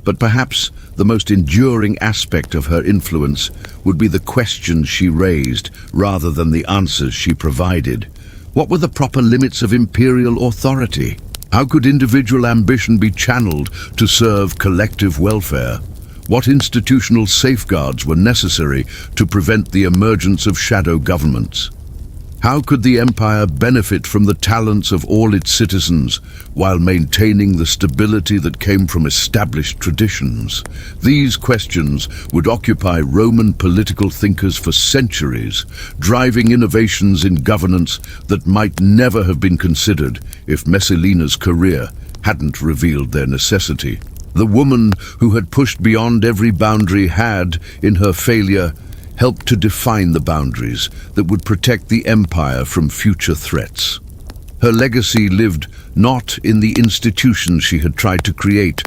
But perhaps the most enduring aspect of her influence would be the questions she raised rather than the answers she provided. What were the proper limits of imperial authority? How could individual ambition be channeled to serve collective welfare? What institutional safeguards were necessary to prevent the emergence of shadow governments? How could the empire benefit from the talents of all its citizens while maintaining the stability that came from established traditions? These questions would occupy Roman political thinkers for centuries, driving innovations in governance that might never have been considered if Messalina's career hadn't revealed their necessity. The woman who had pushed beyond every boundary had, in her failure, helped to define the boundaries that would protect the empire from future threats. Her legacy lived not in the institutions she had tried to create,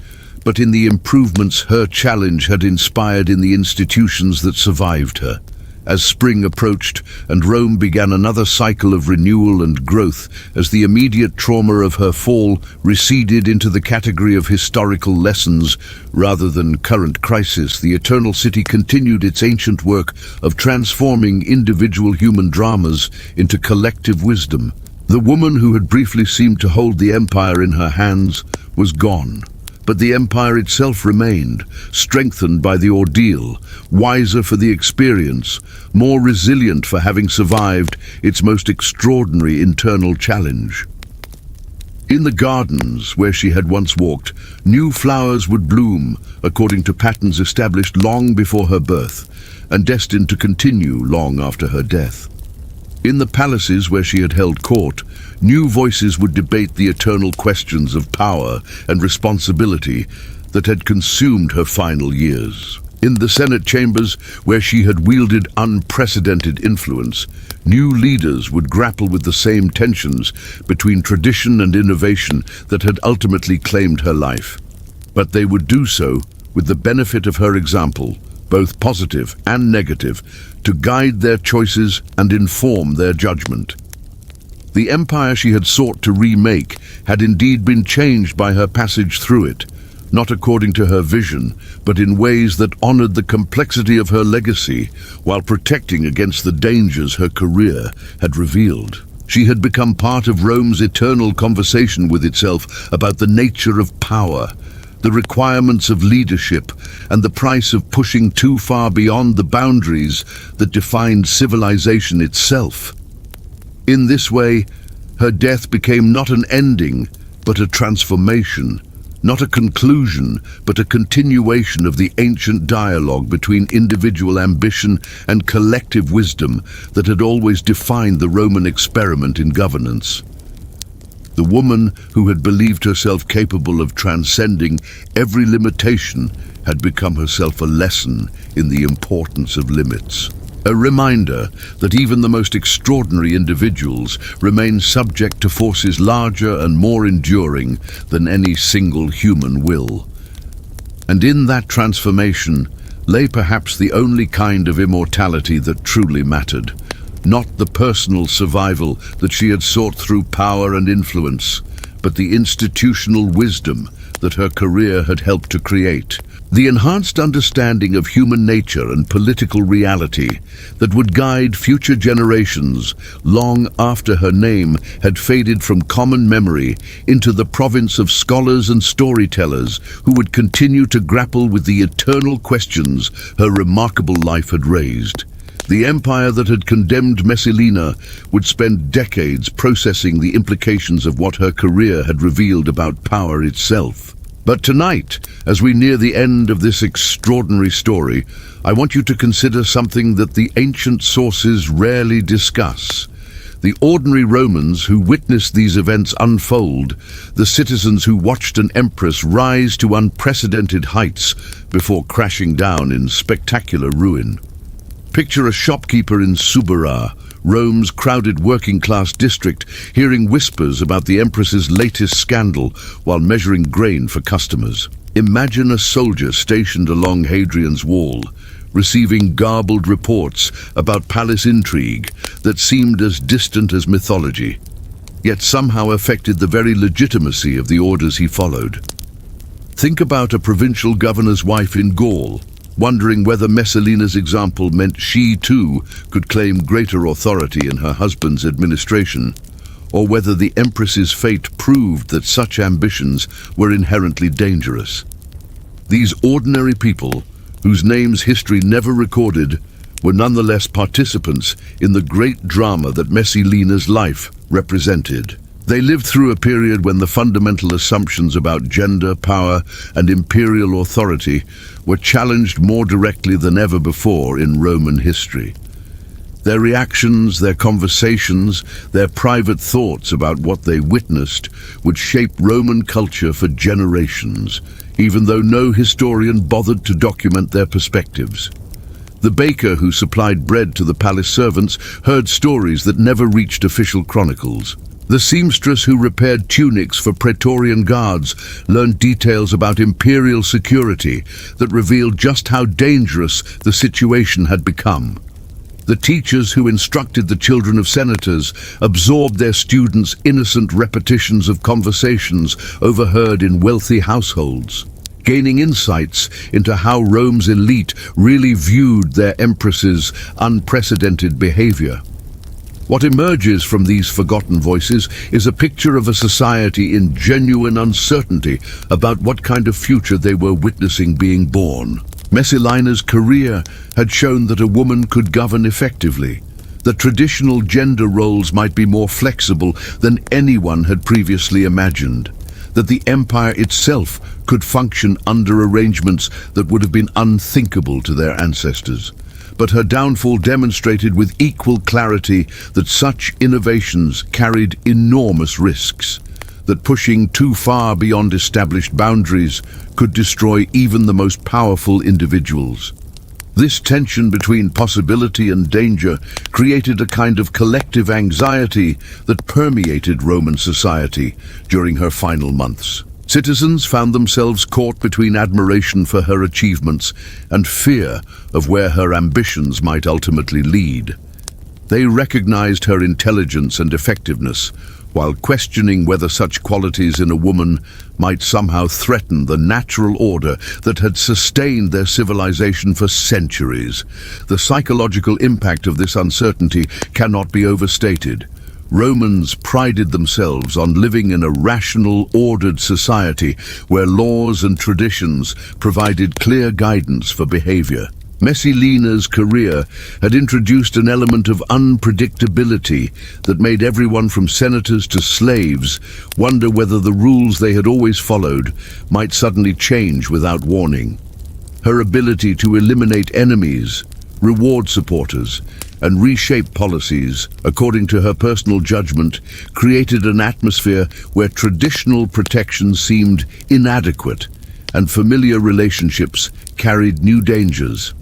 but in the improvements her challenge had inspired in the institutions that survived her. As spring approached and Rome began another cycle of renewal and growth, as the immediate trauma of her fall receded into the category of historical lessons rather than current crisis, the Eternal City continued its ancient work of transforming individual human dramas into collective wisdom. The woman who had briefly seemed to hold the empire in her hands was gone. But the empire itself remained, strengthened by the ordeal, wiser for the experience, more resilient for having survived its most extraordinary internal challenge. In the gardens where she had once walked, new flowers would bloom according to patterns established long before her birth, and destined to continue long after her death. In the palaces where she had held court, new voices would debate the eternal questions of power and responsibility that had consumed her final years. In the Senate chambers, where she had wielded unprecedented influence, new leaders would grapple with the same tensions between tradition and innovation that had ultimately claimed her life. But they would do so with the benefit of her example, both positive and negative, to guide their choices and inform their judgment. The empire she had sought to remake had indeed been changed by her passage through it, not according to her vision, but in ways that honored the complexity of her legacy while protecting against the dangers her career had revealed. She had become part of Rome's eternal conversation with itself about the nature of power, the requirements of leadership, and the price of pushing too far beyond the boundaries that defined civilization itself. In this way, her death became not an ending, but a transformation, not a conclusion, but a continuation of the ancient dialogue between individual ambition and collective wisdom that had always defined the Roman experiment in governance. The woman who had believed herself capable of transcending every limitation had become herself a lesson in the importance of limits. A reminder that even the most extraordinary individuals remain subject to forces larger and more enduring than any single human will. And in that transformation lay perhaps the only kind of immortality that truly mattered. Not the personal survival that she had sought through power and influence, but the institutional wisdom that her career had helped to create. The enhanced understanding of human nature and political reality that would guide future generations long after her name had faded from common memory into the province of scholars and storytellers who would continue to grapple with the eternal questions her remarkable life had raised. The empire that had condemned Messalina would spend decades processing the implications of what her career had revealed about power itself. But tonight, as we near the end of this extraordinary story, I want you to consider something that the ancient sources rarely discuss. The ordinary Romans who witnessed these events unfold, the citizens who watched an empress rise to unprecedented heights before crashing down in spectacular ruin. Picture a shopkeeper in Subura, Rome's crowded working-class district, hearing whispers about the empress's latest scandal while measuring grain for customers. Imagine a soldier stationed along Hadrian's wall, receiving garbled reports about palace intrigue that seemed as distant as mythology, yet somehow affected the very legitimacy of the orders he followed. Think about a provincial governor's wife in Gaul, wondering whether Messalina's example meant she too could claim greater authority in her husband's administration, or whether the empress's fate proved that such ambitions were inherently dangerous. These ordinary people, whose names history never recorded, were nonetheless participants in the great drama that Messalina's life represented. They lived through a period when the fundamental assumptions about gender, power, and imperial authority were challenged more directly than ever before in Roman history. Their reactions, their conversations, their private thoughts about what they witnessed would shape Roman culture for generations, even though no historian bothered to document their perspectives. The baker who supplied bread to the palace servants heard stories that never reached official chronicles. The seamstress who repaired tunics for Praetorian guards learned details about imperial security that revealed just how dangerous the situation had become. The teachers who instructed the children of senators absorbed their students' innocent repetitions of conversations overheard in wealthy households, gaining insights into how Rome's elite really viewed their empress's unprecedented behavior. What emerges from these forgotten voices is a picture of a society in genuine uncertainty about what kind of future they were witnessing being born. Messalina's career had shown that a woman could govern effectively, that traditional gender roles might be more flexible than anyone had previously imagined, that the empire itself could function under arrangements that would have been unthinkable to their ancestors. But her downfall demonstrated with equal clarity that such innovations carried enormous risks, that pushing too far beyond established boundaries could destroy even the most powerful individuals. This tension between possibility and danger created a kind of collective anxiety that permeated Roman society during her final months. Citizens found themselves caught between admiration for her achievements and fear of where her ambitions might ultimately lead. They recognized her intelligence and effectiveness, while questioning whether such qualities in a woman might somehow threaten the natural order that had sustained their civilization for centuries. The psychological impact of this uncertainty cannot be overstated. Romans prided themselves on living in a rational, ordered society where laws and traditions provided clear guidance for behavior. Messalina's career had introduced an element of unpredictability that made everyone from senators to slaves wonder whether the rules they had always followed might suddenly change without warning. Her ability to eliminate enemies, reward supporters, and reshape policies according to her personal judgment created an atmosphere where traditional protection seemed inadequate and familiar relationships carried new dangers.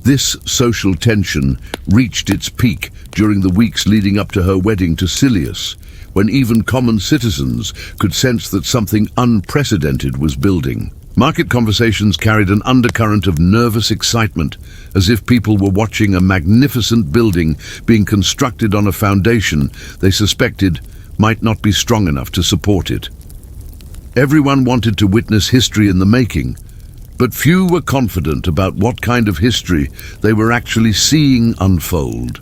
This social tension reached its peak during the weeks leading up to her wedding to Silius, when even common citizens could sense that something unprecedented was building. Market conversations carried an undercurrent of nervous excitement, as if people were watching a magnificent building being constructed on a foundation they suspected might not be strong enough to support it. Everyone wanted to witness history in the making, but few were confident about what kind of history they were actually seeing unfold.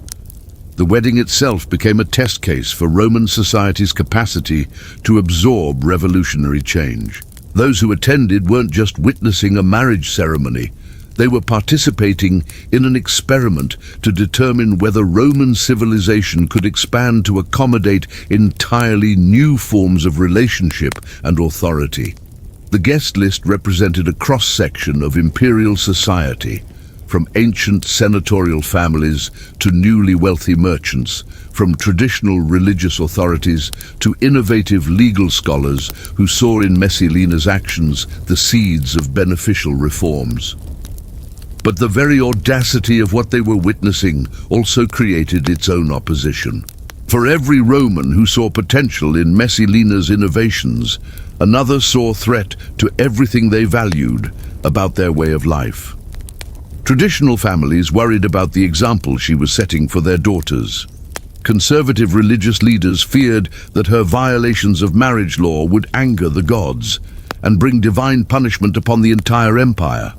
The wedding itself became a test case for Roman society's capacity to absorb revolutionary change. Those who attended weren't just witnessing a marriage ceremony. They were participating in an experiment to determine whether Roman civilization could expand to accommodate entirely new forms of relationship and authority. The guest list represented a cross-section of imperial society, from ancient senatorial families to newly wealthy merchants, from traditional religious authorities to innovative legal scholars who saw in Messalina's actions the seeds of beneficial reforms. But the very audacity of what they were witnessing also created its own opposition. For every Roman who saw potential in Messalina's innovations, another saw threat to everything they valued about their way of life. Traditional families worried about the example she was setting for their daughters. Conservative religious leaders feared that her violations of marriage law would anger the gods and bring divine punishment upon the entire empire.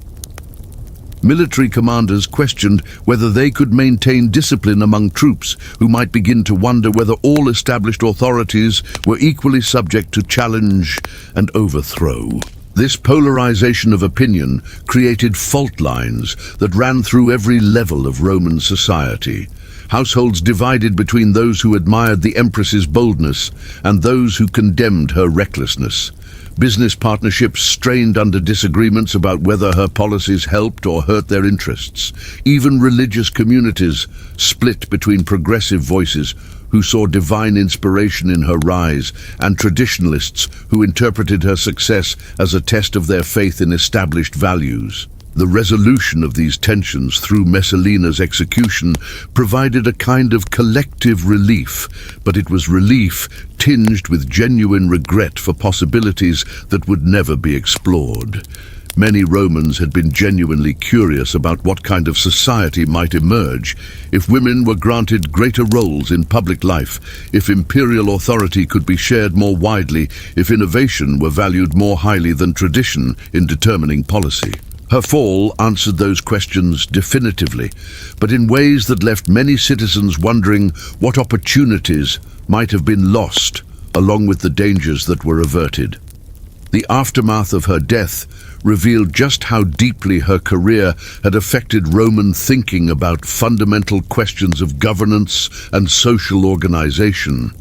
Military commanders questioned whether they could maintain discipline among troops who might begin to wonder whether all established authorities were equally subject to challenge and overthrow. This polarization of opinion created fault lines that ran through every level of Roman society. Households divided between those who admired the Empress's boldness and those who condemned her recklessness. Business partnerships strained under disagreements about whether her policies helped or hurt their interests. Even religious communities split between progressive voices who saw divine inspiration in her rise and traditionalists who interpreted her success as a test of their faith in established values. The resolution of these tensions through Messalina's execution provided a kind of collective relief, but it was relief tinged with genuine regret for possibilities that would never be explored. Many Romans had been genuinely curious about what kind of society might emerge if women were granted greater roles in public life, if imperial authority could be shared more widely, if innovation were valued more highly than tradition in determining policy. Her fall answered those questions definitively, but in ways that left many citizens wondering what opportunities might have been lost, along with the dangers that were averted. The aftermath of her death revealed just how deeply her career had affected Roman thinking about fundamental questions of governance and social organization.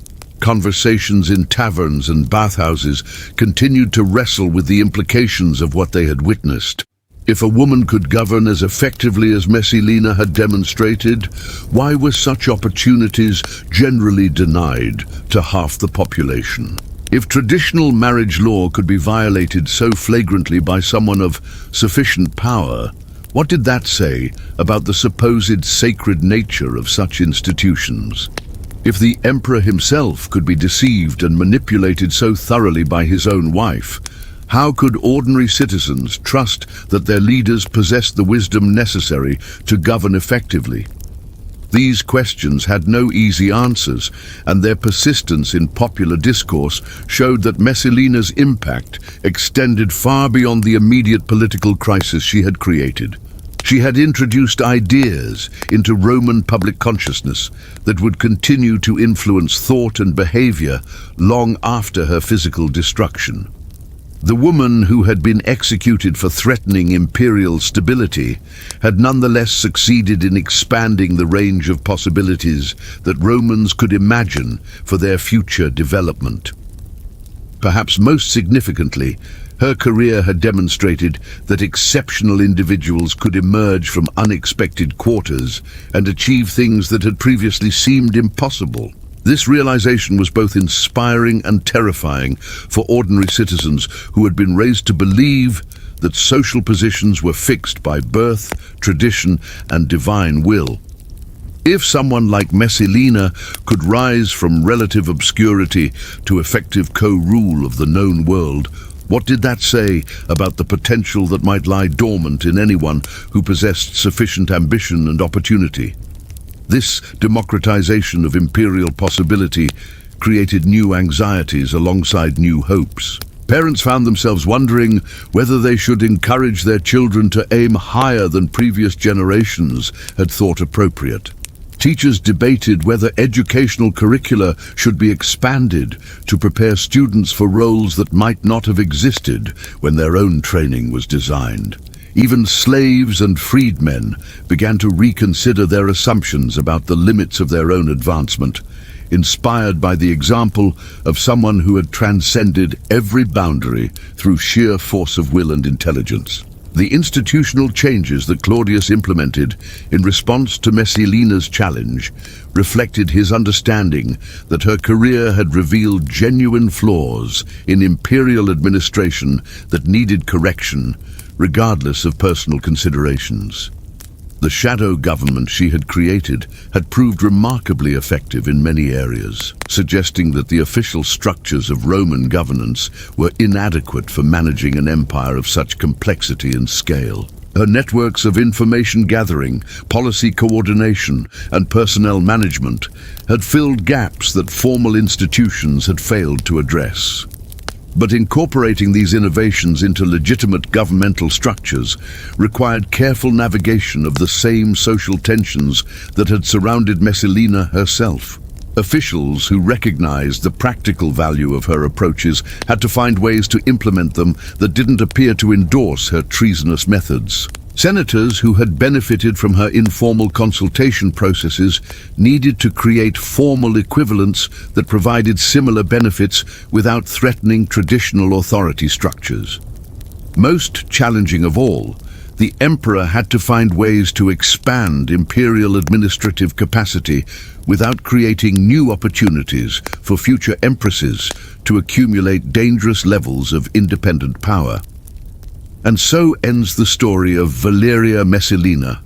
Conversations in taverns and bathhouses continued to wrestle with the implications of what they had witnessed. If a woman could govern as effectively as Messalina had demonstrated, why were such opportunities generally denied to half the population? If traditional marriage law could be violated so flagrantly by someone of sufficient power, what did that say about the supposed sacred nature of such institutions? If the emperor himself could be deceived and manipulated so thoroughly by his own wife, how could ordinary citizens trust that their leaders possessed the wisdom necessary to govern effectively? These questions had no easy answers, and their persistence in popular discourse showed that Messalina's impact extended far beyond the immediate political crisis she had created. She had introduced ideas into Roman public consciousness that would continue to influence thought and behavior long after her physical destruction. The woman who had been executed for threatening imperial stability had nonetheless succeeded in expanding the range of possibilities that Romans could imagine for their future development. Perhaps most significantly, her career had demonstrated that exceptional individuals could emerge from unexpected quarters and achieve things that had previously seemed impossible. This realization was both inspiring and terrifying for ordinary citizens who had been raised to believe that social positions were fixed by birth, tradition, and divine will. If someone like Messalina could rise from relative obscurity to effective co-rule of the known world, what did that say about the potential that might lie dormant in anyone who possessed sufficient ambition and opportunity? This democratization of imperial possibility created new anxieties alongside new hopes. Parents found themselves wondering whether they should encourage their children to aim higher than previous generations had thought appropriate. Teachers debated whether educational curricula should be expanded to prepare students for roles that might not have existed when their own training was designed. Even slaves and freedmen began to reconsider their assumptions about the limits of their own advancement, inspired by the example of someone who had transcended every boundary through sheer force of will and intelligence. The institutional changes that Claudius implemented in response to Messalina's challenge reflected his understanding that her career had revealed genuine flaws in imperial administration that needed correction, regardless of personal considerations. The shadow government she had created had proved remarkably effective in many areas, suggesting that the official structures of Roman governance were inadequate for managing an empire of such complexity and scale. Her networks of information gathering, policy coordination, and personnel management had filled gaps that formal institutions had failed to address. But incorporating these innovations into legitimate governmental structures required careful navigation of the same social tensions that had surrounded Messalina herself. Officials who recognized the practical value of her approaches had to find ways to implement them that didn't appear to endorse her treasonous methods. Senators who had benefited from her informal consultation processes needed to create formal equivalents that provided similar benefits without threatening traditional authority structures. Most challenging of all, the emperor had to find ways to expand imperial administrative capacity without creating new opportunities for future empresses to accumulate dangerous levels of independent power. And so ends the story of Valeria Messalina,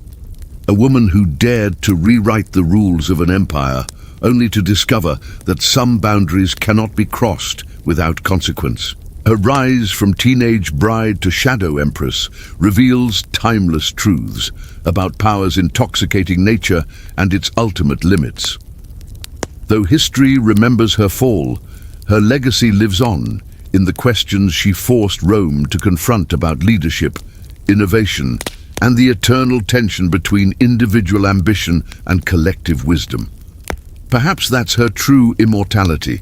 a woman who dared to rewrite the rules of an empire, only to discover that some boundaries cannot be crossed without consequence. Her rise from teenage bride to shadow empress reveals timeless truths about power's intoxicating nature and its ultimate limits. Though history remembers her fall, her legacy lives on in the questions she forced Rome to confront about leadership, innovation, and the eternal tension between individual ambition and collective wisdom. Perhaps that's her true immortality,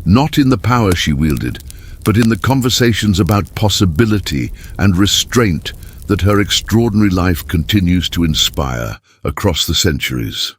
not in the power she wielded, but in the conversations about possibility and restraint that her extraordinary life continues to inspire across the centuries.